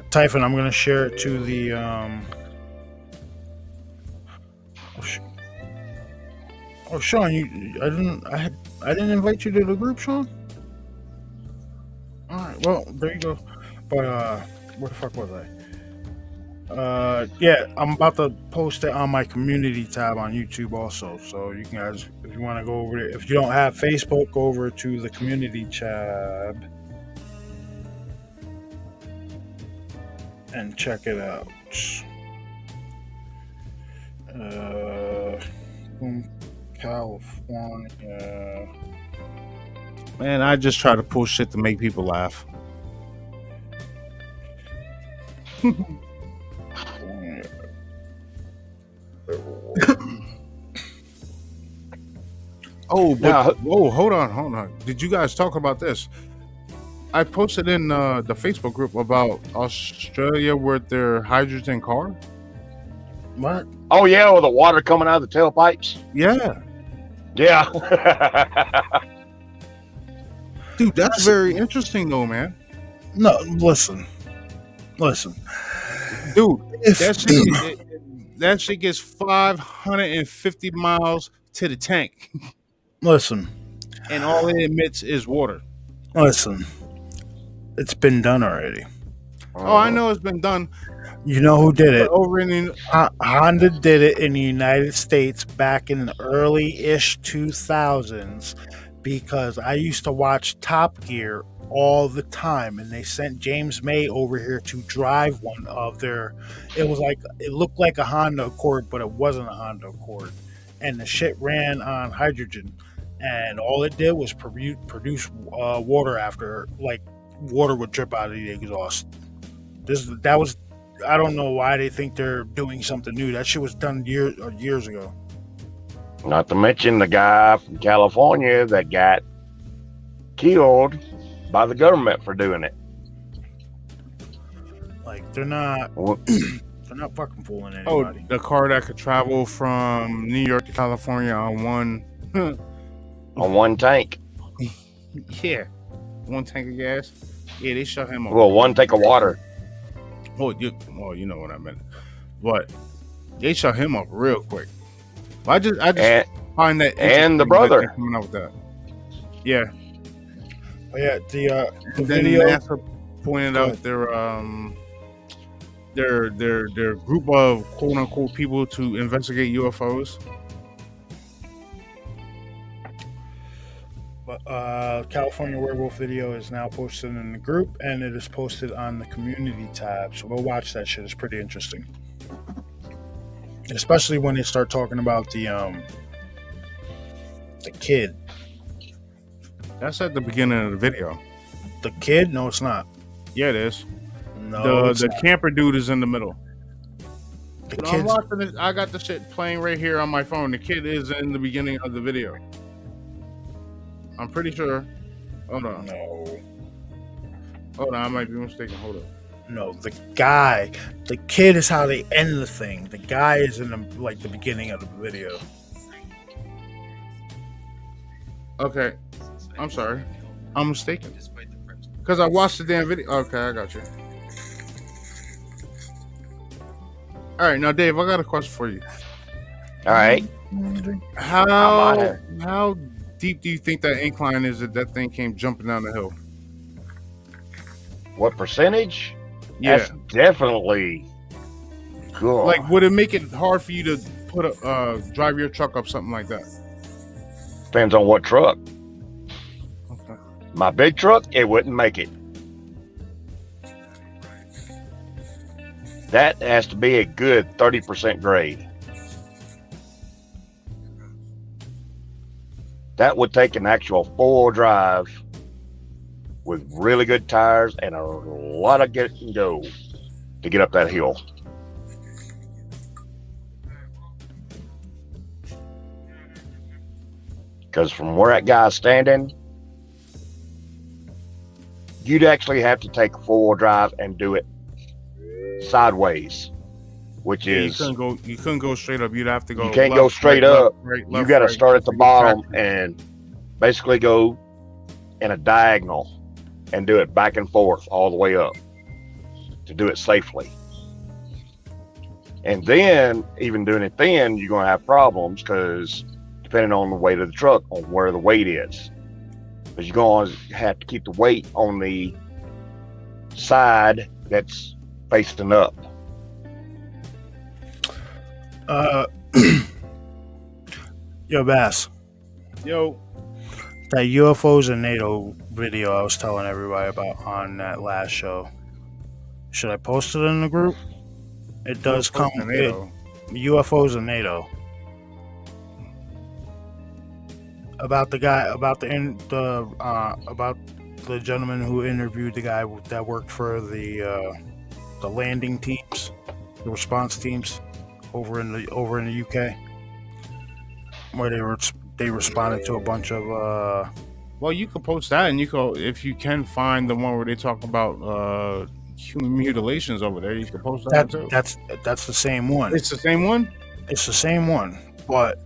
Typhon, I'm gonna share it to the Oh, Sean, I didn't invite you to the group, Sean. All right, well, there you go. But where the fuck was I? Yeah, I'm about to post it on my community tab on YouTube also. So you guys, if you want to go over it, if you don't have Facebook, go over to the community tab and check it out. California. Man, I just try to post shit to make people laugh. Hold on. Did you guys talk about this? I posted in the Facebook group about Australia with their hydrogen car. What? Oh yeah, with the water coming out of the tailpipes. Yeah. Yeah. Dude, that's very interesting though, man. No, listen. Dude, that shit gets 550 miles to the tank. Listen. And all it emits is water. Listen. It's been done already. Oh, I know it's been done. You know who did it? Over in Honda did it in the United States back in the early-ish 2000s, because I used to watch Top Gear all the time, and they sent James May over here to drive one of their. It looked like a Honda Accord, but it wasn't a Honda Accord, and the shit ran on hydrogen, and all it did was produce water after, like water would drip out of the exhaust. That was. I don't know why they think they're doing something new. That shit was done years ago. Not to mention the guy from California that got killed by the government for doing it. Like they're not fucking fooling anybody. Oh, the car that could travel from New York to California on one tank. Yeah, one tank of gas. Yeah, they shut him up. Well, one tank of water. Oh, you know what I meant. But they shut him up real quick. I just find that and the brother coming up with that. Yeah. Oh, yeah. The video. NASA pointed out their group of quote unquote people to investigate UFOs. California Werewolf video is now posted in the group, and it is posted on the community tab. So go watch that shit. It's pretty interesting, especially when they start talking about the kid. That's at the beginning of the video. The kid? No, it's not. Yeah, it is. No, the camper dude is in the middle. I'm watching it. I got the shit playing right here on my phone. The kid is in the beginning of the video. I'm pretty sure. Hold on. No. Hold on, I might be mistaken. Hold up. No, the kid is how they end the thing. The guy is in the beginning of the video. Okay, I'm sorry, I'm mistaken. Because I watched the damn video. Okay, I got you. All right, now Dave, I got a question for you. All right. How deep do you think that incline is that thing came jumping down the hill? What percentage? Yeah. That's definitely cool. Like, would it make it hard for you to drive your truck up something like that? Depends on what truck. Okay. My big truck, it wouldn't make it. That has to be a good 30% grade. That would take an actual 4-wheel drive with really good tires and a lot of get and go to get up that hill. Because from where that guy's standing, you'd actually have to take a 4-wheel drive and do it sideways, which is you couldn't go straight up. You'd have to go. You can't left, go straight right, up. left, You got to right, start at the to get bottom traction. and basically go in a diagonal and do it back and forth all the way up to do it safely. And then, even doing it then, you're going to have problems because depending on the weight of the truck, on where the weight is. Because you're going to have to keep the weight on the side that's facing up. Yo, Bass. Yo. That UFOs and NATO video I was telling everybody about on that last show. Should I post it in the group? It does come with UFOs and NATO. About the guy, about the gentleman who interviewed the guy that worked for the landing teams, the response teams over in the UK, where they responded to a bunch of. Well, you can post that, and you can, if you can find the one where they talk about human mutilations over there, you can post that too. That's the same one. It's the same one. It's the same one, but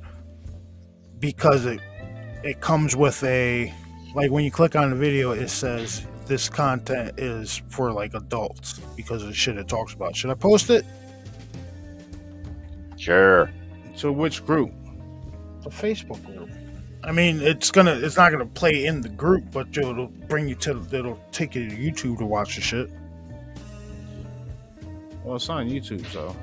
because it comes with a, like, when you click on the video, it says this content is for like adults because of the shit it talks about. Should I post it? Sure. So which group? The Facebook group. I mean, it's not gonna play in the group, but it'll take you to YouTube to watch the shit. Well, it's on YouTube, so.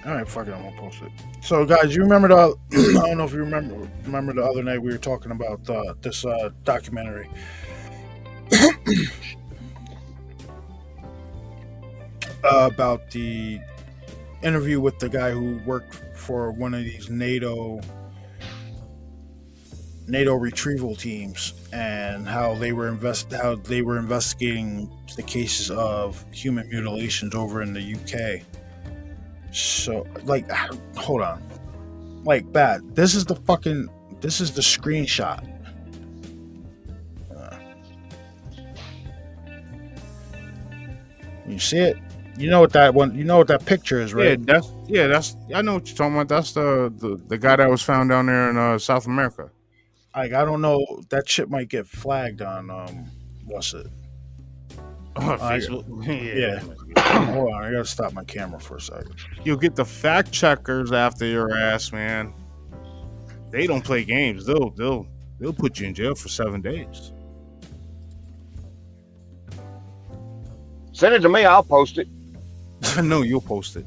All right, fuck it, I'm gonna post it. So, guys, you remember I don't know if you remember the other night we were talking about this documentary. About the interview with the guy who worked for one of these NATO retrieval teams, and how they were investigating the cases of human mutilations over in the UK. So, like, hold on, like, bad. This is the screenshot. You see it? You know what that one? You know what that picture is, right? That's I know what you're talking about. That's the guy that was found down there in South America. Like, I don't know. That shit might get flagged on what's it? Facebook. Yeah. Hold on, I gotta stop my camera for a second. You'll get the fact checkers after your ass, man. They don't play games. They'll put you in jail for 7 days. Send it to me. I'll post it. I know you'll post it.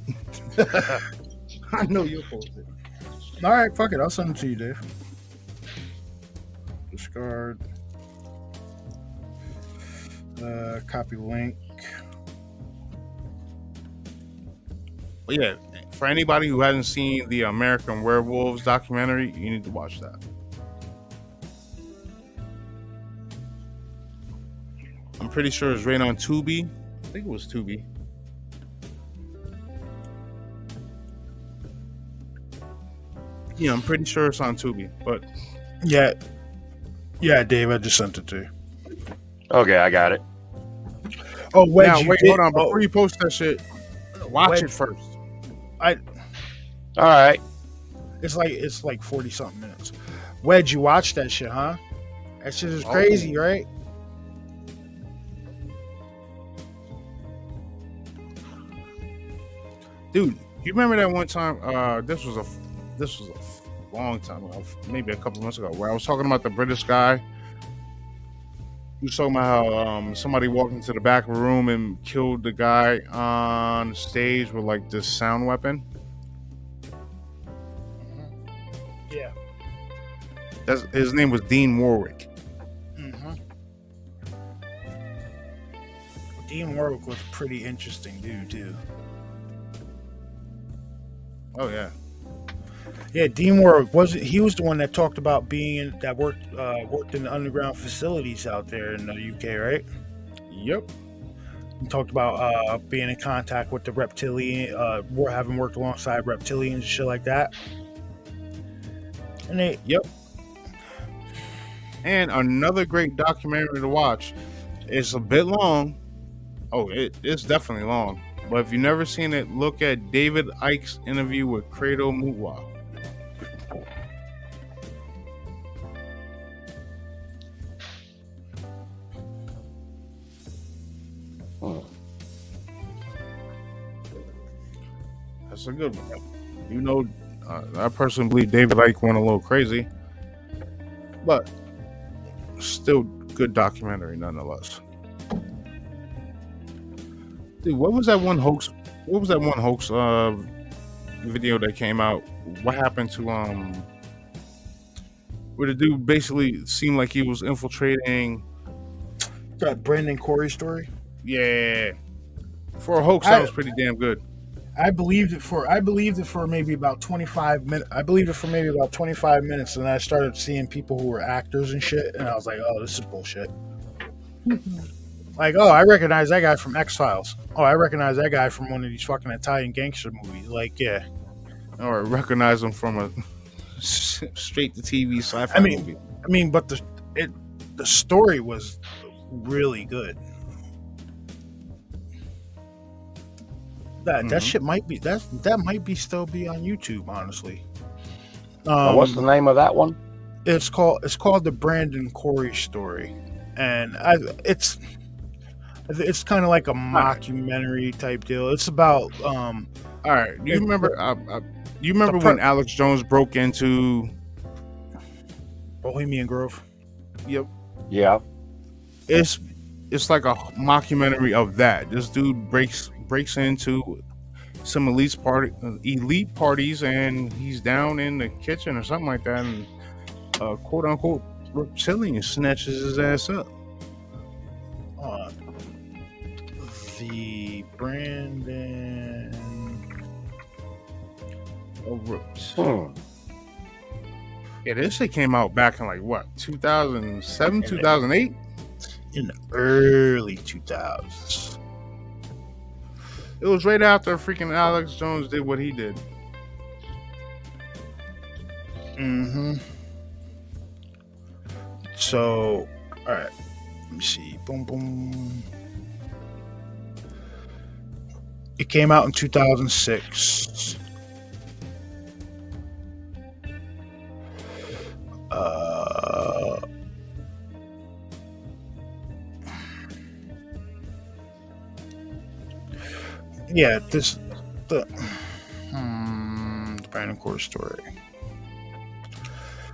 I know you'll post it. All right, fuck it. I'll send it to you, Dave. Discard. Copy link. But yeah, for anybody who hasn't seen the American Werewolves documentary, you need to watch that. I'm pretty sure it's right on Tubi. I think it was Tubi. Yeah, I'm pretty sure it's on Tubi, but yeah, Dave, I just sent it to you. Okay, I got it. Oh, Wedge, Now you wait, did. hold on. Before you post that shit, watch Wedge. it first. All right. It's like 40 something minutes. Wedge, you watched that shit, huh? That shit is crazy, right? Dude, you remember that one time? This was a long time ago, maybe a couple months ago, where I was talking about the British guy. You was talking about how somebody walked into the back of a room and killed the guy on stage with like this sound weapon. Yeah. His name was Dean Warwick. Mm-hmm. Dean Warwick was a pretty interesting dude too. Oh yeah. Yeah, Dean Warwick was the one that talked about worked in the underground facilities out there in the UK, right? Yep. He talked about being in contact with the reptilian, having worked alongside reptilians and shit like that. And Yep. And another great documentary to watch. It's a bit long. Oh, it's definitely long. But if you've never seen it, look at David Icke's interview with Credo Mutwa. That's a good one. You know, I personally believe David Icke went a little crazy, but still good documentary nonetheless. Dude, what was that one hoax? What was that one hoax video that came out? What happened to where the dude basically seemed like he was infiltrating? that Brandon Corey story. Yeah, for a hoax, that was pretty damn good. I believed it for maybe about 25 minutes. I believed it for maybe about 25 minutes, and I started seeing people who were actors and shit, and I was like, "Oh, this is bullshit." Like, oh, I recognize that guy from X-Files. Oh, I recognize that guy from one of these fucking Italian gangster movies. Like, yeah. Or recognize him from a straight to TV sci-fi movie. I mean, but the story was really good. That shit might be that might be still be on YouTube, honestly. What's the name of that one? It's called the Brandon Corey story, and it's kind of like a mockumentary type deal. It's about all right. Do you remember? You remember when Alex Jones broke into Bohemian Grove? Yep. Yeah. It's like a mockumentary of that. This dude breaks into some elite parties, and he's down in the kitchen or something like that, and quote unquote reptilian snatches his ass up. The Brandon Yeah, this shit came out back in like what, 2007, 2008? In the early 2000s. It was right after freaking Alex Jones did what he did. So, all right. Let me see. Boom, boom. It came out in 2006. Yeah, the Brandon Corey story.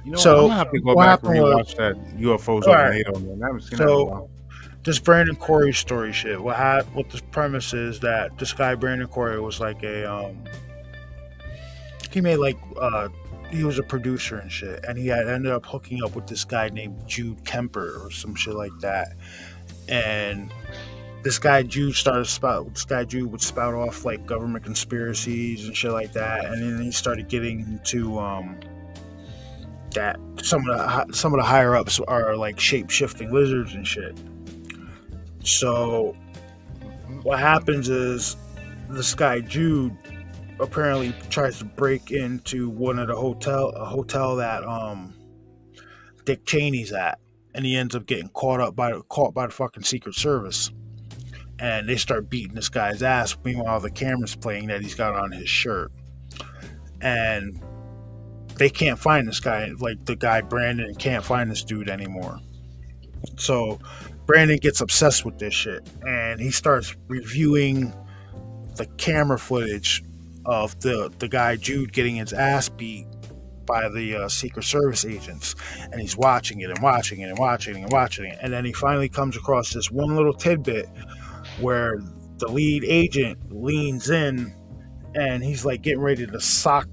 You know, so I'm gonna have to go back and rewatch that UFOs over NATO. Man, I haven't seen that in a while. This Brandon Corey story shit. What the premise is that this guy Brandon Corey was like he made like he was a producer and shit, and he had ended up hooking up with this guy named Jude Kemper or some shit like that, and this guy Jude would spout off like government conspiracies and shit like that, and then he started getting into that some of the higher ups are like shape-shifting lizards and shit. So what happens is this guy Jude apparently tries to break into a hotel that Dick Cheney's at, and he ends up getting caught by the fucking Secret Service. and they start beating this guy's ass. Meanwhile, the camera's playing that he's got on his shirt, and they can't find this guy. Like the guy Brandon can't find this dude anymore. So Brandon gets obsessed with this shit, and he starts reviewing the camera footage of the guy Jude getting his ass beat by the Secret Service agents, and he's watching it and watching it and watching it and watching it, and then he finally comes across this one little tidbit where the lead agent leans in, and he's like getting ready to sock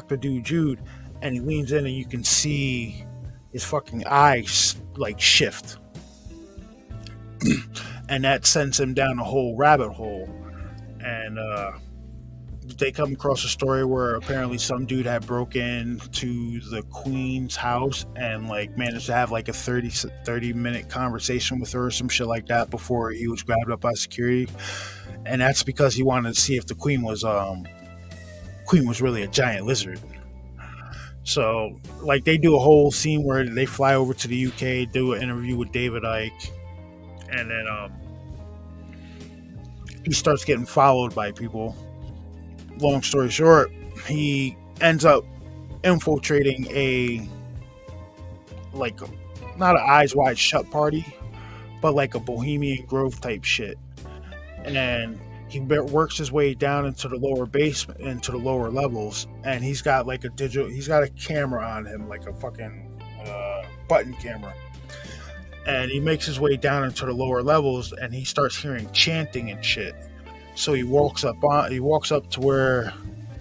the dude Jude, and he leans in, and you can see his fucking eyes like shift, and that sends him down a whole rabbit hole. And they come across a story where apparently some dude had broken to the queen's house and like managed to have like a 30-minute conversation with her or some shit like that before he was grabbed up by security. And that's because he wanted to see if the queen was really a giant lizard. So like they do a whole scene where they fly over to the UK, do an interview with David Icke, and then he starts getting followed by people. Long story short, he ends up infiltrating not an Eyes Wide Shut party, but like a Bohemian Grove type shit. And then he works his way down into the lower basement, into the lower levels, and he's got like he's got a camera on him, like a fucking button camera. And he makes his way down into the lower levels, and he starts hearing chanting and shit. So he walks up to where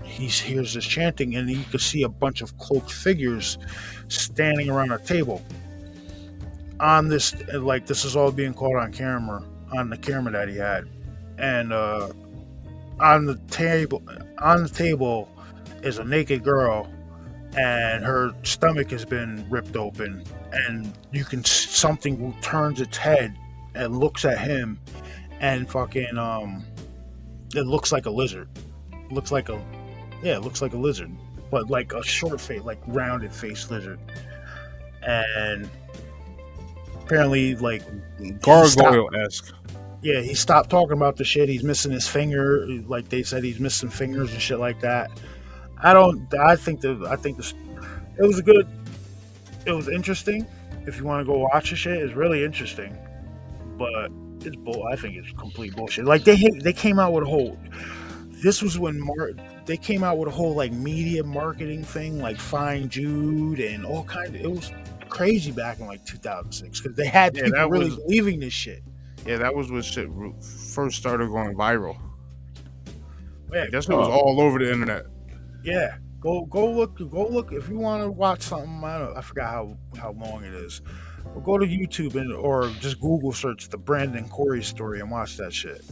he hears this chanting, and you can see a bunch of cloaked figures standing around a table. On this, like this is all being caught on camera, on the camera that he had, and on the table is a naked girl, and her stomach has been ripped open, and you can something turns its head and looks at him, and fucking it looks like a lizard. It looks like a lizard, but like a short face, like rounded face lizard. And apparently, like gargoyle-esque. Yeah, he stopped talking about the shit. He's missing his finger. Like they said, he's missing fingers and shit like that. I think it was interesting. If you want to go watch the shit, it's really interesting. But I think it's complete bullshit. Like they came out with a whole. This was when they came out with a whole like media marketing thing, like Find Jude and all kinds. It was crazy back in like 2006 because they had people really believing this shit. Yeah, that was when shit first started going viral. Yeah, guess it was all over the internet. Yeah, go look if you want to watch something. I forgot how long it is. Or go to YouTube or just Google search the Brandon Corey story and watch that shit.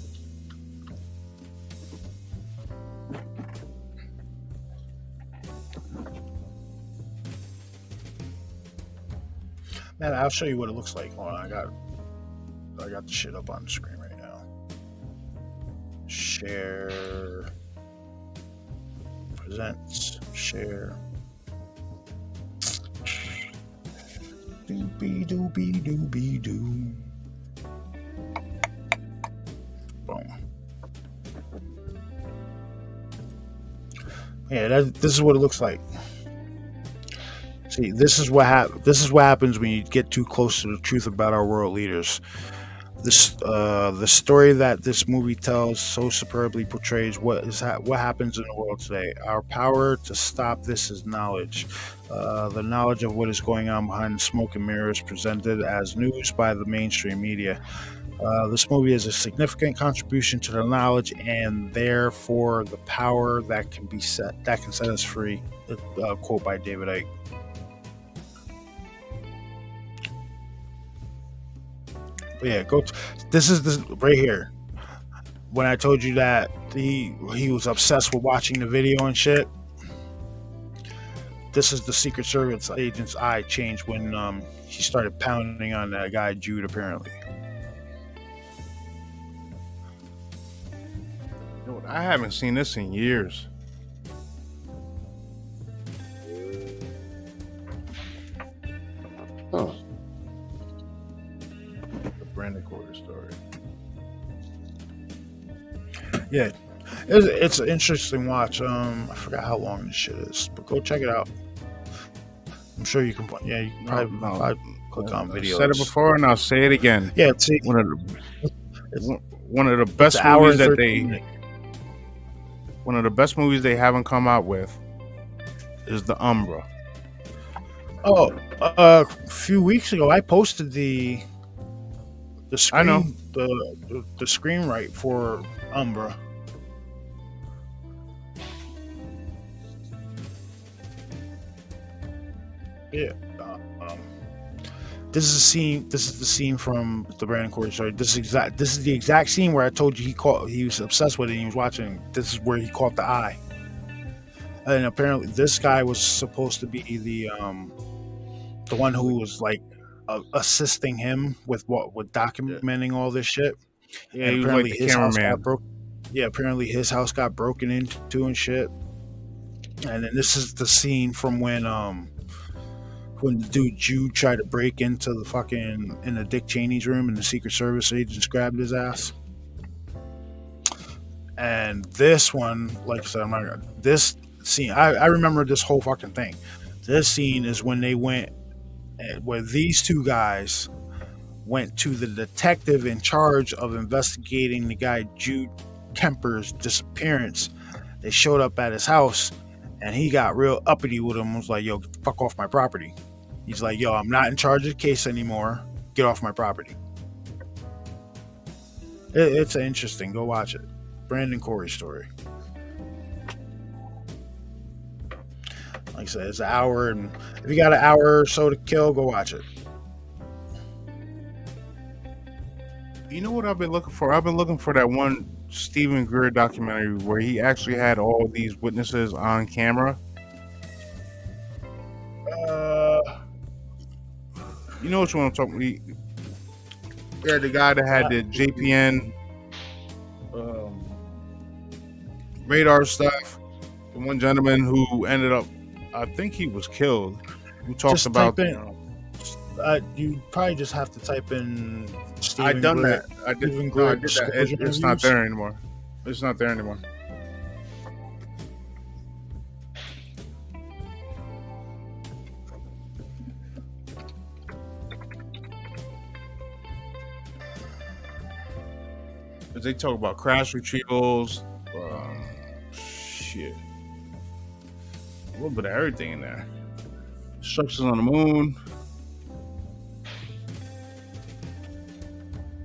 Man, I'll show you what it looks like. Hold on, I got the shit up on the screen right now. Share. Presents. Share. Doobie doobie doobie doo. Boom. Yeah, this is what it looks like. See, this is what happens when you get too close to the truth about our world leaders. The story that this movie tells so superbly portrays what happens in the world today. Our power to stop this is knowledge. The knowledge of what is going on behind the smoke and mirrors presented as news by the mainstream media. This movie is a significant contribution to the knowledge and therefore the power that can set us free. Quote by David Icke. Yeah, this is right here. When I told you that he was obsessed with watching the video and shit. This is the Secret Service agent's eye changed when he started pounding on that guy Jude, apparently. Dude, I haven't seen this in years. Huh. The Brandon Corey story. Yeah, it's an interesting watch. I forgot how long this shit is, but go check it out. I'm sure you can. Yeah, you can probably click on videos. I said it before, and I'll say it again. Yeah, see, one of the best movies that one of the best movies they haven't come out with is The Umbra. Oh, a few weeks ago, I posted the screen, I know. the screenwrite for Umbra. Yeah. This is a scene. This is the scene from the Brandon Corey story. This is the exact scene where I told you he was obsessed with it. And he was watching. This is where he caught the eye. And apparently, this guy was supposed to be the one who was like assisting him with documenting all this shit. Yeah, and he was like the cameraman. Yeah, apparently his house got broken into and shit. And then this is the scene from when the dude Jude tried to break into the Dick Cheney's room and the Secret Service agents grabbed his ass. And this one, like I said, this scene, I remember this whole fucking thing. This scene is when they went, where these two guys went to the detective in charge of investigating the guy Jude Kemper's disappearance. They showed up at his house and he got real uppity with him. Was like, yo, get the fuck off my property. He's like, yo, I'm not in charge of the case anymore. Get off my property. It's interesting. Go watch it. Brandon Corey story. Like I said, it's an hour, and if you got an hour or so to kill, go watch it. You know what I've been looking for? I've been looking for that one Stephen Greer documentary where he actually had all these witnesses on camera. You know which one I'm talking about? Yeah, the guy that had the JPN radar stuff. The one gentleman who ended up, I think he was killed. Who talks about? You probably just have to type in. I done that. I did that. It's not there anymore. It's not there anymore. They talk about crash retrievals, shit, a little bit of everything in there. Structures on the moon,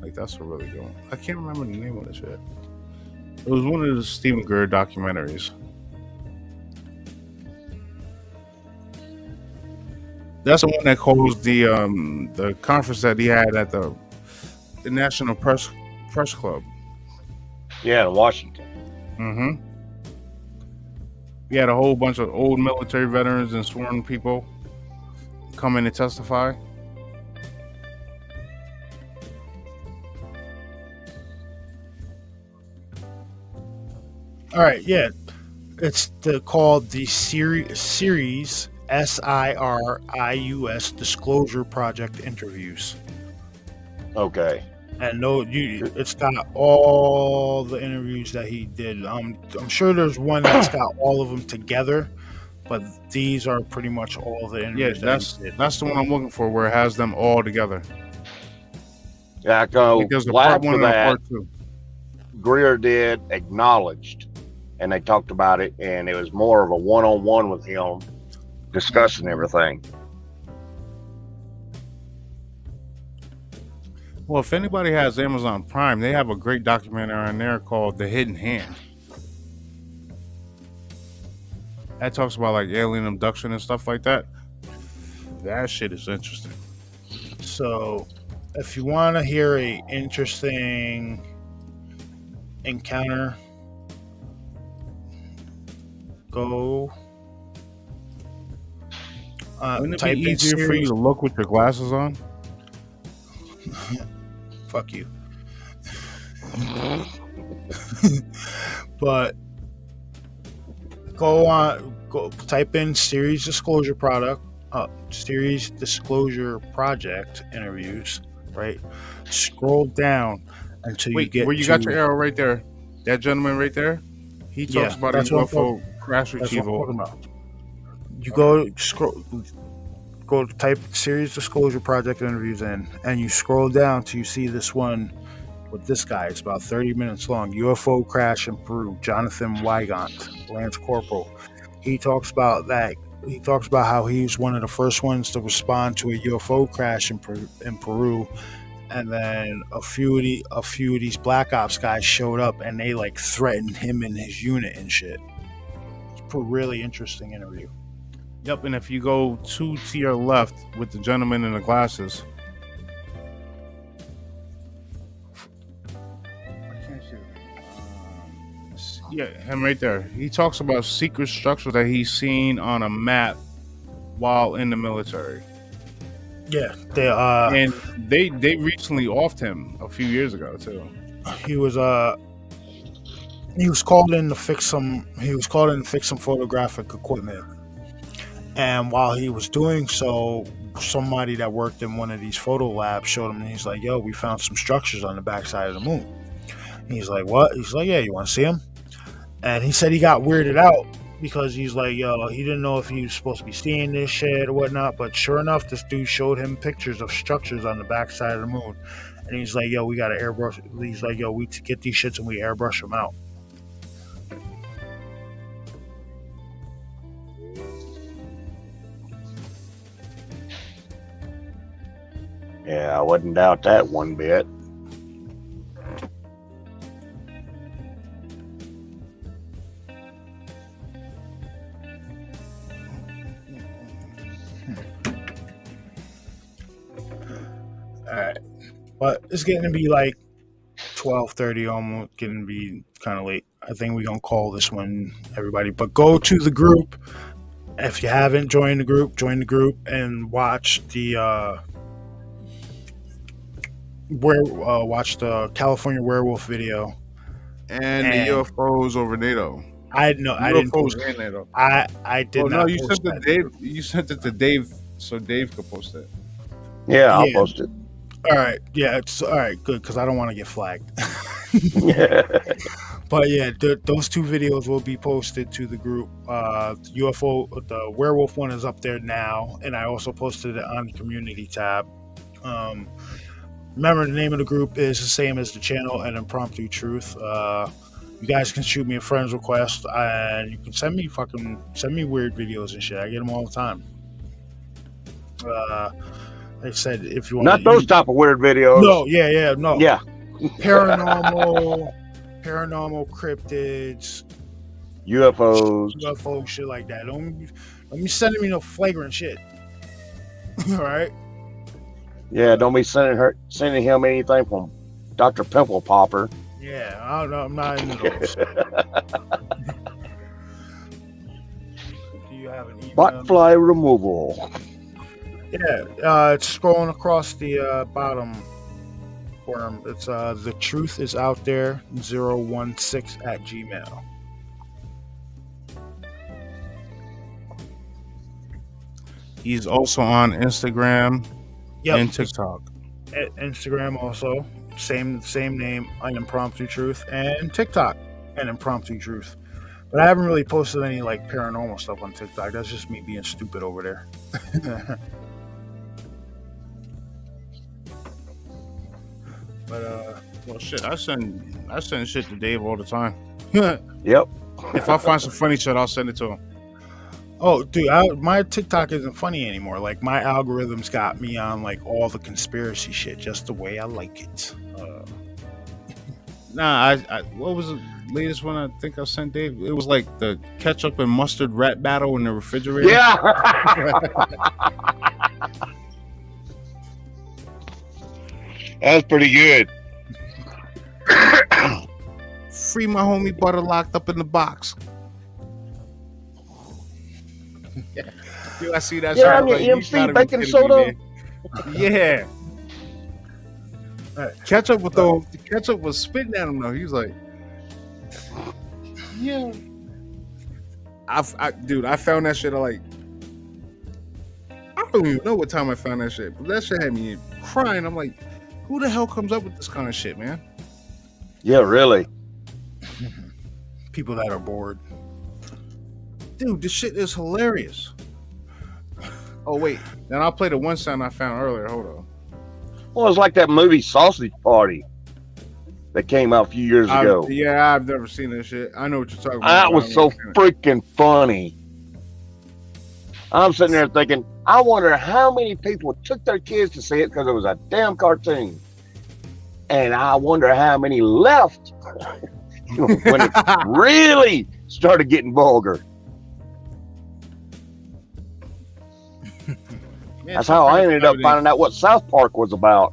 like that's a really good one. I can't remember the name of the shit. It was one of the Stephen Greer documentaries. That's the one that caused the conference that he had at the National Press Club. Yeah, in Washington. Mm-hmm. We had a whole bunch of old military veterans and sworn people come in and testify. All right, yeah. It's called the series SIRIUS Disclosure Project Interviews. Okay. And it's got all the interviews that he did. I'm sure there's one that's got all of them together, but these are pretty much all the interviews. Yeah, that's the one I'm looking for, where it has them all together. Yeah, I go. Because the last part one of and the that, part two. Greer did Acknowledged, and they talked about it, and it was more of a one-on-one with him, discussing everything. Well, if anybody has Amazon Prime, they have a great documentary on there called The Hidden Hand. That talks about like alien abduction and stuff like that. That shit is interesting. So, if you want to hear a interesting encounter, go. Wouldn't it type be in easier for you to look with your glasses on? Fuck you. But go type in series disclosure project interviews, right? Scroll down until you get where you got your arrow right there. That gentleman right there, he talks Yeah, about a that's what I'm UFO crash That's what I'm retrieval. talking about. You go type Series Disclosure Project interviews in, and you scroll down till you see this one with this guy. It's about 30 minutes long. UFO crash in Peru. Jonathan Wygant, Lance Corporal. He talks about that. He talks about how he was one of the first ones to respond to a UFO crash in Peru, and then a few of these Black Ops guys showed up and they like threatened him and his unit and shit. It's a really interesting interview. Yep, and if you go to your left with the gentleman in the glasses, yeah, him right there. He talks about secret structures that he's seen on a map while in the military. Yeah, and they recently offed him a few years ago too. He was called in to fix some photographic equipment. And while he was doing so, somebody that worked in one of these photo labs showed him, and he's like, "Yo, we found some structures on the backside of the moon." And he's like, "What?" He's like, "Yeah, you want to see them?" And he said he got weirded out because he's like, "Yo, he didn't know if he was supposed to be seeing this shit or whatnot." But sure enough, this dude showed him pictures of structures on the backside of the moon. And he's like, "Yo, we got to airbrush." He's like, "Yo, we get these shits and we airbrush them out." Yeah, I wouldn't doubt that one bit. Alright. But it's getting to be like 12:30, almost getting to be kind of late. I think we're going to call this one, everybody. But go to the group. If you haven't joined the group, join the group and watch the watch the California werewolf video and the UFOs over NATO. I didn't post in NATO. I did not. No, you sent it to Dave. You sent it to Dave so Dave could post it. Yeah, I'll post it. All right, yeah, it's all right, good, because I don't want to get flagged. But yeah, those two videos will be posted to the group. The werewolf one is up there now, and I also posted it on the community tab. Remember, the name of the group is the same as the channel, An Impromptu Truth. You guys can shoot me a friend's request, and you can send me weird videos and shit. I get them all the time. Like I said, if you want, not those type of weird videos. No, no, yeah, paranormal, cryptids, UFO shit like that. Don't be sending me no flagrant shit. All right. Yeah, don't be sending him anything from Dr. Pimple Popper. Yeah, I don't know. I'm not into those. Do you have an email? Botfly removal. Yeah, it's scrolling across the bottom corner. It's the truth is out there 016@gmail. He's also on Instagram and TikTok. Instagram also same name, An Impromptu Truth, and TikTok, An Impromptu Truth. But I haven't really posted any like paranormal stuff on TikTok. That's just me being stupid over there. But well, shit, I send shit to Dave all the time. Yep. If I find some funny shit, I'll send it to him. Oh, dude, my TikTok isn't funny anymore. Like, my algorithms got me on like all the conspiracy shit, just the way I like it. Nah, I what was the latest one I think I sent Dave? It was like the ketchup and mustard rat battle in the refrigerator. Yeah. That's pretty good. Free my homie butter locked up in the box. Dude, I see that. Yeah, I'm your MC baking soda. Yeah. Ketchup was spitting at him though. He was like, yeah. I found that shit. I don't even know what time I found that shit, but that shit had me crying. I'm like, who the hell comes up with this kind of shit, man? Yeah, really. people that are bored. Dude, this shit is hilarious. Oh wait, then I'll play the one sound I found earlier. Hold on. Well, it's like that movie Sausage Party that came out a few years ago. Yeah, I've never seen this shit. I know what you're talking about. That was so freaking funny. I'm sitting there thinking, I wonder how many people took their kids to see it because it was a damn cartoon. And I wonder how many left when it really started getting vulgar. That's how I ended up finding out what South Park was about.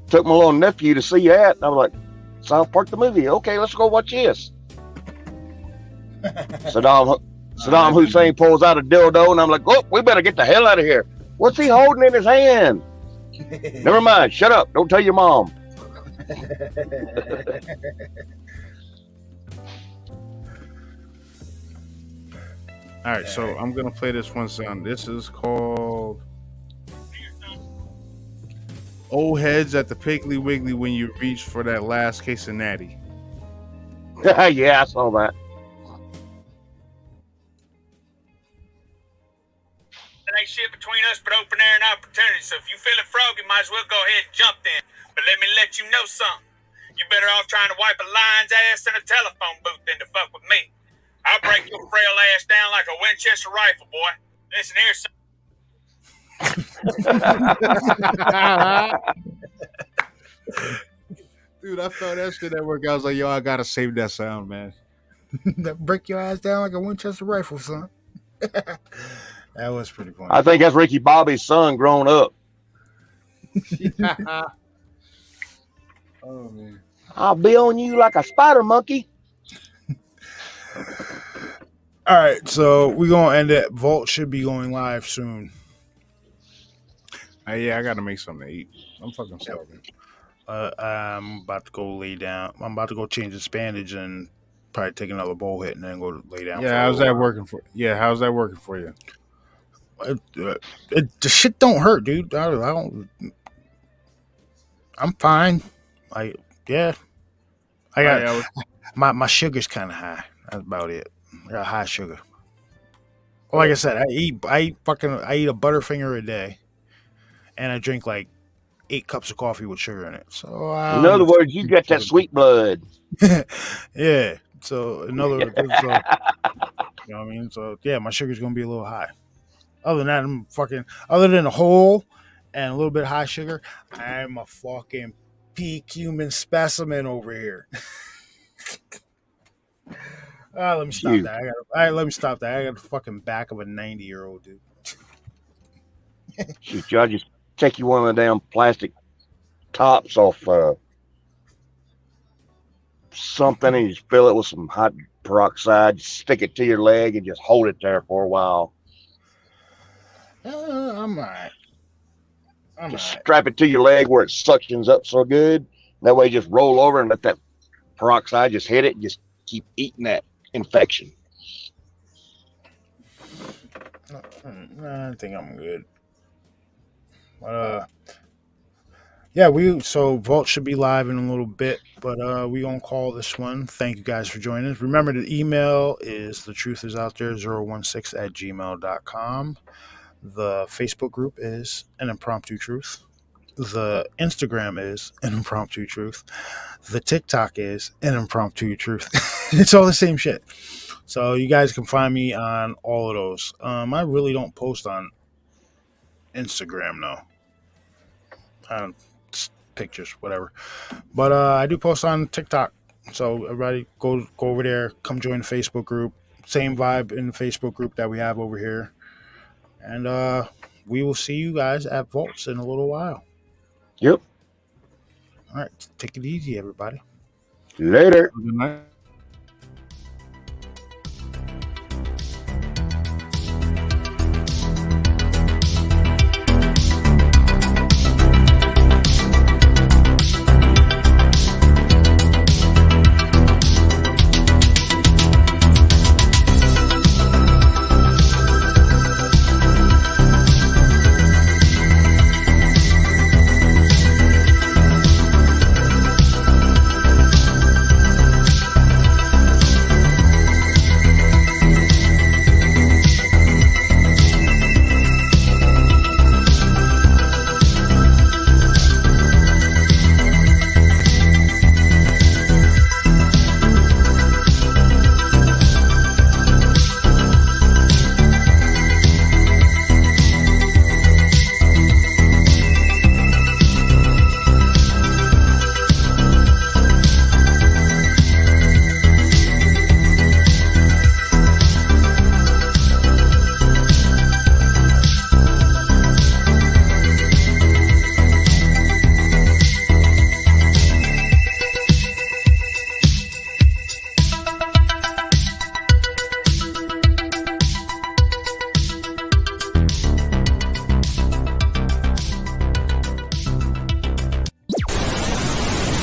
Took my little nephew to see that. And I was like, South Park the movie. Okay, let's go watch this. Saddam Hussein pulls out a dildo, and I'm like, oh, we better get the hell out of here. What's he holding in his hand? Never mind. Shut up. Don't tell your mom. All right, so I'm gonna play this one sound. This is called "Old Heads at the Piggly Wiggly" when you reach for that last case of natty. Yeah, I saw that. There ain't shit between us but open air and opportunity. So if you feeling froggy, might as well go ahead and jump in. But let me let you know something. You better off trying to wipe a lion's ass in a telephone booth than to fuck with me. I'll break your frail ass down like a Winchester rifle, boy. Listen here, son. Dude, I felt that shit at work. I was like, yo, I gotta save that sound, man. Break your ass down like a Winchester rifle, son. That was pretty funny. I think that's Ricky Bobby's son grown up. Oh man. I'll be on you like a spider monkey. All right, so we're gonna end it. Vault should be going live soon. Yeah, I gotta make something to eat. I'm fucking starving. I'm about to go lay down. I'm about to go change the spandage and probably take another bowl hit and then go lay down. Yeah, how's that working for? Yeah, how's that working for you? The shit don't hurt, dude. I don't. I'm fine. I got my sugar's kind of high. That's about it. I got high sugar. Well, like I said, I eat a Butterfinger a day, and I drink like 8 cups of coffee with sugar in it. So in other words, you got that sweet blood. Yeah. So in other words, you know what I mean. So yeah, my sugar's gonna be a little high. Other than that, I'm fucking. Other than a hole and a little bit of high sugar, I'm a fucking peak human specimen over here. Let me stop that. Let me stop that. I got the fucking back of a 90-year-old dude. Shoot, y'all just take you one of the damn plastic tops off something and just fill it with some hot peroxide, stick it to your leg, and just hold it there for a while. I'm all right. Strap it to your leg where it suctions up so good. That way, just roll over and let that peroxide just hit it and just keep eating that infection. I think I'm good. Yeah, so Vault should be live in a little bit, but we gonna call this one. Thank you guys for joining us. Remember, the email is thetruthisouthere016@gmail.com. The Facebook group is An Impromptu Truth. The Instagram is An Impromptu Truth. The TikTok is An Impromptu Truth. It's all the same shit. So you guys can find me on all of those. I really don't post on Instagram, no. Pictures, whatever. But I do post on TikTok. So everybody go over there. Come join the Facebook group. Same vibe in the Facebook group that we have over here. And we will see you guys at Vaults in a little while. Yep. All right. Take it easy, everybody. Later. Good night.